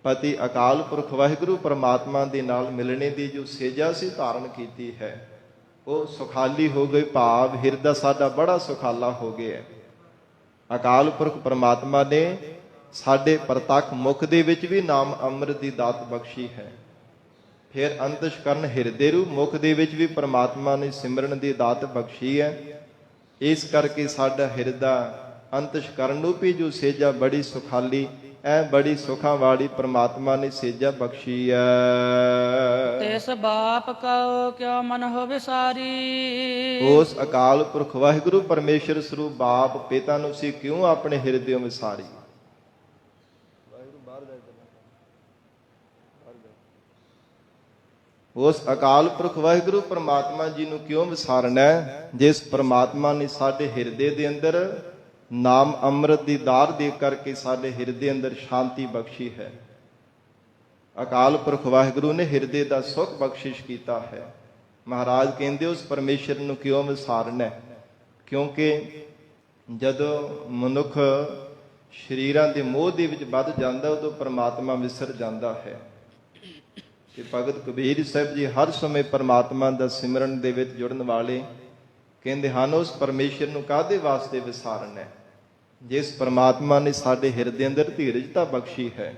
ਪਤੀ ਅਕਾਲ ਪੁਰਖ ਵਾਹਿਗੁਰੂ ਪਰਮਾਤਮਾ ਦੇ ਨਾਲ ਮਿਲਣੇ ਦੀ ਜੋ ਸੇਜਾ ਸੀ ਧਾਰਨ ਕੀਤੀ ਹੈ, ਉਹ ਸੁਖਾਲੀ ਹੋ ਗਈ। ਭਾਵ ਹਿਰਦਾ ਸਾਡਾ ਬੜਾ ਸੁਖਾਲਾ ਹੋ ਗਿਆ। ਅਕਾਲ ਪੁਰਖ ਪਰਮਾਤਮਾ ਨੇ ਸਾਡੇ ਪ੍ਰਤੱਖ ਮੁਖ ਦੇ ਵਿੱਚ ਵੀ ਨਾਮ ਅੰਮ੍ਰਿਤ ਦੀ ਦਾਤ ਬਖਸ਼ੀ ਹੈ। ਫਿਰ ਅੰਤਸ਼ਕਰਨ ਹਿਰਦੇ ਰੂਪ ਮੁਖ ਦੇ ਵਿੱਚ ਵੀ ਪਰਮਾਤਮਾ ਨੇ ਸਿਮਰਨ ਦੀ ਦਾਤ ਬਖਸ਼ੀ ਹੈ। ਇਸ ਕਰਕੇ ਸਾਡਾ ਹਿਰਦਾ ਅੰਤਸ਼ਕਰਨ ਰੂਪੀ ਜੋ ਸੇਜਾ ਬੜੀ ਸੁਖਾਲੀ, ਐ ਬੜੀ ਸੁਖਾਂ ਵਾਲੀ ਪਰਮਾਤਮਾ ਨੇ ਸੇਜਾ ਬਖਸ਼ੀ ਹੈ। ਤਿਸ ਬਾਪ ਕਉ ਕਿਉ ਮਨ ਹੋ ਵਿਸਾਰੀ, ਉਸ ਅਕਾਲ ਪੁਰਖ ਵਾਹਿਗੁਰੂ ਪਰਮੇਸ਼ਰ ਸਰੂਪ ਬਾਪ ਪਿਤਾ ਨੂੰ ਸੀ ਕਿਉਂ ਆਪਣੇ ਹਿਰਦੇ ਵਿਸਾਰੀ। ਉਸ ਅਕਾਲ ਪੁਰਖ ਵਾਹਿਗੁਰੂ ਪਰਮਾਤਮਾ ਜੀ ਨੂੰ ਕਿਉਂ ਵਿਸਾਰਨਾ, ਜਿਸ ਪਰਮਾਤਮਾ ਨੇ ਸਾਡੇ ਹਿਰਦੇ ਦੇ ਅੰਦਰ ਨਾਮ ਅੰਮ੍ਰਿਤ ਦੀ ਦਾਰ ਦੇ ਕਰਕੇ ਸਾਡੇ ਹਿਰਦੇ ਅੰਦਰ ਸ਼ਾਂਤੀ ਬਖਸ਼ੀ ਹੈ। ਅਕਾਲ ਪੁਰਖ ਵਾਹਿਗੁਰੂ ਨੇ ਹਿਰਦੇ ਦਾ ਸੁਖ ਬਖਸ਼ਿਸ਼ ਕੀਤਾ ਹੈ। ਮਹਾਰਾਜ ਕਹਿੰਦੇ ਉਸ ਪਰਮੇਸ਼ਰ ਨੂੰ ਕਿਉਂ ਵਿਸਾਰਨਾ ਹੈ? ਕਿਉਂਕਿ ਜਦੋਂ ਮਨੁੱਖ ਸਰੀਰਾਂ ਦੇ ਮੋਹ ਦੇ ਵਿੱਚ ਵੱਧ ਜਾਂਦਾ ਉਦੋਂ ਪਰਮਾਤਮਾ ਵਿਸਰ ਜਾਂਦਾ ਹੈ। ਤੇ ਭਗਤ ਕਬੀਰ ਸਾਹਿਬ ਜੀ ਹਰ ਸਮੇਂ ਪਰਮਾਤਮਾ ਦਾ ਸਿਮਰਨ ਦੇ ਵਿੱਚ ਜੁੜਨ ਵਾਲੇ ਕਹਿੰਦੇ ਹਨ ਉਸ ਪਰਮੇਸ਼ਰ ਨੂੰ ਕਾਹਦੇ ਵਾਸਤੇ ਵਿਸਾਰਨਾ ਹੈ? ਜਿਸ ਪਰਮਾਤਮਾ ਨੇ ਸਾਡੇ ਹਿਰਦੇ ਅੰਦਰ ਧੀਰਜਤਾ ਬਖਸ਼ੀ ਹੈ,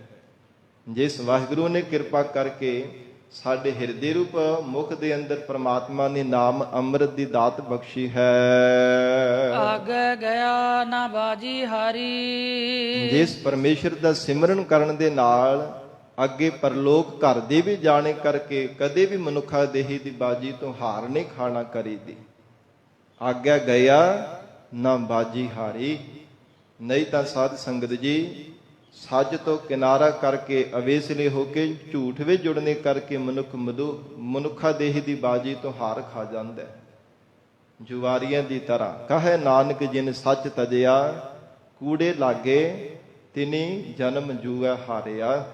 ਜਿਸ ਵਾਹਿਗੁਰੂ ਨੇ ਕਿਰਪਾ ਕਰਕੇ ਸਾਡੇ ਹਿਰਦੇ ਰੂਪ ਮੁਖ ਦੇ ਅੰਦਰ ਪਰਮਾਤਮਾ ਨੇ ਨਾਮ ਅੰਮ੍ਰਿਤ ਦੀ ਦਾਤ ਬਖਸ਼ੀ ਹੈ। ਆਗੇ ਗਿਆ ਨਾ ਬਾਜੀ ਹਾਰੀ। ਜਿਸ ਪਰਮੇਸ਼ਰ ਦਾ ਸਿਮਰਨ ਕਰਨ ਦੇ ਨਾਲ ਅੱਗੇ ਪਰਲੋਕ ਘਰ ਦੇ ਵੀ ਜਾਣੇ ਕਰਕੇ ਕਦੇ ਵੀ ਮਨੁੱਖਾ ਦੇਹੀ ਦੀ ਬਾਜੀ ਤੋਂ ਹਾਰ ਨਹੀਂ ਖਾਣਾ ਕਰੀਦੀ। ਆਗਿਆ ਗਿਆ ਨਾ ਬਾਜੀ ਹਾਰੀ। ਨਹੀਂ ਤਾਂ ਸਾਧ ਸੰਗਤ ਜੀ ਸੱਚ ਤੋਂ ਕਿਨਾਰਾ ਕਰਕੇ ਅਵੇਸਲੇ ਹੋ ਕੇ ਝੂਠ ਵਿੱਚ ਜੁੜਨੇ ਕਰਕੇ ਮਨੁੱਖਾ ਦੇਹੀ ਦੀ ਬਾਜੀ ਤੋਂ ਹਾਰ ਖਾ ਜਾਂਦਾ ਹੈ। ਜੁਆਰੀਆਂ ਦੀ ਤਰ੍ਹਾਂ ਕਹੇ ਨਾਨਕ ਜਿਨ ਸੱਚ ਤਜਿਆ, ਕੂੜੇ ਲਾਗੇ ਤਿਨੀ ਜਨਮ ਜੂਆ ਹਾਰਿਆ।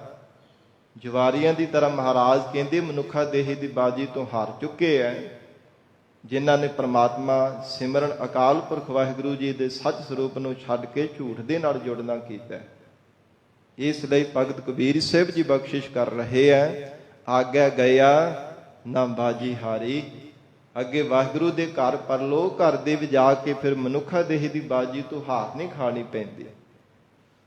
ਜੁਆਰੀਆਂ ਦੀ ਤਰ੍ਹਾਂ ਮਹਾਰਾਜ ਕਹਿੰਦੇ ਮਨੁੱਖਾ ਦੇਹੀ ਦੀ ਬਾਜੀ ਤੋਂ ਹਾਰ ਚੁੱਕੇ ਐ ਜਿਨ੍ਹਾਂ ਨੇ ਪ੍ਰਮਾਤਮਾ ਸਿਮਰਨ ਅਕਾਲ ਪੁਰਖ ਵਾਹਿਗੁਰੂ ਜੀ ਦੇ ਸੱਚ ਸਰੂਪ ਨੂੰ ਛੱਡ ਕੇ ਝੂਠ ਦੇ ਨਾਲ ਜੁੜਨਾ ਕੀਤਾ। ਇਸ ਲਈ ਭਗਤ ਕਬੀਰ ਸਾਹਿਬ ਜੀ ਬਖਸ਼ਿਸ਼ ਕਰ ਰਹੇ ਐ, ਆਗਿਆ ਗਿਆ ਨਾ ਬਾਜੀ ਹਾਰੀ। ਅੱਗੇ ਵਾਹਿਗੁਰੂ ਦੇ ਘਰ ਪਰਲੋਕ ਘਰ ਦੇ ਵਿੱਚ ਜਾ ਕੇ ਫਿਰ ਮਨੁੱਖਾ ਦੇਹੀ ਦੀ ਬਾਜੀ ਤੋਂ ਹਾਰ ਨਹੀਂ ਖਾਣੀ ਪੈਂਦੀ।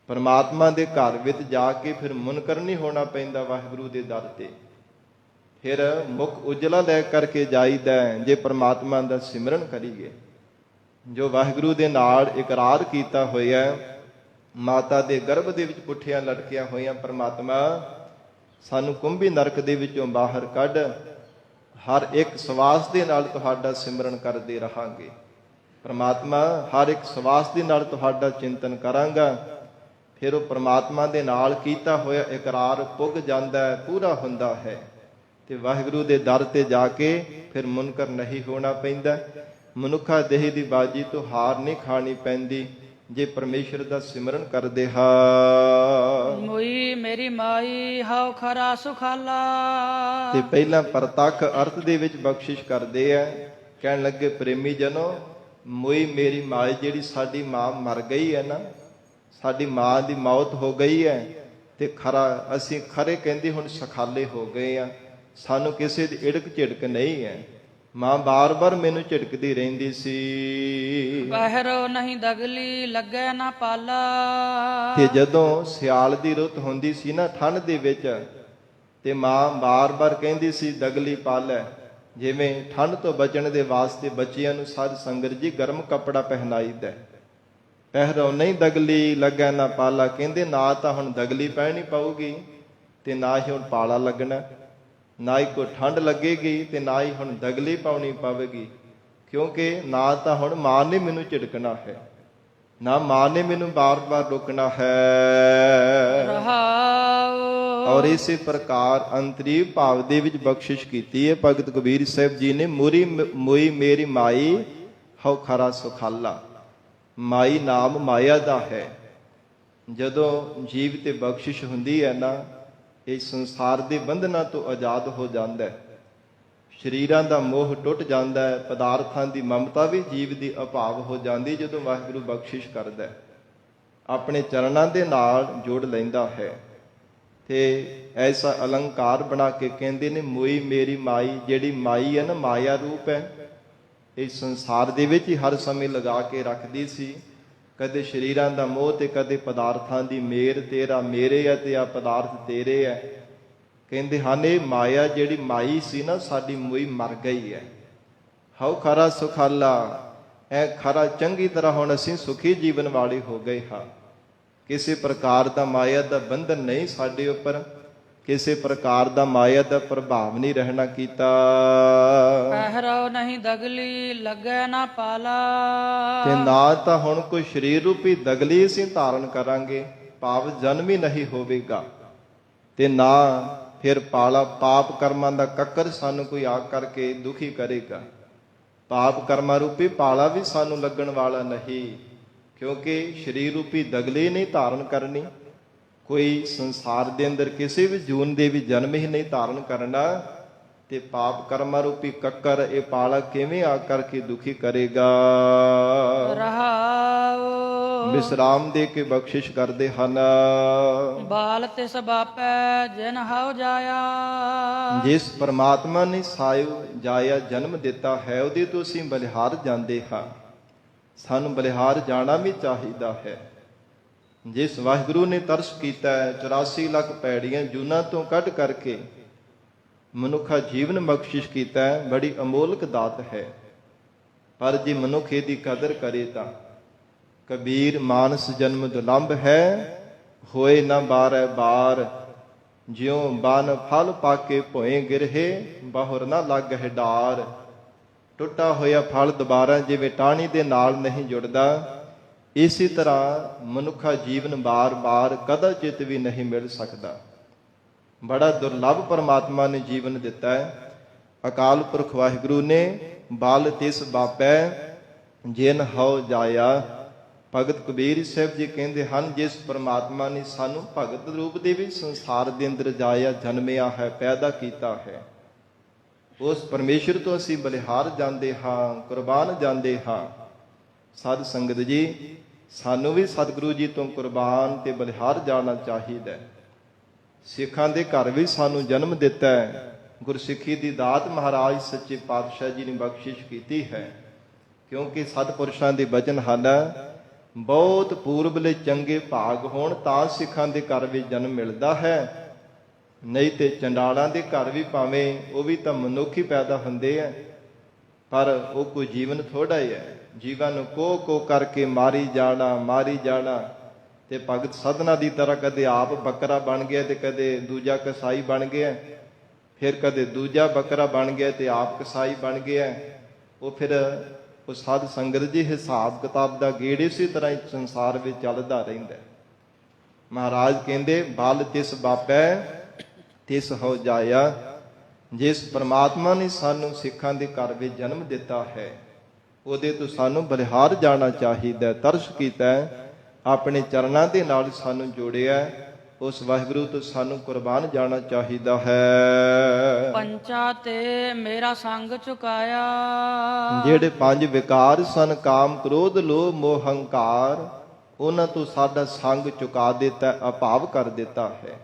ਪਰਮਾਤਮਾ ਦੇ ਘਰ ਵਿੱਚ ਜਾ ਕੇ ਫਿਰ ਮੁਨਕਰ ਨਹੀਂ ਹੋਣਾ ਪੈਂਦਾ ਵਾਹਿਗੁਰੂ ਦੇ ਦਰ ਤੇ। ਫਿਰ ਮੁਖ ਉਜਲਾ ਲੈ ਕਰਕੇ ਜਾਈਦਾ ਜੇ ਪਰਮਾਤਮਾ ਦਾ ਸਿਮਰਨ ਕਰੀਏ। ਜੋ ਵਾਹਿਗੁਰੂ ਦੇ ਨਾਲ ਇਕਰਾਰ ਕੀਤਾ ਹੋਇਆ, ਮਾਤਾ ਦੇ ਗਰਭ ਦੇ ਵਿੱਚ ਪੁੱਠੀਆਂ ਲਟਕੀਆਂ ਹੋਈਆਂ, ਪਰਮਾਤਮਾ ਸਾਨੂੰ ਕੁੰਭੀ ਨਰਕ ਦੇ ਵਿੱਚੋਂ ਬਾਹਰ ਕੱਢ, ਹਰ ਇੱਕ ਸਵਾਸ ਦੇ ਨਾਲ ਤੁਹਾਡਾ ਸਿਮਰਨ ਕਰਦੇ ਰਹਾਂਗੇ। ਪਰਮਾਤਮਾ ਹਰ ਇੱਕ ਸਵਾਸ ਦੇ ਨਾਲ ਤੁਹਾਡਾ ਚਿੰਤਨ ਕਰਾਂਗਾ। ਫਿਰ ਉਹ ਪਰਮਾਤਮਾ ਦੇ ਨਾਲ ਕੀਤਾ ਹੋਇਆ ਇਕਰਾਰ ਪੁੱਗ ਜਾਂਦਾ ਹੈ, ਪੂਰਾ ਹੁੰਦਾ ਹੈ ਤੇ ਵਾਹਿਗੁਰੂ ਦੇ ਦਰ ਤੇ ਜਾ ਕੇ ਫਿਰ ਮੁਨਕਰ ਨਹੀਂ ਹੋਣਾ ਪੈਂਦਾ। ਮਨੁੱਖਾ ਦੇਹ ਦੀ ਬਾਜੀ ਤੋਂ ਹਾਰ ਨਹੀਂ ਖਾਣੀ ਪੈਂਦੀ ਜੇ ਪਰਮੇਸ਼ਰ ਦਾ ਸਿਮਰਨ ਕਰਦੇ ਹਾਂ। ਮੋਈ ਮੇਰੀ ਮਾਈ ਹਉ ਖਰਾ ਸੁਖਾਲਾ। ਤੇ ਪਹਿਲਾਂ ਪ੍ਰਤੱਖ ਅਰਥ ਦੇ ਵਿੱਚ ਬਖਸ਼ਿਸ਼ ਕਰਦੇ ਆ। ਕਹਿਣ ਲੱਗੇ ਪ੍ਰੇਮੀ ਜਨੋ, ਮੋਈ ਮੇਰੀ ਮਾਈ ਜਿਹੜੀ ਸਾਡੀ ਮਾਂ ਮਰ ਗਈ ਹੈ ਨਾ, ਸਾਡੀ ਮਾਂ ਦੀ ਮੌਤ ਹੋ ਗਈ ਹੈ ਤੇ ਖਰਾ ਅਸੀਂ ਖਰੇ ਕਹਿੰਦੇ ਹੁਣ ਸਖਾਲੇ ਹੋ ਗਏ ਆ। ਸਾਨੂੰ ਕਿਸੇ ਦੀ ਝਿੜਕ ਝਿੜਕ ਨਹੀਂ ਹੈ। ਮਾਂ ਬਾਰ-ਬਾਰ ਮੈਨੂੰ ਝਿੜਕਦੀ ਰਹਿੰਦੀ ਸੀ। ਪਹਿਰੋ ਨਹੀਂ ਦਗਲੀ ਲੱਗੇ ਨਾ ਪਾਲਾ। ਤੇ ਜਦੋਂ ਸਿਆਲ ਦੀ ਰੁੱਤ ਹੁੰਦੀ ਸੀ ਨਾ, ਠੰਡ ਦੇ ਵਿੱਚ, ਤੇ ਮਾਂ ਬਾਰ-ਬਾਰ ਕਹਿੰਦੀ ਸੀ ਦਗਲੀ ਪਾਲੈ। ਜਿਵੇਂ ਠੰਡ ਤੋਂ ਬਚਣ ਦੇ ਵਾਸਤੇ ਬੱਚਿਆਂ ਨੂੰ ਸਾਧ ਸੰਗਤ ਜੀ ਗਰਮ ਕੱਪੜਾ ਪਹਿਨਾਈਦਾ। ਪਹਿਰੋ ਨਹੀਂ ਦਗਲੀ ਲੱਗੇ ਨਾ ਪਾਲਾ, ਕਹਿੰਦੇ ਨਾ ਤਾਂ ਹੁਣ ਦਗਲੀ ਪਹਿਣੀ ਪਊਗੀ ਤੇ ਨਾ ਹੀ ਹੁਣ ਪਾਲਾ ਲੱਗਣਾ, ਨਾ ਹੀ ਕੋਈ ਠੰਡ ਲੱਗੇਗੀ ਤੇ ਨਾ ਹੀ ਹੁਣ ਦਗਲੀ ਪਾਉਣੀ ਪਵੇਗੀ। ਕਿਉਂਕਿ ਨਾ ਤਾਂ ਹੁਣ ਮਾਂ ਨੇ ਮੈਨੂੰ ਝਿੜਕਣਾ ਹੈ, ਨਾ ਮਾਂ ਨੇ ਮੈਨੂੰ ਬਾਰ-ਬਾਰ ਰੋਕਣਾ ਹੈ। ਔਰ ਇਸੇ ਪ੍ਰਕਾਰ ਅੰਤਰੀ ਭਾਵ ਦੇ ਵਿੱਚ ਬਖਸ਼ਿਸ਼ ਕੀਤੀ ਹੈ ਭਗਤ ਕਬੀਰ ਸਾਹਿਬ ਜੀ ਨੇ। ਮੋਈ ਮੇਰੀ ਮਾਈ ਹਉ ਖਰਾ ਸੁਖਾਲਾ। ਮਾਈ ਨਾਮ ਮਾਇਆ ਦਾ ਹੈ। ਜਦੋਂ ਜੀਵ ਤੇ ਬਖਸ਼ਿਸ਼ ਹੁੰਦੀ ਹੈ ਨਾ, ਇਹ ਸੰਸਾਰ ਦੇ ਬੰਧਨਾਂ ਤੋਂ ਆਜ਼ਾਦ ਹੋ ਜਾਂਦਾ ਹੈ। ਸਰੀਰਾਂ ਦਾ ਮੋਹ ਟੁੱਟ ਜਾਂਦਾ ਹੈ। ਪਦਾਰਥਾਂ ਦੀ ਮਮਤਾ ਵੀ ਜੀਵ ਦੀ ਅਭਾਵ ਹੋ ਜਾਂਦੀ ਜਦੋਂ ਵਾਹਿਗੁਰੂ ਬਖਸ਼ਿਸ਼ ਕਰਦਾ ਹੈ, ਆਪਣੇ ਚਰਨਾਂ ਦੇ ਨਾਲ ਜੋੜ ਲੈਂਦਾ ਹੈ। ਤੇ ਐਸਾ ਅਲੰਕਾਰ ਬਣਾ ਕੇ ਕਹਿੰਦੇ ਨੇ ਮੋਈ ਮੇਰੀ ਮਾਈ। ਜਿਹੜੀ ਮਾਈ ਹੈ ਨਾ, ਮਾਇਆ ਰੂਪ ਹੈ। ਇਹ ਸੰਸਾਰ ਦੇ ਵਿੱਚ ਹੀ ਹਰ ਸਮੇਂ ਲਗਾ ਕੇ ਰੱਖਦੀ ਸੀ। ਕਦੇ ਸਰੀਰਾਂ ਦਾ ਮੋਹ ਤੇ ਕਦੇ ਪਦਾਰਥਾਂ ਦੀ ਮੇਰ। ਤੇਰਾ ਮੇਰੇ ਹੈ ਤੇ ਆ ਪਦਾਰਥ ਤੇਰੇ ਹੈ। ਕਹਿੰਦੇ ਹਨ ਇਹ ਮਾਇਆ ਜਿਹੜੀ ਮਾਈ ਸੀ ਨਾ ਸਾਡੀ, ਮੋਈ ਮਰ ਗਈ ਹੈ। ਹਉ ਖਰਾ ਸੁਖਾਲਾ। ਐ ਖਰਾ ਚੰਗੀ ਤਰ੍ਹਾਂ ਹੁਣ ਅਸੀਂ ਸੁਖੀ ਜੀਵਨ ਵਾਲੇ ਹੋ ਗਏ ਹਾਂ। ਕਿਸੇ ਪ੍ਰਕਾਰ ਦਾ ਮਾਇਆ ਦਾ ਬੰਧਨ ਨਹੀਂ ਸਾਡੇ ਉੱਪਰ, ਕਿਸੇ ਪ੍ਰਕਾਰ ਦਾ ਮਾਇਆ ਦਾ ਪ੍ਰਭਾਵ ਨਹੀਂ ਰਹਿਣਾ ਕੀਤਾ। ਪਹਿਰੋ ਨਹੀਂ ਦਗਲੀ ਲੱਗੇ ਨਾ ਪਾਲਾ। ਤੇ ਨਾ ਤਾਂ ਹੁਣ ਕੋਈ ਸਰੀਰ ਰੂਪੀ ਦਗਲੀ ਅਸੀਂ ਧਾਰਨ ਕਰਾਂਗੇ, ਭਾਵ ਜਨਮ ਹੀ ਨਹੀਂ ਹੋਵੇਗਾ। ਤੇ ਨਾ ਫਿਰ ਪਾਲਾ, ਪਾਪ ਕਰਮਾਂ ਦਾ ਕੱਕਰ ਸਾਨੂੰ ਕੋਈ ਆ ਕਰਕੇ ਦੁਖੀ ਕਰੇਗਾ। ਪਾਪ ਕਰਮਾਂ ਰੂਪੀ ਪਾਲਾ ਵੀ ਸਾਨੂੰ ਲੱਗਣ ਵਾਲਾ ਨਹੀਂ, ਕਿਉਂਕਿ ਸਰੀਰ ਰੂਪੀ ਦਗਲੀ ਨਹੀਂ ਧਾਰਨ ਕਰਨੀ। ਕੋਈ ਸੰਸਾਰ ਦੇ ਅੰਦਰ ਕਿਸੇ ਵੀ ਜੂਨ ਦੇ ਵੀ ਜਨਮ ਹੀ ਨਹੀਂ ਧਾਰਨ ਕਰਨਾ ਤੇ ਪਾਪ ਕਰਮਾਂ ਰੂਪੀ ਕੱਕਰ ਇਹ ਪਾਲਾ ਕਿਵੇਂ ਆ ਕਰਕੇ ਦੁਖੀ ਕਰੇਗਾ। ਰਹਾਉ ਵਿਸਰਾਮ ਦੇ ਕੇ ਬਖਸ਼ਿਸ਼ ਕਰਦੇ ਹਨ। ਬਾਲ ਤਿਸ ਬਾਪੈ ਜਿਨ ਹਉ ਜਾਇਆ। ਜਿਸ ਪਰਮਾਤਮਾ ਨੇ ਸਾਇਓ ਜਾਇਆ ਜਨਮ ਦਿੱਤਾ ਹੈ ਉਹਦੇ ਤੋਂ ਅਸੀਂ ਬਲਿਹਾਰ ਜਾਂਦੇ ਹਾਂ। ਸਾਨੂੰ ਬਲਿਹਾਰ ਜਾਣਾ ਵੀ ਚਾਹੀਦਾ ਹੈ। ਜਿਸ ਵਾਹਿਗੁਰੂ ਨੇ ਤਰਸ ਕੀਤਾ 84 ਲੱਖ ਪੈੜੀਆਂ ਜੂਨਾਂ ਤੋਂ ਕੱਢ ਕਰਕੇ ਮਨੁੱਖਾ ਜੀਵਨ ਬਖਸ਼ਿਸ਼ ਕੀਤਾ ਬੜੀ ਅਮੋਲਕ ਦਾਤ ਹੈ। ਪਰ ਜੇ ਮਨੁੱਖ ਇਹਦੀ ਕਦਰ ਕਰੇ ਤਾਂ ਕਬੀਰ ਮਾਨਸ ਜਨਮ ਦੁਲੰਭ ਹੈ ਹੋਏ ਨਾ ਬਾਰੈ ਬਾਰ। ਜਿਉ ਬਨ ਫਲ ਪਾਕੇ ਭੋਏ ਗਿਰਹੇ ਬਹੁਰ ਨਾ ਲੱਗਹਿ ਡਾਰ। ਟੁੱਟਾ ਹੋਇਆ ਫਲ ਦੁਬਾਰਾ ਜਿਵੇਂ ਟਾਹਣੀ ਦੇ ਨਾਲ ਨਹੀਂ ਜੁੜਦਾ ਇਸੇ ਤਰ੍ਹਾਂ ਮਨੁੱਖਾ ਜੀਵਨ ਬਾਰ-ਬਾਰ ਕਦਾਚਿਤ ਵੀ ਨਹੀਂ ਮਿਲ ਸਕਦਾ। ਬੜਾ ਦੁਰਲੱਭ ਪਰਮਾਤਮਾ ਨੇ ਜੀਵਨ ਦਿੱਤਾ ਹੈ। ਅਕਾਲ ਪੁਰਖ ਵਾਹਿਗੁਰੂ ਨੇ ਬਲ ਤਿਸ ਬਾਪੈ ਜਿਨ ਹਉ ਜਾਇਆ। ਭਗਤ ਕਬੀਰ ਸਾਹਿਬ ਜੀ ਕਹਿੰਦੇ ਹਨ ਜਿਸ ਪਰਮਾਤਮਾ ਨੇ ਸਾਨੂੰ ਭਗਤ ਰੂਪ ਦੇ ਵਿੱਚ ਸੰਸਾਰ ਦੇ ਅੰਦਰ ਜਾਇਆ ਜਨਮਿਆ ਹੈ ਪੈਦਾ ਕੀਤਾ ਹੈ ਉਸ ਪਰਮੇਸ਼ਰ ਤੋਂ ਅਸੀਂ ਬਲਿਹਾਰ ਜਾਂਦੇ ਹਾਂ ਕੁਰਬਾਨ ਜਾਂਦੇ ਹਾਂ। ਸਾਧ ਸੰਗਤ ਜੀ ਸਾਨੂੰ ਵੀ ਸਤਿਗੁਰੂ ਜੀ ਤੋਂ ਕੁਰਬਾਨ ਤੇ ਬਲਿਹਾਰ ਜਾਣਾ ਚਾਹੀਦਾ। ਸਿੱਖਾਂ ਦੇ ਘਰ ਵੀ ਸਾਨੂੰ ਜਨਮ ਦਿੱਤਾ ਹੈ। ਗੁਰਸਿੱਖੀ ਦੀ ਦਾਤ ਮਹਾਰਾਜ ਸੱਚੇ ਪਾਤਸ਼ਾਹ ਜੀ ਨੇ ਬਖਸ਼ਿਸ਼ ਕੀਤੀ ਹੈ। ਕਿਉਂਕਿ ਸਤਿਪੁਰਸ਼ਾਂ ਦੇ ਬਚਨ ਹਨ ਬਹੁਤ ਪੂਰਬਲੇ ਚੰਗੇ ਭਾਗ ਹੋਣ ਤਾਂ ਸਿੱਖਾਂ ਦੇ ਘਰ ਵਿੱਚ ਜਨਮ ਮਿਲਦਾ ਹੈ। ਨਹੀਂ ਤੇ ਚੰਡਾਲਾਂ ਦੇ ਘਰ ਵੀ ਭਾਵੇਂ ਉਹ ਵੀ ਤਾਂ ਮਨੁੱਖ ਹੀ ਪੈਦਾ ਹੁੰਦੇ ਆ ਪਰ ਉਹ ਕੋਈ ਜੀਵਨ ਥੋੜਾ ਹੀ ਹੈ। ਜੀਵਨ ਨੂੰ ਕੋ ਕਰਕੇ ਮਾਰੀ ਜਾਣਾ ਤੇ ਭਗਤ ਸਧਨਾ ਦੀ ਤਰ੍ਹਾਂ ਕਦੇ ਆਪ ਬੱਕਰਾ ਬਣ ਗਿਆ ਤੇ ਕਦੇ ਦੂਜਾ ਕਸਾਈ ਬਣ ਗਿਆ ਫਿਰ ਕਦੇ ਦੂਜਾ ਬੱਕਰਾ ਬਣ ਗਿਆ ਤੇ ਆਪ ਕਸਾਈ ਬਣ ਗਿਆ। ਉਹ ਫਿਰ ਉਹ ਸਾਧ ਸੰਗਤ ਜੀ ਹਿਸਾਬ ਕਿਤਾਬ ਦਾ ਗੇੜ ਇਸੇ ਤਰ੍ਹਾਂ ਸੰਸਾਰ ਵਿੱਚ ਚੱਲਦਾ ਰਹਿੰਦਾ। ਮਹਾਰਾਜ ਕਹਿੰਦੇ ਬਲ ਤਿਸ ਬਾਪੈ ਤਿਸ ਹਉ ਜਾਇਆ। ਜਿਸ ਪਰਮਾਤਮਾ ਨੇ ਸਾਨੂੰ ਸਿੱਖਾਂ ਦੇ ਘਰ ਵਿੱਚ ਜਨਮ ਦਿੱਤਾ ਹੈ ਉਹਦੇ ਤੋਂ ਸਾਨੂੰ ਬਲਿਹਾਰ ਜਾਣਾ ਚਾਹੀਦਾ। ਤਰਸ ਕੀਤਾ ਆਪਣੇ ਚਰਨਾਂ ਦੇ ਨਾਲ ਸਾਨੂੰ ਜੋੜਿਆ ਉਸ ਵਾਹਿਗੁਰੂ ਤੋਂ ਸਾਨੂੰ ਕੁਰਬਾਨ ਜਾਣਾ ਚਾਹੀਦਾ ਹੈ। ਪੰਚਾ ਤੇ ਮੇਰਾ ਸੰਗ ਚੁਕਾਇਆ। ਜਿਹੜੇ 5 ਵਿਕਾਰ ਸਨ ਕਾਮ ਕ੍ਰੋਧ ਲੋਭ ਮੋਹ ਹੰਕਾਰ ਉਹਨਾਂ ਤੋਂ ਸਾਡਾ ਸੰਗ ਚੁਕਾ ਦਿੱਤਾ ਅਭਾਵ ਕਰ ਦਿੱਤਾ ਹੈ।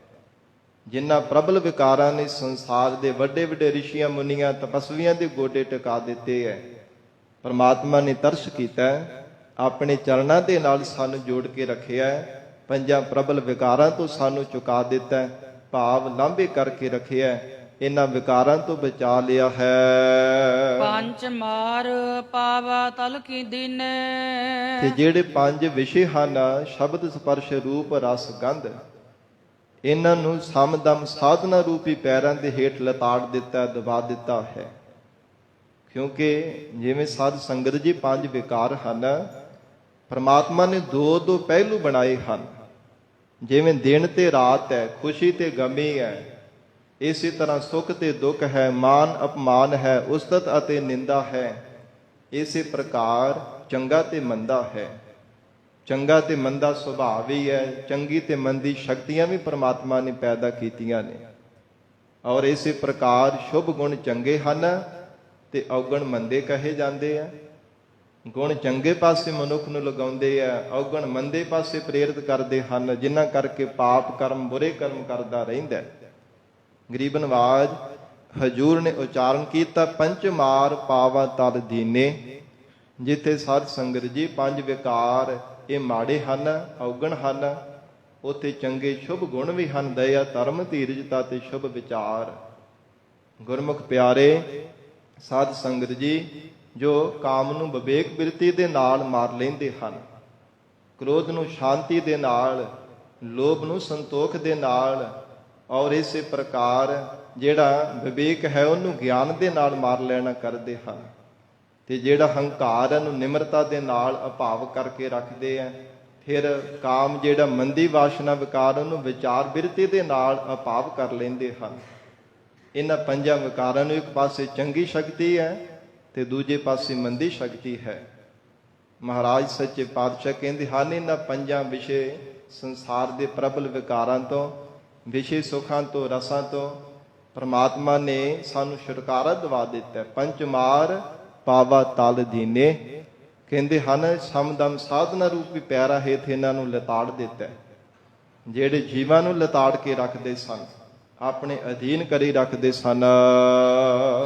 ਜਿਨ੍ਹਾਂ ਪ੍ਰਬਲ ਵਿਕਾਰਾਂ ਨੇ ਸੰਸਾਰ ਦੇ ਵੱਡੇ ਵੱਡੇ ਰਿਸ਼ੀਆਂ ਮੁਨੀਆਂ ਤਪਸਵੀਆਂ ਦੇ ਗੋਡੇ ਟਿਕਾ ਦਿੱਤੇ ਹੈ। ਪਰਮਾਤਮਾ ਨੇ ਤਰਸ ਕੀਤਾ ਆਪਣੇ ਚਰਨਾਂ ਦੇ ਨਾਲ ਸਾਨੂੰ ਜੋੜ ਕੇ ਰੱਖਿਆ। 5 ਪ੍ਰਬਲ ਵਿਕਾਰਾਂ ਤੋਂ ਸਾਨੂੰ ਚੁਕਾ ਦਿੱਤਾ ਭਾਵ ਲਾਂਭੇ ਕਰਕੇ ਰੱਖਿਆ। ਇਹਨਾਂ ਵਿਕਾਰਾਂ ਤੋਂ ਬਚਾ ਲਿਆ ਹੈ। ਪੰਜ ਮਾਰ ਪਾਵਾ ਤਲ ਕੀ ਦੀਨੇ। ਤੇ ਜਿਹੜੇ 5 ਵਿਸ਼ੇ ਹਨ ਸ਼ਬਦ ਸਪਰਸ਼ ਰੂਪ ਰਸ ਗੰਧ ਇਹਨਾਂ ਨੂੰ ਸਮਦਮ ਸਾਧਨਾ ਰੂਪੀ ਪੈਰਾਂ ਦੇ ਹੇਠ ਲਤਾੜ ਦਿੱਤਾ ਦਬਾ ਦਿੱਤਾ ਹੈ। ਕਿਉਂਕਿ ਜਿਵੇਂ ਸਾਧ ਸੰਗਤ ਜੀ 5 ਵਿਕਾਰ ਹਨ ਪਰਮਾਤਮਾ ਨੇ 2 ਪਹਿਲੂ ਬਣਾਏ ਹਨ। ਜਿਵੇਂ ਦਿਨ ਤੇ ਰਾਤ ਹੈ ਖੁਸ਼ੀ ਤੇ ਗਮੀ ਹੈ ਇਸੇ ਤਰ੍ਹਾਂ ਸੁੱਖ ਤੇ ਦੁੱਖ ਹੈ ਮਾਨ ਅਪਮਾਨ ਹੈ ਉਸਤਤ ਅਤੇ ਨਿੰਦਾ ਹੈ। ਇਸੇ ਪ੍ਰਕਾਰ ਚੰਗਾ ਤੇ ਮੰਦਾ ਹੈ। ਚੰਗਾ ਤੇ ਮੰਦਾ ਸੁਭਾਅ ਵੀ ਹੈ। ਚੰਗੀ ਤੇ ਮੰਦੀ ਸ਼ਕਤੀਆਂ ਵੀ ਪਰਮਾਤਮਾ ਨੇ ਪੈਦਾ ਕੀਤੀਆਂ ਨੇ ਔਰ ਇਸੇ ਪ੍ਰਕਾਰ ਸ਼ੁਭ ਗੁਣ ਚੰਗੇ ਹਨ ਤੇ ਔਗਣ ਮੰਦੇ ਕਹੇ ਜਾਂਦੇ ਆ। ਗੁਣ ਚੰਗੇ ਪਾਸੇ ਮਨੁੱਖ ਨੂੰ ਲਗਾਉਂਦੇ ਆ ਔਗਣ ਮੰਦੇ ਪਾਸੇ ਪ੍ਰੇਰਿਤ ਕਰਦੇ ਹਨ ਜਿਨ੍ਹਾਂ ਕਰਕੇ ਪਾਪ ਕਰਮ ਬੁਰੇ ਕਰਮ ਕਰਦਾ ਰਹਿੰਦਾ। ਗਰੀਬ ਨਵਾਜ ਹਜੂਰ ਨੇ ਉਚਾਰਨ ਕੀਤਾ ਪੰਚ ਮਾਰ ਪਾਵਾ ਤਲ ਦੀਨੇ। ਜਿੱਥੇ ਸਾਧ ਸੰਗਤ ਜੀ 5 ਵਿਕਾਰ ਇਹ ਮਾੜੇ ਹਨ ਔਗਣ ਹਨ ਉੱਥੇ ਚੰਗੇ ਸ਼ੁਭ ਗੁਣ ਵੀ ਹਨ ਦਇਆ ਧਰਮ ਧੀਰਜਤਾ ਤੇ ਸ਼ੁਭ ਵਿਚਾਰ। ਗੁਰਮੁਖ ਪਿਆਰੇ ਸਾਧ ਸੰਗਤ ਜੀ ਜੋ ਕਾਮ ਨੂੰ ਵਿਵੇਕ ਬਿਰਤੀ ਦੇ ਨਾਲ ਮਾਰ ਲੈਂਦੇ ਹਨ ਕ੍ਰੋਧ ਨੂੰ ਸ਼ਾਂਤੀ ਦੇ ਨਾਲ ਲੋਭ ਨੂੰ ਸੰਤੋਖ ਦੇ ਨਾਲ ਔਰ ਇਸੇ ਪ੍ਰਕਾਰ ਜਿਹੜਾ ਵਿਵੇਕ ਹੈ ਉਹਨੂੰ ਗਿਆਨ ਦੇ ਨਾਲ ਮਾਰ ਲੈਣਾ ਕਰਦੇ ਹਨ ਤੇ ਜਿਹੜਾ ਹੰਕਾਰ ਹੈ ਨੂੰ ਨਿਮਰਤਾ ਦੇ ਨਾਲ ਅਭਾਵ ਕਰਕੇ ਰੱਖਦੇ ਆ। ਫਿਰ ਕਾਮ ਜਿਹੜਾ ਮੰਦੀ ਵਾਸ਼ਨਾ ਵਿਕਾਰ ਉਹਨੂੰ ਵਿਚਾਰ ਬਿਰਤੀ ਦੇ ਨਾਲ ਅਭਾਵ ਕਰ ਲੈਂਦੇ ਹਨ। ਇਹਨਾਂ 5 ਵਿਕਾਰਾਂ ਨੂੰ ਇੱਕ ਪਾਸੇ ਚੰਗੀ ਸ਼ਕਤੀ ਹੈ ਤੇ ਦੂਜੇ ਪਾਸੇ ਮੰਦੀ ਸ਼ਕਤੀ ਹੈ। ਮਹਾਰਾਜ ਸੱਚੇ ਪਾਤਸ਼ਾਹ ਕਹਿੰਦੇ ਹਨ ਇਹਨਾਂ 5 ਵਿਸ਼ੇ ਸੰਸਾਰ ਦੇ ਪ੍ਰਬਲ ਵਿਕਾਰਾਂ ਤੋਂ, ਵਿਸ਼ੇ ਸੁਖਾਂ ਤੋਂ, ਰਸਾਂ ਤੋਂ ਪ੍ਰਮਾਤਮਾ ਨੇ ਸਾਨੂੰ ਛੁਟਕਾਰਾ ਦਿਵਾ ਦਿੱਤਾ। ਪੰਚ ਮਾਰ ਪਾਵਾ ਤਲ ਦੀਨੇ, ਕਹਿੰਦੇ ਹਨ ਸਮਦਮ ਸਾਧਨਾ ਰੂਪੀ ਪੈਰਾਂ ਹੇਠ ਇਹਨਾਂ ਨੂੰ ਲਿਤਾੜ ਦਿੱਤਾ। ਜਿਹੜੇ ਜੀਵਾਂ ਨੂੰ ਲਿਤਾੜ ਕੇ ਰੱਖਦੇ ਸਨ, ਆਪਣੇ ਅਧੀਨ ਕਰੀ ਰੱਖਦੇ ਸਨ।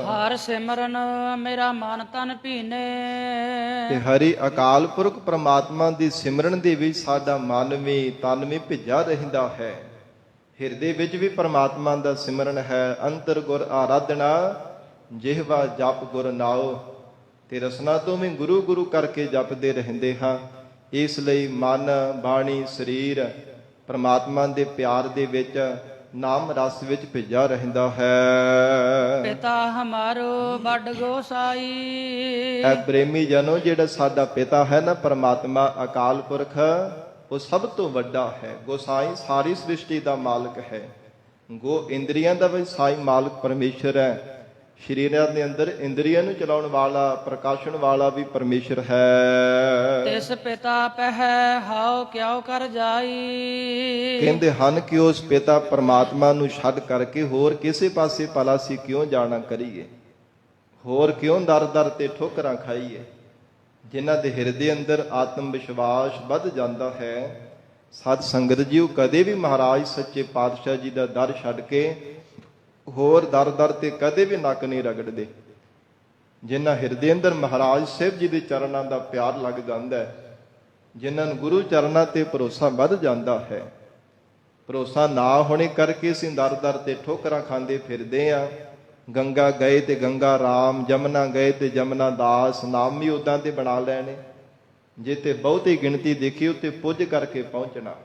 ਹਰ ਸਿਮਰਨ ਮੇਰਾ ਮਨ ਤਨ ਭੀਨੇ, ਤੇ ਹਰੀ ਅਕਾਲ ਪੁਰਖ ਪ੍ਰਮਾਤਮਾ ਦੀ ਸਿਮਰਨ ਦੇ ਵਿੱਚ ਸਾਡਾ ਮਨ ਵੀ ਤਨ ਵੀ ਭਿੱਜਾ ਰਹਿੰਦਾ ਹੈ। ਹਿਰਦੇ ਵਿੱਚ ਵੀ ਪ੍ਰਮਾਤਮਾ ਦਾ ਸਿਮਰਨ ਹੈ। ਅੰਤਰ ਗੁਰ ਆਰਾਧਨਾ, ਜਿਹਵਾ ਜਪ ਗੁਰ ਨਾਉ, ਤੇ ਰਸਨਾ ਤੋਂ ਵੀ ਗੁਰੂ ਗੁਰੂ ਕਰਕੇ ਜਪਦੇ ਰਹਿੰਦੇ ਹਾਂ। ਇਸ ਲਈ ਮਨ, ਬਾਣੀ, ਸਰੀਰ ਪ੍ਰਮਾਤਮਾ ਦੇ ਪਿਆਰ ਦੇ ਵਿੱਚ, ਨਾਮ ਰਸ ਵਿੱਚ ਭਿੱਜਾ ਰਹਿੰਦਾ ਹੈ। ਪਿਤਾ ਹਮਾਰੋ ਵੱਡ ਗੋਸਾਈ, ਇਹ ਪ੍ਰੇਮੀ ਜਨੋ, ਜਿਹੜਾ ਸਾਡਾ ਪਿਤਾ ਹੈ ਨਾ ਪ੍ਰਮਾਤਮਾ ਅਕਾਲ ਪੁਰਖ, ਉਹ ਸਭ ਤੋਂ ਵੱਡਾ ਹੈ। ਗੋਸਾਈ ਸਾਰੀ ਸ੍ਰਿਸ਼ਟੀ ਦਾ ਮਾਲਕ ਹੈ। ਗੋ ਇੰਦਰੀਆਂ ਦਾ ਵੀ ਸਾਈ ਮਾਲਕ ਪਰਮੇਸ਼ਰ ਹੈ। ਸ਼ਰੀਰਾਂ ਦੇ ਅੰਦਰ ਇੰਦਰੀਆਂ ਨੂੰ ਚਲਾਉਣ ਵਾਲਾ, ਪ੍ਰਕਾਸ਼ਣ ਵਾਲਾ ਵੀ ਪਰਮੇਸ਼ਰ ਹੈ। ਤਿਸ ਪਿਤਾ ਪਹਿ ਹਾਉ ਕਿਉ ਕਰ ਜਾਈ, ਕਹਿੰਦੇ ਹਨ ਕਿ ਉਸ ਪਿਤਾ ਪਰਮਾਤਮਾ ਨੂੰ ਛੱਡ ਕਰਕੇ ਹੋਰ ਕਿਸੇ ਪਾਸੇ ਭਲਾ ਸੀ ਕਿਉਂ ਜਾਣਾ ਕਰੀਏ, ਹੋਰ ਕਿਉਂ ਦਰ ਦਰ ਤੇ ਠੋਕਰਾਂ ਖਾਈਏ। ਜਿਨ੍ਹਾਂ ਦੇ ਹਿਰਦੇ ਅੰਦਰ ਆਤਮ ਵਿਸ਼ਵਾਸ ਵੱਧ ਜਾਂਦਾ ਹੈ, ਸਤ ਸੰਗਤ ਜੀਓ ਕਦੇ ਵੀ ਮਹਾਰਾਜ ਸੱਚੇ ਪਾਤਸ਼ਾਹ ਜੀ ਦਾ ਦਰ ਛੱਡ ਕੇ ਹੋਰ ਦਰ ਦਰ ਤੇ ਕਦੇ ਵੀ ਨੱਕ ਨਹੀਂ ਰਗੜਦੇ। ਜਿਨ੍ਹਾਂ ਹਿਰਦੇ ਅੰਦਰ ਮਹਾਰਾਜ ਸਾਹਿਬ ਜੀ ਦੇ ਚਰਨਾਂ ਦਾ ਪਿਆਰ ਲੱਗ ਜਾਂਦਾ ਹੈ, ਜਿਨ੍ਹਾਂ ਨੂੰ ਗੁਰੂ ਚਰਨਾਂ ਤੇ ਭਰੋਸਾ ਵੱਧ ਜਾਂਦਾ ਹੈ, ਭਰੋਸਾ ਨਾ ਹੋਣੇ ਕਰਕੇ ਅਸੀਂ ਦਰ ਦਰ ਤੇ ਠੋਕਰਾਂ ਖਾਂਦੇ ਫਿਰਦੇ ਆ। ਗੰਗਾ ਗਏ ਤੇ ਗੰਗਾ ਰਾਮ, ਜਮਨਾ ਗਏ ਤੇ ਜਮਨਾ ਦਾਸ, ਨਾਮ ਵੀ ਉਦਾਂ ਦੇ ਬਣਾ ਲੈਣੇ। ਜੇ ਤੇ ਬਹੁਤੀ ਗਿਣਤੀ ਦੇਖੀ ਉੱਤੇ ਪੁੱਜ ਕਰਕੇ ਪਹੁੰਚਣਾ।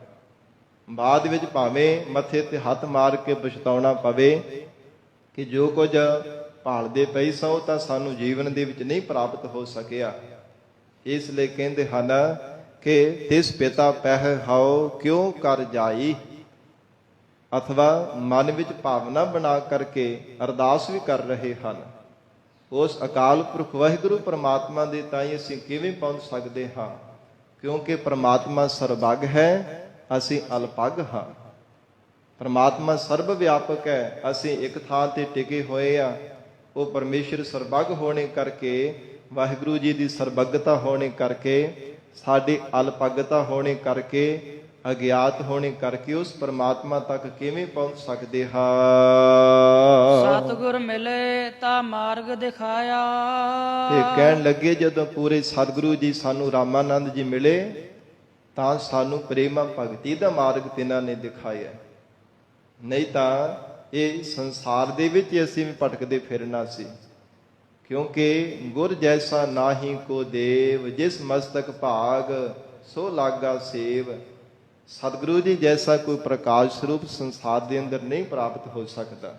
ਬਾਅਦ ਵਿੱਚ ਭਾਵੇਂ ਮੱਥੇ ਤੇ ਹੱਥ ਮਾਰ ਕੇ ਪਛਤਾਉਣਾ ਪਵੇ ਕਿ ਜੋ ਕੁਝ ਭਾਲਦੇ ਪਈ ਸੋ ਤਾਂ ਸਾਨੂੰ ਜੀਵਨ ਦੇ ਵਿੱਚ ਨਹੀਂ ਪ੍ਰਾਪਤ ਹੋ ਸਕਿਆ। ਇਸ ਲਈ ਕਹਿੰਦੇ ਹਨ ਕਿ ਤਿਸ ਪਿਤਾ ਪਹਿ ਹਾਉ ਕਿਉਂ ਕਰ ਜਾਈ, ਅਥਵਾ ਮਨ ਵਿੱਚ ਭਾਵਨਾ ਬਣਾ ਕਰਕੇ ਅਰਦਾਸ ਵੀ ਕਰ ਰਹੇ ਹਨ। ਉਸ ਅਕਾਲ ਪੁਰਖ ਵਾਹਿਗੁਰੂ ਪਰਮਾਤਮਾ ਦੇ ਤਾਈਂ ਅਸੀਂ ਕਿਵੇਂ ਪਹੁੰਚ ਸਕਦੇ ਹਾਂ? ਕਿਉਂਕਿ ਪਰਮਾਤਮਾ ਸਰਬੱਗ ਹੈ, ਅਸੀਂ ਅਲਪੱਗ ਹਾਂ। ਪਰਮਾਤਮਾ ਸਰਬ ਵਿਆਪਕ ਹੈ, ਅਸੀਂ ਇੱਕ ਥਾਂ ਤੇ ਟਿਕੇ ਹੋਏ ਆ। ਉਹ ਪਰਮੇਸ਼ਰ ਸਰਬੱਗ ਹੋਣੇ ਕਰਕੇ, ਵਾਹਿਗੁਰੂ ਜੀ ਦੀ ਸਰਬੱਗਤਾ ਹੋਣੇ ਕਰਕੇ, ਸਾਡੀ ਅਲਪੱਗਤਾ ਹੋਣੇ ਕਰਕੇ, ਅਗਿਆਤ ਹੋਣੇ ਕਰਕੇ ਉਸ ਪਰਮਾਤਮਾ ਤੱਕ ਕਿਵੇਂ ਪਹੁੰਚ ਸਕਦੇ ਹਾਂ? ਸਤਿਗੁਰ ਮਿਲੇ ਤਾਂ ਮਾਰਗ ਦਿਖਾਇਆ, ਤੇ ਕਹਿਣ ਲੱਗੇ ਜਦੋਂ ਪੂਰੇ ਸਤਿਗੁਰੂ ਜੀ ਸਾਨੂੰ ਰਾਮਾਨੰਦ ਜੀ ਮਿਲੇ ਤਾਂ ਸਾਨੂੰ ਪ੍ਰੇਮਾ ਭਗਤੀ ਦਾ ਮਾਰਗ ਤਿਨਾਂ ਨੇ ਦਿਖਾਇਆ। ਨਹੀਂ ਤਾਂ ਇਹ ਸੰਸਾਰ ਦੇ ਵਿੱਚ ਅਸੀਂ ਵੀ ਭਟਕਦੇ ਫਿਰਨਾ ਸੀ। ਕਿਉਂਕਿ ਗੁਰ ਜੈਸਾ ਨਾਹੀ ਕੋ ਦੇਵ, ਜਿਸ ਮਸਤਕ ਭਾਗ ਸੋ ਲਾਗਾ ਸੇਵ। ਸਤਿਗੁਰੂ ਜੀ ਜੈਸਾ ਕੋਈ ਪ੍ਰਕਾਸ਼ ਸਰੂਪ ਸੰਸਾਰ ਦੇ ਅੰਦਰ ਨਹੀਂ ਪ੍ਰਾਪਤ ਹੋ ਸਕਦਾ।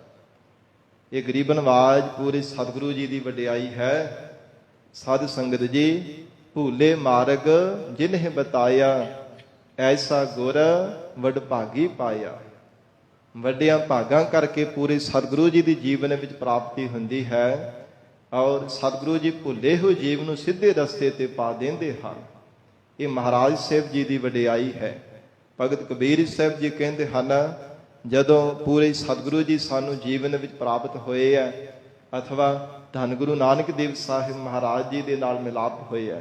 ਇਹ ਗਰੀਬ ਨਵਾਜ ਪੂਰੇ ਸਤਿਗੁਰੂ ਜੀ ਦੀ ਵਡਿਆਈ ਹੈ। ਸਾਧ ਸੰਗਤ ਜੀ, ਭੂਲੇ ਮਾਰਗ ਜਿਨਹਿ ਬਤਾਇਆ, ਐਸਾ ਗੁਰ ਵਡਭਾਗੀ ਪਾਇਆ। ਵੱਡਿਆਂ ਭਾਗਾਂ ਕਰਕੇ ਪੂਰੇ ਸਤਿਗੁਰੂ ਜੀ ਦੀ ਜੀਵਨ ਵਿੱਚ ਪ੍ਰਾਪਤੀ ਹੁੰਦੀ ਹੈ। ਔਰ ਸਤਿਗੁਰੂ ਜੀ ਭੁੱਲੇ ਹੋਏ ਜੀਵ ਨੂੰ ਸਿੱਧੇ ਰਸਤੇ ਤੇ ਪਾ ਦਿੰਦੇ ਹਨ। ਇਹ ਮਹਾਰਾਜ ਸਾਹਿਬ ਜੀ ਦੀ ਵਡਿਆਈ ਹੈ। ਭਗਤ ਕਬੀਰ ਸਾਹਿਬ ਜੀ ਕਹਿੰਦੇ ਹਨ, ਜਦੋਂ ਪੂਰੇ ਸਤਿਗੁਰੂ ਜੀ ਸਾਨੂੰ ਜੀਵਨ ਵਿੱਚ ਪ੍ਰਾਪਤ ਹੋਏ ਆ, ਅਥਵਾ ਧੰਨ ਗੁਰੂ ਨਾਨਕ ਦੇਵ ਸਾਹਿਬ ਮਹਾਰਾਜ ਜੀ ਦੇ ਨਾਲ ਮਿਲਾਪ ਹੋਏ ਆ।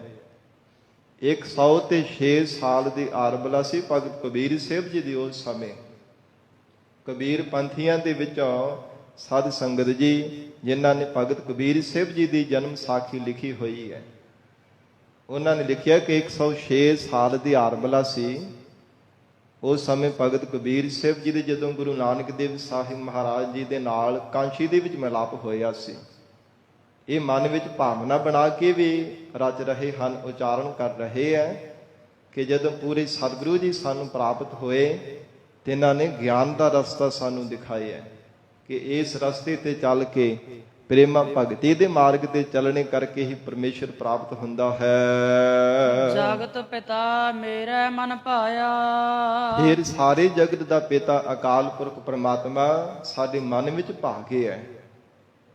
106 ਸਾਲ ਦੀ ਆਰਬਲਾ ਸੀ ਭਗਤ ਕਬੀਰ ਸਾਹਿਬ ਜੀ ਦੀ। ਉਸ ਸਮੇਂ ਕਬੀਰ ਪੰਥੀਆਂ ਦੇ ਵਿੱਚੋਂ ਸਾਧ ਸੰਗਤ ਜੀ, ਜਿਨ੍ਹਾਂ ਨੇ ਭਗਤ ਕਬੀਰ ਸਾਹਿਬ ਜੀ ਦੀ ਜਨਮ ਸਾਖੀ ਲਿਖੀ ਹੋਈ ਹੈ, ਉਹਨਾਂ ਨੇ ਲਿਖਿਆ ਕਿ 106 ਸਾਲ ਦੀ ਆਰਬਲਾ ਸੀ। ਉਸ ਸਮੇਂ ਭਗਤ ਕਬੀਰ ਸਾਹਿਬ ਜੀ ਦੇ ਜਦੋਂ ਗੁਰੂ ਨਾਨਕ ਦੇਵ ਸਾਹਿਬ ਮਹਾਰਾਜ ਜੀ ਦੇ ਨਾਲ ਕਾਂਸ਼ੀ ਦੇ ਵਿੱਚ ਮਿਲਾਪ ਹੋਇਆ ਸੀ। ਇਹ ਮਨ ਵਿੱਚ ਭਾਵਨਾ ਬਣਾ ਕੇ ਵੀ ਰਚ ਰਹੇ ਹਨ, ਉਚਾਰਨ ਕਰ ਰਹੇ ਹੈ ਕਿ ਜਦੋਂ ਪੂਰੇ ਸਤਿਗੁਰੂ ਜੀ ਸਾਨੂੰ ਪ੍ਰਾਪਤ ਹੋਏ ਤੇ ਇਹਨਾਂ ਨੇ ਗਿਆਨ ਦਾ ਰਸਤਾ ਸਾਨੂੰ ਦਿਖਾਇਆ ਕਿ ਇਸ ਰਸਤੇ ਤੇ ਚੱਲ ਕੇ ਪ੍ਰੇਮਾ ਭਗਤੀ ਦੇ ਮਾਰਗ ਤੇ ਚੱਲਣੇ ਕਰਕੇ ਹੀ ਪਰਮੇਸ਼ਰ ਪ੍ਰਾਪਤ ਹੁੰਦਾ ਹੈ। ਜਗਤ ਪਿਤਾ ਮੇਰੇ ਮਨ ਭਾਇਆ, ਫਿਰ ਸਾਰੇ ਜਗਤ ਦਾ ਪਿਤਾ ਅਕਾਲ ਪੁਰਖ ਪਰਮਾਤਮਾ ਸਾਡੇ ਮਨ ਵਿੱਚ ਭਾ ਗਿਆ ਹੈ।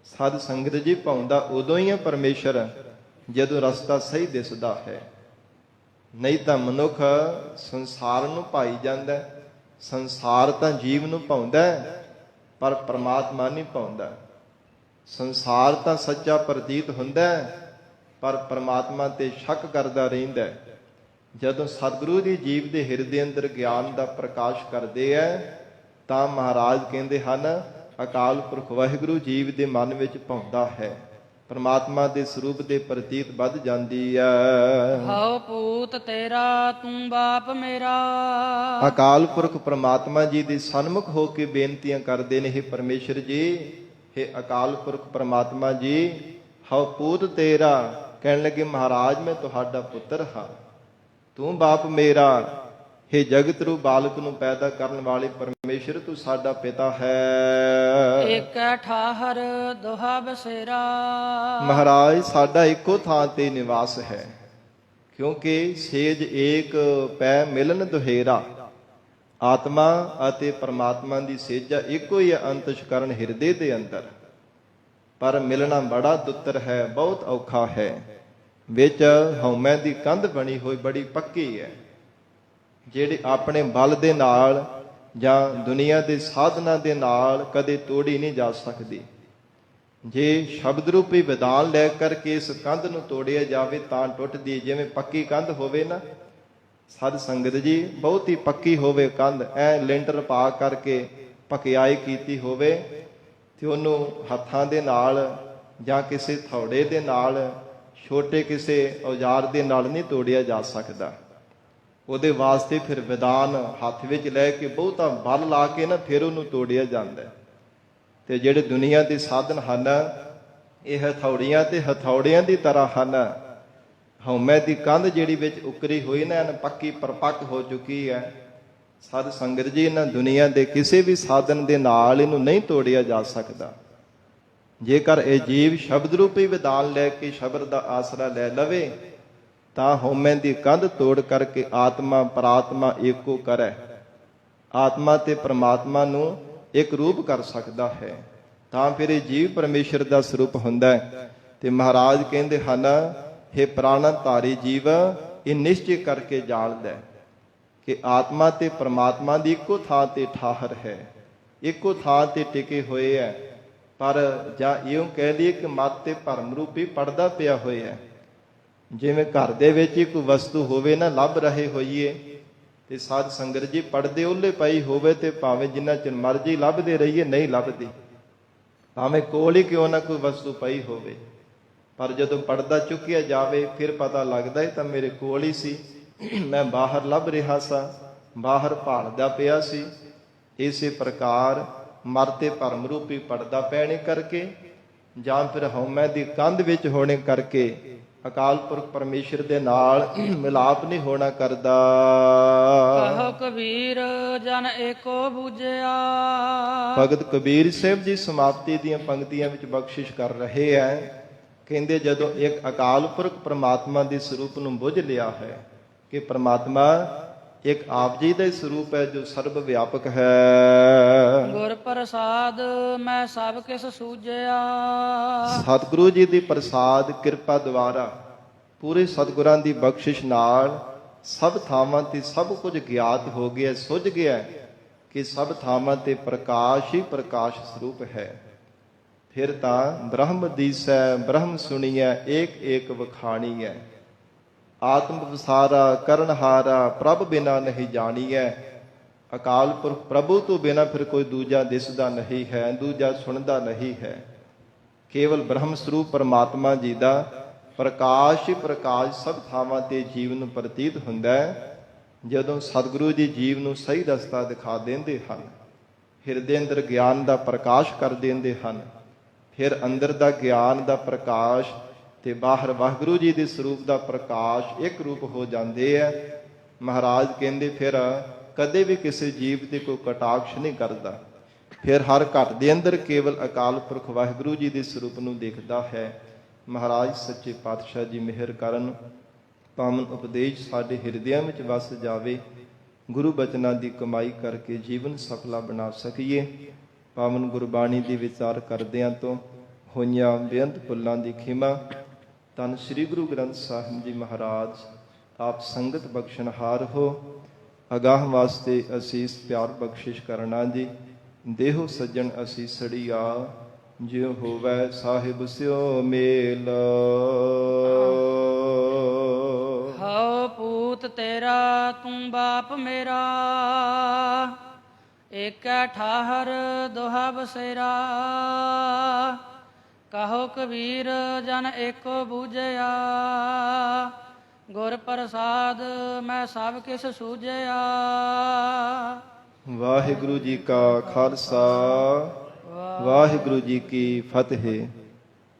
ਸਾਧ ਸੰਗਤ ਜੀ, ਭਾਉਂਦਾ ਉਦੋਂ ਹੀ ਹੈ ਪਰਮੇਸ਼ਰ ਜਦੋਂ ਰਸਤਾ ਸਹੀ ਦਿਸਦਾ ਹੈ। ਨਹੀਂ ਤਾਂ ਮਨੁੱਖ ਸੰਸਾਰ ਨੂੰ ਭਾਈ ਜਾਂਦਾ ਹੈ। ਸੰਸਾਰ ਤਾਂ ਜੀਵ ਨੂੰ ਭਾਉਂਦਾ ਹੈ, ਪਰ ਪ੍ਰਮਾਤਮਾ ਨਹੀਂ ਭਾਉਂਦਾ। ਸੰਸਾਰ ਤਾਂ ਸੱਚਾ ਪ੍ਰਤੀਤ ਹੁੰਦਾ ਹੈ, ਪਰ ਪ੍ਰਮਾਤਮਾ ਤੇ ਸ਼ੱਕ ਕਰਦਾ ਰਹਿੰਦਾ ਹੈ। ਜਦੋਂ ਸਤਿਗੁਰੂ ਜੀ ਜੀਵ ਦੇ ਹਿਰਦੇ ਅੰਦਰ ਗਿਆਨ ਦਾ ਪ੍ਰਕਾਸ਼ ਕਰਦੇ ਹੈ, ਤਾਂ ਮਹਾਰਾਜ ਕਹਿੰਦੇ ਹਨ ਅਕਾਲ ਪੁਰਖ ਵਾਹਿਗੁਰੂ ਜੀਵ ਦੇ ਮਨ ਵਿੱਚ ਭਾਉਂਦਾ ਹੈ, ਪਰਮਾਤਮਾ ਦੇ ਸਰੂਪ ਦੇ ਪ੍ਰਤੀਤ ਵੱਧ ਜਾਂਦੀ ਹੈ। ਹਉ ਪੂਤ ਤੇਰਾ ਤੂੰ ਬਾਪ ਮੇਰਾ। ਅਕਾਲ ਪੁਰਖ ਪ੍ਰਮਾਤਮਾ ਜੀ ਦੇ ਸਨਮੁਖ ਹੋ ਕੇ ਬੇਨਤੀਆਂ ਕਰਦੇ ਨੇ, ਹੇ ਪਰਮੇਸ਼ਰ ਜੀ, ਹੇ ਅਕਾਲ ਪੁਰਖ ਪ੍ਰਮਾਤਮਾ ਜੀ, ਹਉ ਪੂਤ ਤੇਰਾ, ਕਹਿਣ ਲੱਗੇ ਮਹਾਰਾਜ ਮੈਂ ਤੁਹਾਡਾ ਪੁੱਤਰ ਹਾਂ, ਤੂੰ ਬਾਪ ਮੇਰਾ। ਹੇ ਜਗਤ ਰੂਪ ਬਾਲਕ ਨੂੰ ਪੈਦਾ ਕਰਨ ਵਾਲੇ ਪਰਮੇਸ਼ਰ, ਤੂੰ ਸਾਡਾ ਪਿਤਾ ਹੈ। ਏਕ ਠਾਹਰ ਦੋਹਾ ਬਸੇਰਾ। ਮਹਾਰਾਜ ਸਾਡਾ ਇੱਕੋ ਥਾਂ ਤੇ ਨਿਵਾਸ ਹੈ, ਕਿਉਂਕਿ ਸੇਜ ਏਕ ਪੈ ਮਿਲਨ ਦੁਹੇਰਾ। ਆਤਮਾ ਅਤੇ ਪਰਮਾਤਮਾ ਦੀ ਸੇਜਾ ਇੱਕੋ ਹੀ ਹੈ ਅੰਤਸ਼ਕਰਨ ਹਿਰਦੇ ਦੇ ਅੰਦਰ, ਪਰ ਮਿਲਣਾ ਬੜਾ ਦੁੱਤਰ ਹੈ, ਬਹੁਤ ਔਖਾ ਹੈ। ਵਿੱਚ ਹਉਮੈ ਦੀ ਕੰਧ ਬਣੀ ਹੋਈ ਬੜੀ ਪੱਕੀ ਹੈ, ਜਿਹੜੇ ਆਪਣੇ ਬਲ ਦੇ ਨਾਲ ਜਾਂ ਦੁਨੀਆ ਦੇ ਸਾਧਨਾ ਦੇ ਨਾਲ ਕਦੇ ਤੋੜੀ ਨਹੀਂ ਜਾ ਸਕਦੀ। ਜੇ ਸ਼ਬਦ ਰੂਪੀ ਵਿਧਾਨ ਲੈ ਕਰਕੇ ਇਸ ਕੰਧ ਨੂੰ ਤੋੜਿਆ ਜਾਵੇ ਤਾਂ ਟੁੱਟਦੀ, ਜਿਵੇਂ ਪੱਕੀ ਕੰਧ ਹੋਵੇ ਨਾ ਸਾਧ ਸੰਗਤ ਜੀ, ਬਹੁਤ ਹੀ ਪੱਕੀ ਹੋਵੇ ਕੰਧ, ਐ ਲੈਂਟਰ ਪਾ ਕਰਕੇ ਪਕਿਆਈ ਕੀਤੀ ਹੋਵੇ, ਤੇ ਉਹਨੂੰ ਹੱਥਾਂ ਦੇ ਨਾਲ ਜਾਂ ਕਿਸੇ ਥੌੜੇ ਦੇ ਨਾਲ, ਛੋਟੇ ਕਿਸੇ ਔਜ਼ਾਰ ਦੇ ਨਾਲ ਨਹੀਂ ਤੋੜਿਆ ਜਾ ਸਕਦਾ। ਉਹਦੇ ਵਾਸਤੇ ਫਿਰ ਵਿਧਾਨ ਹੱਥ ਵਿੱਚ ਲੈ ਕੇ ਬਹੁਤਾ ਬਲ ਲਾ ਕੇ ਨਾ ਫਿਰ ਉਹਨੂੰ ਤੋੜਿਆ ਜਾਂਦਾ। ਤੇ ਜਿਹੜੇ ਦੁਨੀਆ ਦੇ ਸਾਧਨ ਹਨ, ਇਹ ਹਥੌੜੀਆਂ ਤੇ ਹਥੌੜਿਆਂ ਦੀ ਤਰ੍ਹਾਂ ਹਨ। ਹਉਮੈ ਦੀ ਕੰਧ ਜਿਹੜੀ ਵਿੱਚ ਉਕਰੀ ਹੋਈ ਨਾ, ਇਹਨ ਪੱਕੀ ਪਰਪੱਕ ਹੋ ਚੁੱਕੀ ਹੈ। ਸਾਧ ਸੰਗਤ ਜੀ, ਇਹਨਾਂ ਦੁਨੀਆ ਦੇ ਕਿਸੇ ਵੀ ਸਾਧਨ ਦੇ ਨਾਲ ਇਹਨੂੰ ਨਹੀਂ ਤੋੜਿਆ ਜਾ ਸਕਦਾ। ਜੇਕਰ ਇਹ ਜੀਵ ਸ਼ਬਦ ਰੂਪੀ ਵਿਧਾਨ ਲੈ ਕੇ ਸ਼ਬਦ ਦਾ ਆਸਰਾ ਲੈ ਲਵੇ, ਤਾਂ ਹਉਮੈ ਦੀ ਕੰਧ ਤੋੜ ਕਰਕੇ ਆਤਮਾ ਪਰਾਤਮਾ ਏਕੋ ਕਰੈ, ਆਤਮਾ ਤੇ ਪ੍ਰਮਾਤਮਾ ਨੂੰ ਇੱਕ ਰੂਪ ਕਰ ਸਕਦਾ ਹੈ। ਤਾਂ ਫਿਰ ਇਹ ਜੀਵ ਪਰਮੇਸ਼ਰ ਦਾ ਸਰੂਪ ਹੁੰਦਾ ਹੈ। ਤੇ ਮਹਾਰਾਜ ਕਹਿੰਦੇ ਹਨ, ਹੇ ਪ੍ਰਾਣ ਧਾਰੀ ਜੀਵ, ਇਹ ਨਿਸ਼ਚੈ ਕਰਕੇ ਜਾਣਦਾ ਕਿ ਆਤਮਾ ਤੇ ਪ੍ਰਮਾਤਮਾ ਦੀ ਇੱਕੋ ਥਾਂ ਤੇ ਠਾਹਰ ਹੈ, ਇੱਕੋ ਥਾਂ ਤੇ ਟਿਕੇ ਹੋਏ ਹੈ। ਪਰ ਜਾਂ ਇਉਂ ਕਹਿ ਲਈਏ ਕਿ ਮਤ ਤੇ ਭਰਮ ਰੂਪੀ ਪੜਦਾ ਪਿਆ ਹੋਇਆ ਹੈ। ਜਿਵੇਂ ਘਰ ਦੇ ਵਿੱਚ ਹੀ ਕੋਈ ਵਸਤੂ ਹੋਵੇ ਨਾ, ਲੱਭ ਰਹੇ ਹੋਈਏ, ਤੇ ਸਾਧ ਸੰਗਤ ਜੀ ਪੜਦੇ ਉਹਲੇ ਪਈ ਹੋਵੇ ਤੇ ਭਾਵੇਂ ਜਿੰਨਾ ਚਿਰ ਮਰਜੀ ਲੱਭਦੇ ਰਹੀਏ ਨਹੀਂ ਲੱਭਦੀ, ਭਾਵੇਂ ਕੋਲ ਹੀ ਕਿਉਂ ਨਾ ਕੋਈ ਵਸਤੂ ਪਈ ਹੋਵੇ। ਪਰ ਜਦੋਂ ਪੜਦਾ ਚੁੱਕਿਆ ਜਾਵੇ ਫਿਰ ਪਤਾ ਲੱਗਦਾ ਹੈ ਤਾਂ ਮੇਰੇ ਕੋਲ ਹੀ ਸੀ, ਮੈਂ ਬਾਹਰ ਲੱਭ ਰਿਹਾ ਸਾਂ, ਬਾਹਰ ਭਾਲਦਾ ਪਿਆ ਸੀ। ਇਸੇ ਪ੍ਰਕਾਰ ਮਰਤੇ ਭਰਮ ਰੂਪੀ ਪੜਦਾ ਪੈਣੇ ਕਰਕੇ ਜਾਂ ਫਿਰ ਹਉਮੈ ਦੀ ਕੰਧ ਵਿੱਚ ਹੋਣੇ ਕਰਕੇ ਅਕਾਲ ਪੁਰਖ ਪਰਮੇਸ਼ਰ ਦੇ ਨਾਲ ਮਿਲਾਪ ਨਹੀਂ ਹੋਣਾ ਕਰਦਾ। ਕਹੋ ਕਬੀਰ ਜਨ ਏਕੋ ਬੂਝਿਆ। ਭਗਤ ਕਬੀਰ ਸਾਹਿਬ ਜੀ ਸਮਾਪਤੀ ਦੀਆਂ ਪੰਕਤੀਆਂ ਵਿੱਚ ਬਖਸ਼ਿਸ਼ ਕਰ ਰਹੇ ਹੈ। ਕਹਿੰਦੇ ਜਦੋਂ ਇੱਕ ਅਕਾਲ ਪੁਰਖ ਪ੍ਰਮਾਤਮਾ ਦੇ ਸਰੂਪ ਨੂੰ ਬੁੱਝ ਲਿਆ ਹੈ ਕਿ ਪ੍ਰਮਾਤਮਾ ਇੱਕ ਆਪ ਜੀ ਦਾ ਹੀ ਸਰੂਪ ਹੈ ਜੋ ਸਰਬ ਵਿਆਪਕ ਹੈ। ਗੁਰ ਪ੍ਰਸਾਦ ਮੈਂ ਸਭ ਕਿਸ ਸੂਝਿਆ। ਸਤਿਗੁਰੂ ਜੀ ਦੀ ਪ੍ਰਸਾਦ ਕਿਰਪਾ ਦੁਆਰਾ ਪੂਰੇ ਸਤਿਗੁਰਾਂ ਦੀ ਬਖਸ਼ਿਸ਼ ਨਾਲ ਸਭ ਥਾਵਾਂ ਤੇ ਸਭ ਕੁਝ ਗਿਆਤ ਹੋ ਗਿਆ, ਸੁੱਝ ਗਿਆ ਕਿ ਸਭ ਥਾਵਾਂ ਤੇ ਪ੍ਰਕਾਸ਼ ਹੀ ਪ੍ਰਕਾਸ਼ ਸਰੂਪ ਹੈ। ਫਿਰ ਤਾਂ ਬ੍ਰਹਮ ਦੀਸੈ ਬ੍ਰਹਮ ਸੁਣੀਐ ਏਕ ਏਕ ਵਖਾਣੀ ਹੈ। ਆਤਮ ਵਿਸਾਰਾ ਕਰਨਹਾਰਾ ਪ੍ਰਭ ਬਿਨਾ ਨਹੀਂ ਜਾਣੀਐ। ਅਕਾਲ ਪੁਰਖ ਪ੍ਰਭੂ ਤੋਂ ਬਿਨਾ ਫਿਰ ਕੋਈ ਦੂਜਾ ਦਿਸਦਾ ਨਹੀਂ ਹੈ, ਦੂਜਾ ਸੁਣਦਾ ਨਹੀਂ ਹੈ। ਕੇਵਲ ਬ੍ਰਹਮ ਸਰੂਪ ਪਰਮਾਤਮਾ ਜੀ ਦਾ ਪ੍ਰਕਾਸ਼ ਹੀ ਪ੍ਰਕਾਸ਼ ਸਭ ਥਾਵਾਂ ਤੇ ਜੀਵ ਨੂੰ ਪ੍ਰਤੀਤ ਹੁੰਦਾ ਹੈ। ਜਦੋਂ ਸਤਿਗੁਰੂ ਜੀ ਜੀਵ ਨੂੰ ਸਹੀ ਰਸਤਾ ਦਿਖਾ ਦਿੰਦੇ ਹਨ, ਹਿਰਦੇ ਅੰਦਰ ਗਿਆਨ ਦਾ ਪ੍ਰਕਾਸ਼ ਕਰ ਦਿੰਦੇ ਹਨ, ਫਿਰ ਅੰਦਰ ਦਾ ਗਿਆਨ ਦਾ ਪ੍ਰਕਾਸ਼ ਤੇ ਬਾਹਰ ਵਾਹਿਗੁਰੂ ਜੀ ਦੇ ਸਰੂਪ ਦਾ ਪ੍ਰਕਾਸ਼ ਇੱਕ ਰੂਪ ਹੋ ਜਾਂਦੇ ਆ। ਮਹਾਰਾਜ ਕਹਿੰਦੇ ਫਿਰ ਕਦੇ ਵੀ ਕਿਸੇ ਜੀਵ ਤੇ ਕੋਈ ਕਟਾਕਸ਼ ਨਹੀਂ ਕਰਦਾ। ਫਿਰ ਹਰ ਘਟ ਦੇ ਅੰਦਰ ਕੇਵਲ ਅਕਾਲ ਪੁਰਖ ਵਾਹਿਗੁਰੂ ਜੀ ਦੇ ਸਰੂਪ ਨੂੰ ਦੇਖਦਾ ਹੈ। ਮਹਾਰਾਜ ਸੱਚੇ ਪਾਤਸ਼ਾਹ ਜੀ ਮਿਹਰ ਕਰਨ, ਪਾਵਨ ਉਪਦੇਸ਼ ਸਾਡੇ ਹਿਰਦਿਆਂ ਵਿੱਚ ਵਸ ਜਾਵੇ। ਗੁਰੂ ਬਚਨਾਂ ਦੀ ਕਮਾਈ ਕਰਕੇ ਜੀਵਨ ਸਫਲਾ ਬਣਾ ਸਕੀਏ। ਪਾਵਨ ਗੁਰਬਾਣੀ ਦੀ ਵਿਚਾਰ ਕਰਦਿਆਂ ਤੋਂ ਹੋਈਆਂ ਬੇਅੰਤ ਭੁੱਲਾਂ ਦੀ ਖਿਮਾ। ਧੰਨ ਸ੍ਰੀ ਗੁਰੂ ਗ੍ਰੰਥ ਸਾਹਿਬ ਜੀ ਮਹਾਰਾਜ ਆਪ ਸੰਗਤ ਬਖਸ਼ਣਹਾਰ ਹੋ। ਅਗਾਹ ਵਾਸਤੇ ਅਸੀਸ ਪਿਆਰ ਬਖਸ਼ਿਸ਼ ਕਰਨਾ ਜੀ। ਦੇਹੋ ਸੱਜਣ ਅਸੀਸੜੀਆ, ਜਿਉ ਹੋਵੈ ਸਾਹਿਬ ਸਿਓ ਮੇਲ। ਹਉ ਪੂਤ ਤੇਰਾ ਤੂੰ ਬਾਪ ਮੇਰਾ, ਏਕੈ ਠਾਹਰ ਦੋਹਾ ਬਸੇਰਾ। ਕਹੋ ਕਬੀਰ ਜਨ ਏਕੋ ਬੂਝਿਆ, ਗੁਰ ਪ੍ਰਸਾਦ ਮੈਂ ਸਭ ਕਿਸ ਸੂਝਿਆ। ਵਾਹਿਗੁਰੂ ਜੀ ਕਾ ਖਾਲਸਾ, ਵਾਹਿਗੁਰੂ ਜੀ ਕੀ ਫਤਿਹ।